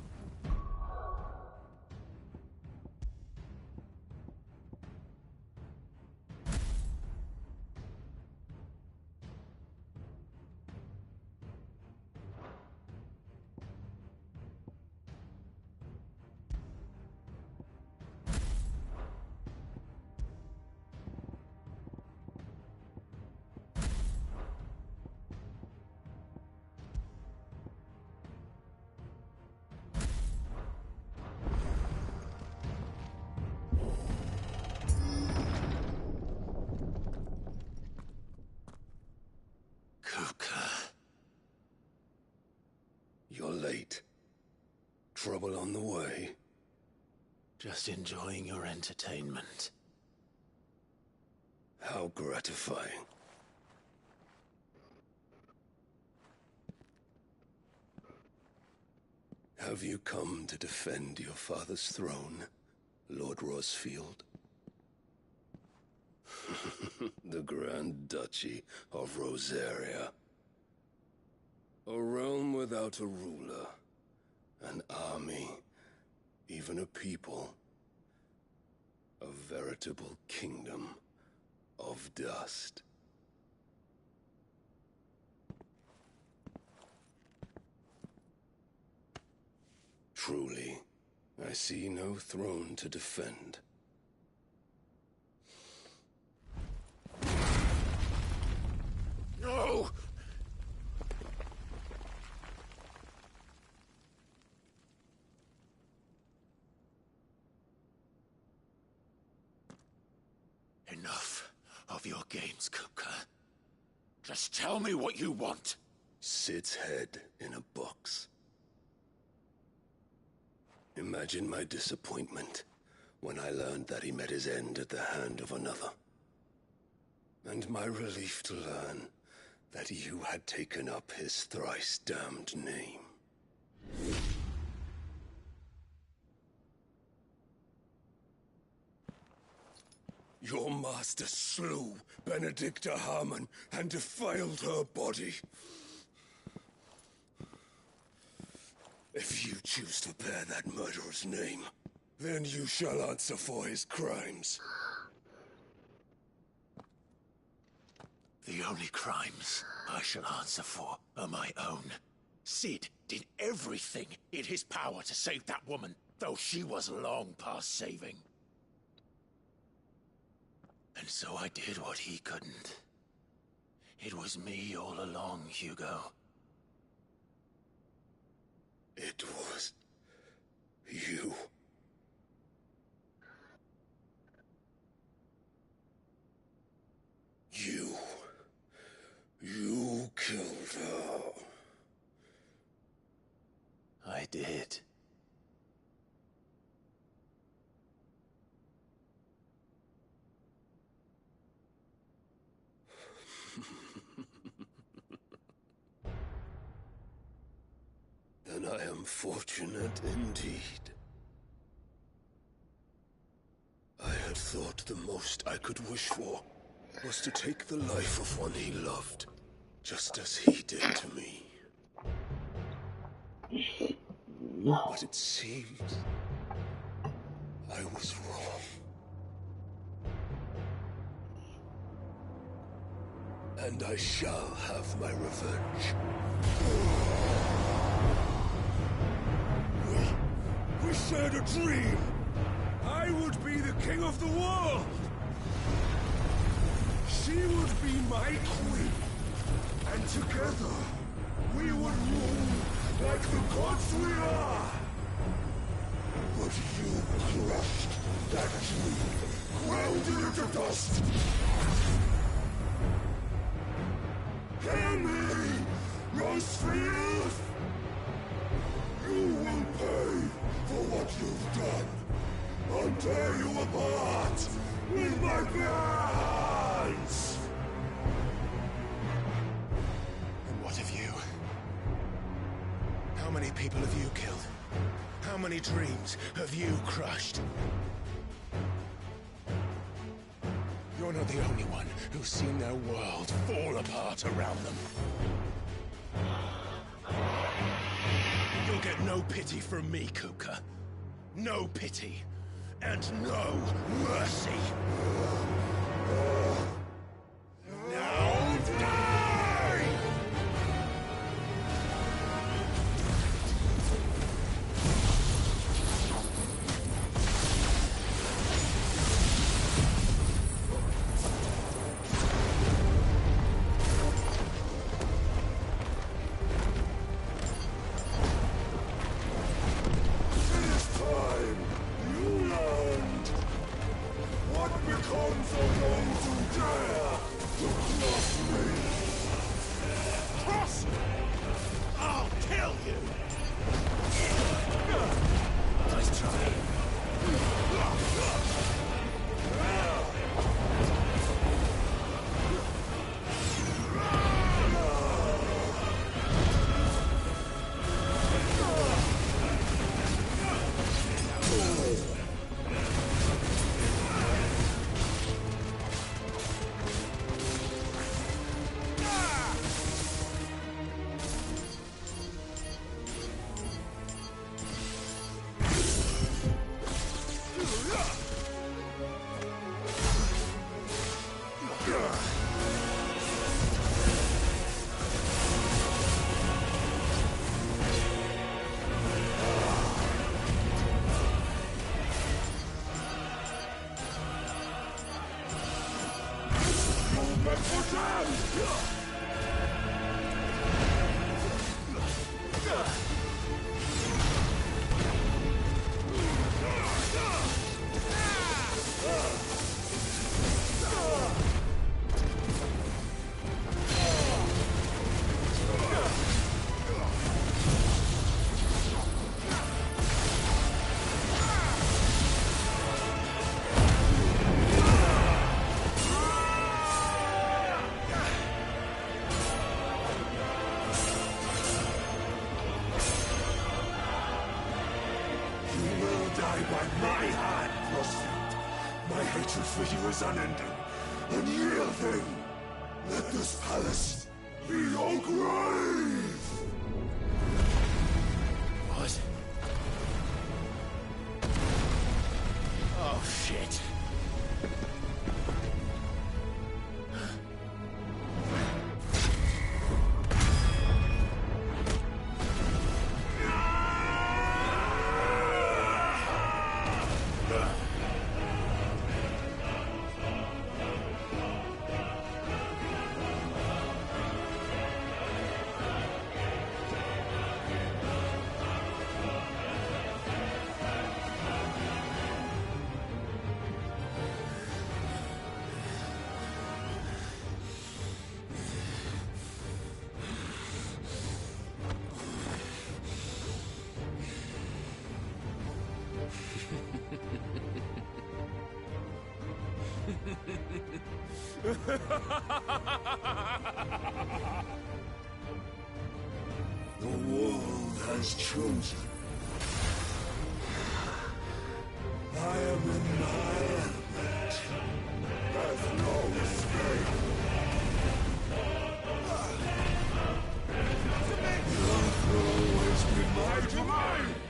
Speaker 21: trouble on the way?
Speaker 14: Just enjoying your entertainment.
Speaker 21: How gratifying. Have you come to defend your father's throne, Lord Rosfield? The Grand Duchy of Rosaria. A realm without a ruler, an army, even a people. A veritable kingdom of dust. Truly, I see no throne to defend.
Speaker 6: No! Enough of your games, Kupka. Just tell me what you want.
Speaker 21: Sid's head in a box. Imagine my disappointment when I learned that he met his end at the hand of another. And my relief to learn that you had taken up his thrice-damned name. Your master slew Benedicta Harmon and defiled her body. If you choose to bear that murderer's name, then you shall answer for his crimes.
Speaker 6: The only crimes I shall answer for are my own. Sid did everything in his power to save that woman, though she was long past saving. And so I did what he couldn't. It was me all along, Hugo.
Speaker 21: It was you. You killed her.
Speaker 14: I did.
Speaker 21: Then I am fortunate indeed. I had thought the most I could wish for was to take the life of one he loved, just as he did to me. But it seems I was wrong. And I shall have my revenge. We shared a dream. I would be the king of the world. She would be my queen. And together, we would rule like the gods we are. But you crushed that dream, ground it into dust. Hear me, Rosefield! You will pay for what you've done. I'll tear you apart with my bare hands!
Speaker 3: And what of you? How many people have you killed? How many dreams have you crushed? You're not the only one who's seen their world fall apart around them. You'll get no pity from me, Kupka. No pity. And no mercy. Now die!
Speaker 6: Nice try.
Speaker 16: is unending, unyielding. Let this palace be your grave!
Speaker 4: What? Oh, shit.
Speaker 16: The world has chosen. I am in my element. There's no escape. The earth will always be my domain.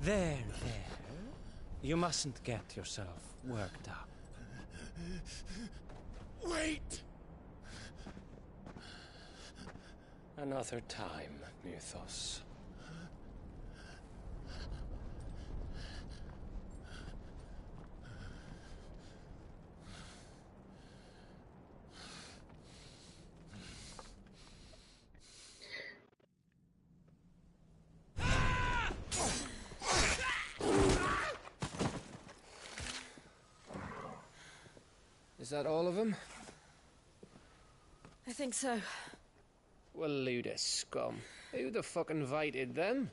Speaker 8: There. You mustn't get yourself worked up.
Speaker 6: Wait!
Speaker 8: Another time, Mythos. Is that all of them?
Speaker 19: I think so.
Speaker 8: Well, Luda scum. Who the fuck invited them?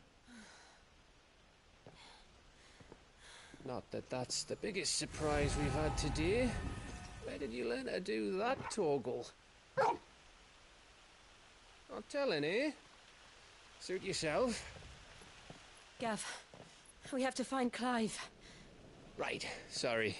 Speaker 8: Not that that's the biggest surprise we've had today. Where did you learn to do that, Torgal? Not telling, eh? Suit yourself.
Speaker 19: Gav, we have to find Clive.
Speaker 8: Right, sorry.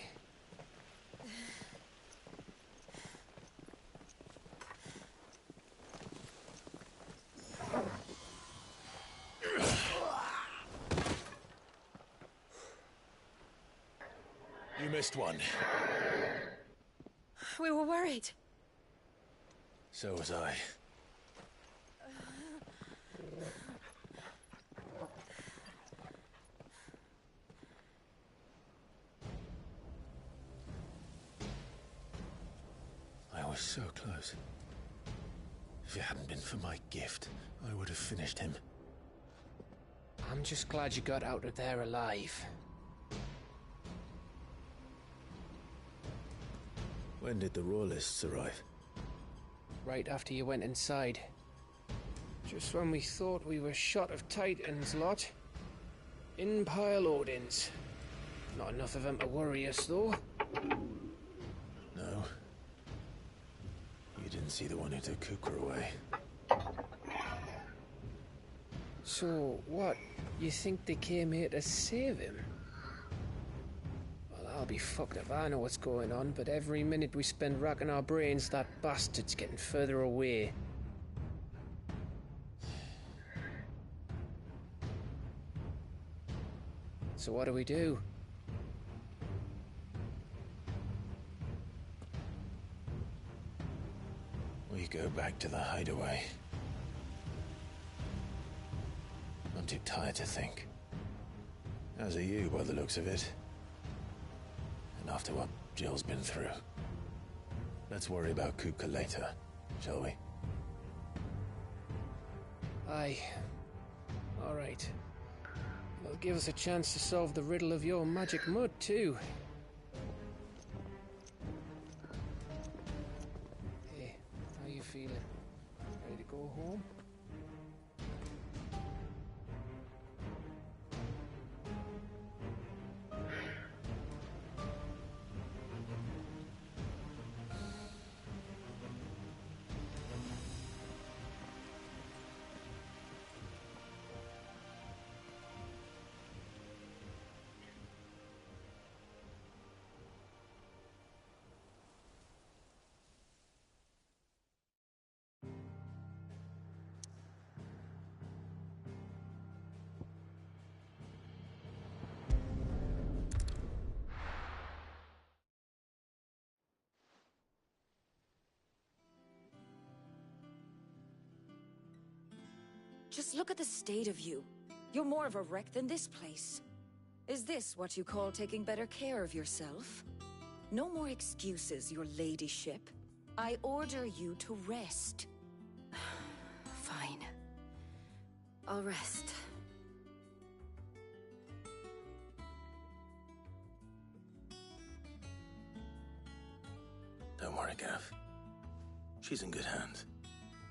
Speaker 3: You missed one.
Speaker 19: We were worried.
Speaker 3: So was I. I was so close. If it hadn't been for my gift, I would have finished him.
Speaker 8: I'm just glad you got out of there alive.
Speaker 3: When did the Royalists arrive?
Speaker 8: Right after you went inside. Just when we thought we were shot of Titans, lot. In pile Odins. Not enough of them to worry us, though.
Speaker 3: No. You didn't see the one who took Kukra away.
Speaker 8: So, what? You think they came here to save him? Well, I'll be fucked if I know what's going on, but every minute we spend racking our brains, that bastard's getting further away. So what do we do?
Speaker 3: We go back to the hideaway. I'm too tired to think. As are you, by the looks of it. And after what Jill's been through. Let's worry about Kupka later, shall we?
Speaker 8: Aye. All right. It'll give us a chance to solve the riddle of your magic mud, too. Hey, how you feeling? Ready to go home?
Speaker 2: Just look at the state of you. You're more of a wreck than this place. Is this what you call taking better care of yourself? No more excuses, your ladyship. I order you to rest. Fine. I'll rest.
Speaker 14: Don't worry, Gav. She's in good hands.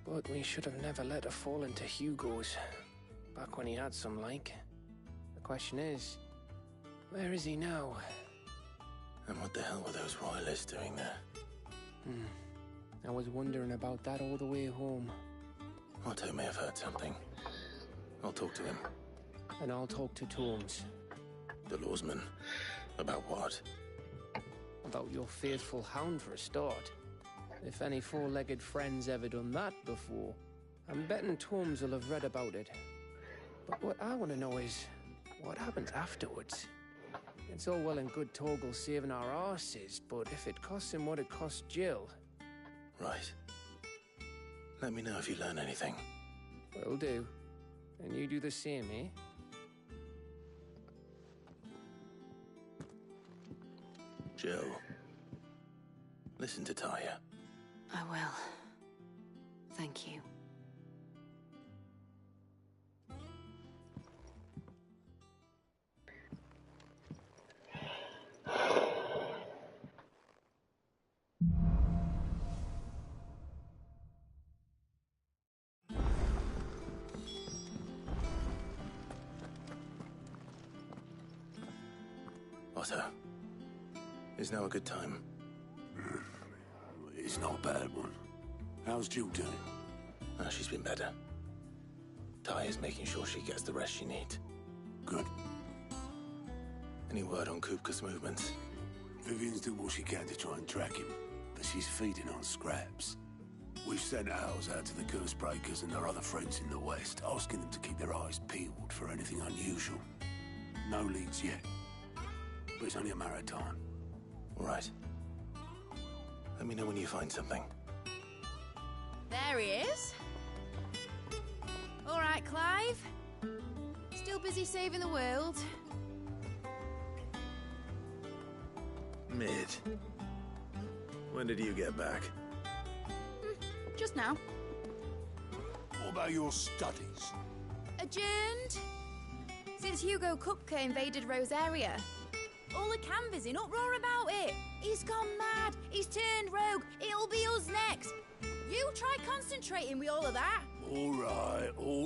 Speaker 8: But we should have never let her fall into Hugo's. Back when he had some like. The question is, where is he now?
Speaker 14: And what the hell were those royalists doing there?
Speaker 8: I was wondering about that all the way home.
Speaker 14: Otto may have heard something. I'll talk to him.
Speaker 8: And I'll talk to Tomes.
Speaker 14: The lawsman. About what?
Speaker 8: About your faithful hound for a start. If any four-legged friend's ever done that before, I'm betting Tomes will have read about it. But what I want to know is, what happens afterwards? It's all well and good Torgal saving our arses, but if it costs him what it cost Jill...
Speaker 14: Right. Let me know if you learn anything.
Speaker 8: Will do. And you do the same, eh?
Speaker 14: Jill, listen to Taya.
Speaker 2: I will. Thank you.
Speaker 14: Otto, is now a good time?
Speaker 21: It's not a bad one. How's Jill doing?
Speaker 14: Oh, she's been better. Taya's making sure she gets the rest she needs.
Speaker 21: Good.
Speaker 14: Any word on Kupka's movements?
Speaker 21: Vivian's doing what she can to try and track him, but she's feeding on scraps. We've sent ours out to the Cursebreakers and their other friends in the west, asking them to keep their eyes peeled for anything unusual. No leads yet, but it's only a matter of time.
Speaker 14: All right. Let me know when you find something.
Speaker 12: There he is. All right, Clive. Still busy saving the world.
Speaker 14: Mid. When did you get back?
Speaker 12: Just now.
Speaker 21: What about your studies?
Speaker 12: Adjourned. Since Hugo Kupka invaded Rosaria. All the canvass in uproar about it. He's gone mad. He's turned rogue. It'll be us next. You try concentrating with all of that.
Speaker 21: All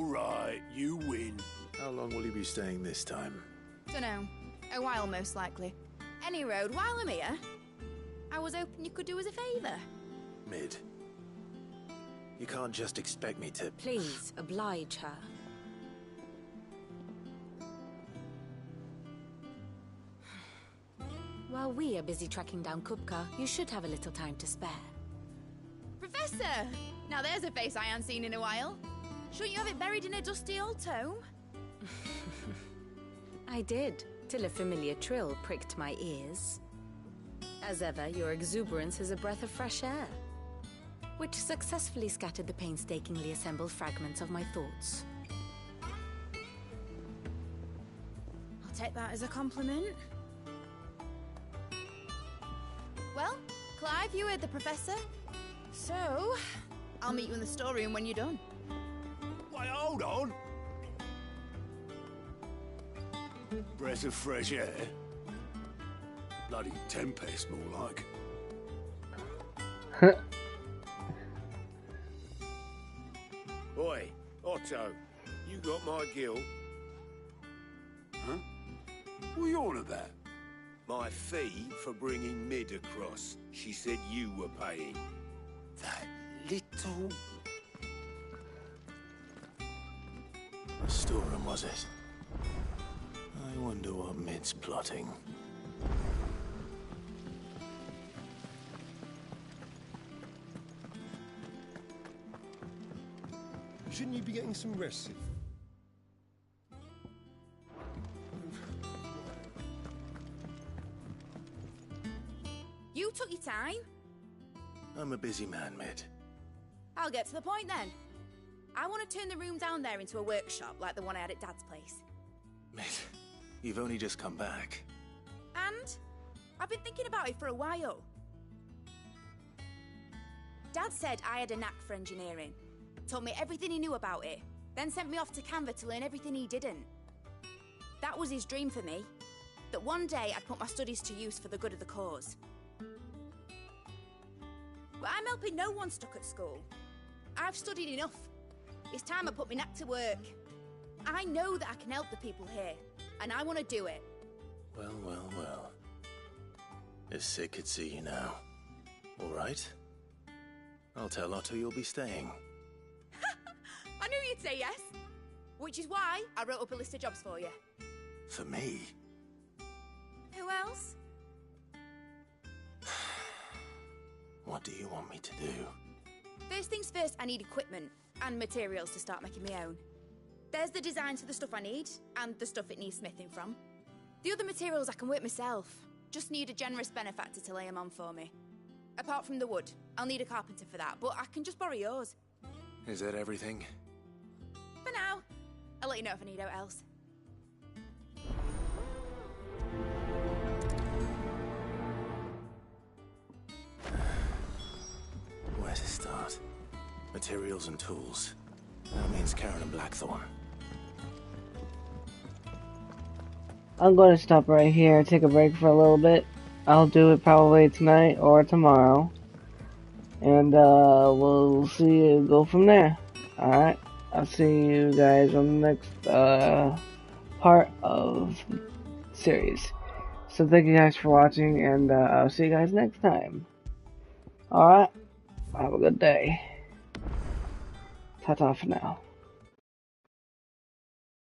Speaker 21: right, you win.
Speaker 14: How long will you be staying this time?
Speaker 12: Dunno. A while, most likely. Any road, while I'm here, I was hoping you could do us a favour.
Speaker 14: Mid. You can't just expect me to...
Speaker 15: Please, oblige her. While we are busy tracking down Kupka, you should have a little time to spare.
Speaker 12: Professor! Now there's a face I haven't seen in a while. Shouldn't you have it buried in a dusty old tome?
Speaker 15: I did, till a familiar trill pricked my ears. As ever, your exuberance is a breath of fresh air, which successfully scattered the painstakingly assembled fragments of my thoughts.
Speaker 12: I'll take that as a compliment. Well, Clive, you heard the Professor. So, I'll meet you in the storeroom when you're done.
Speaker 21: Wait, hold on. Breath of fresh air. Bloody tempest, more like.
Speaker 20: Oi, Otto, you got my gill?
Speaker 21: Huh? What are you on about?
Speaker 20: My fee for bringing Mid across. She said you were paying.
Speaker 21: That little...
Speaker 14: A storeroom, was it? I wonder what Mid's plotting.
Speaker 10: Shouldn't you be getting some rest, Sif?
Speaker 12: You took your time.
Speaker 14: I'm a busy man, Mid.
Speaker 12: I'll get to the point then. I want to turn the room down there into a workshop like the one I had at Dad's place.
Speaker 14: Mid, you've only just come back.
Speaker 12: And I've been thinking about it for a while. Dad said I had a knack for engineering. Told me everything he knew about it, then sent me off to Canva to learn everything he didn't. That was his dream for me, that one day I'd put my studies to use for the good of the cause. But I'm helping no one stuck at school. I've studied enough. It's time I put my knack to work. I know that I can help the people here, and I want to do it.
Speaker 14: Well, well, well. If Sid could see you now. All right. I'll tell Otto you'll be staying.
Speaker 12: I knew you'd say yes. Which is why I wrote up a list of jobs for you.
Speaker 14: For me?
Speaker 12: Who else?
Speaker 14: What do you want me to do?
Speaker 12: First things first, I need equipment and materials to start making my own.
Speaker 5: There's the designs for the stuff I need, and the stuff it needs smithing from. The other materials I can work myself. Just need a generous benefactor to lay them on for me. Apart from the wood, I'll need a carpenter for that, but I can just borrow yours.
Speaker 14: Is that everything?
Speaker 5: For now. I'll let you know if I need out else.
Speaker 14: Where to start? Materials and tools. That means Karen and Blackthorn.
Speaker 1: I'm going to stop right here, take a break for a little bit. I'll do it probably tonight or tomorrow. And we'll see you go from there. Alright, I'll see you guys on the next part of the series. So thank you guys for watching, and I'll see you guys next time. Alright, have a good day. Ta-ta for now.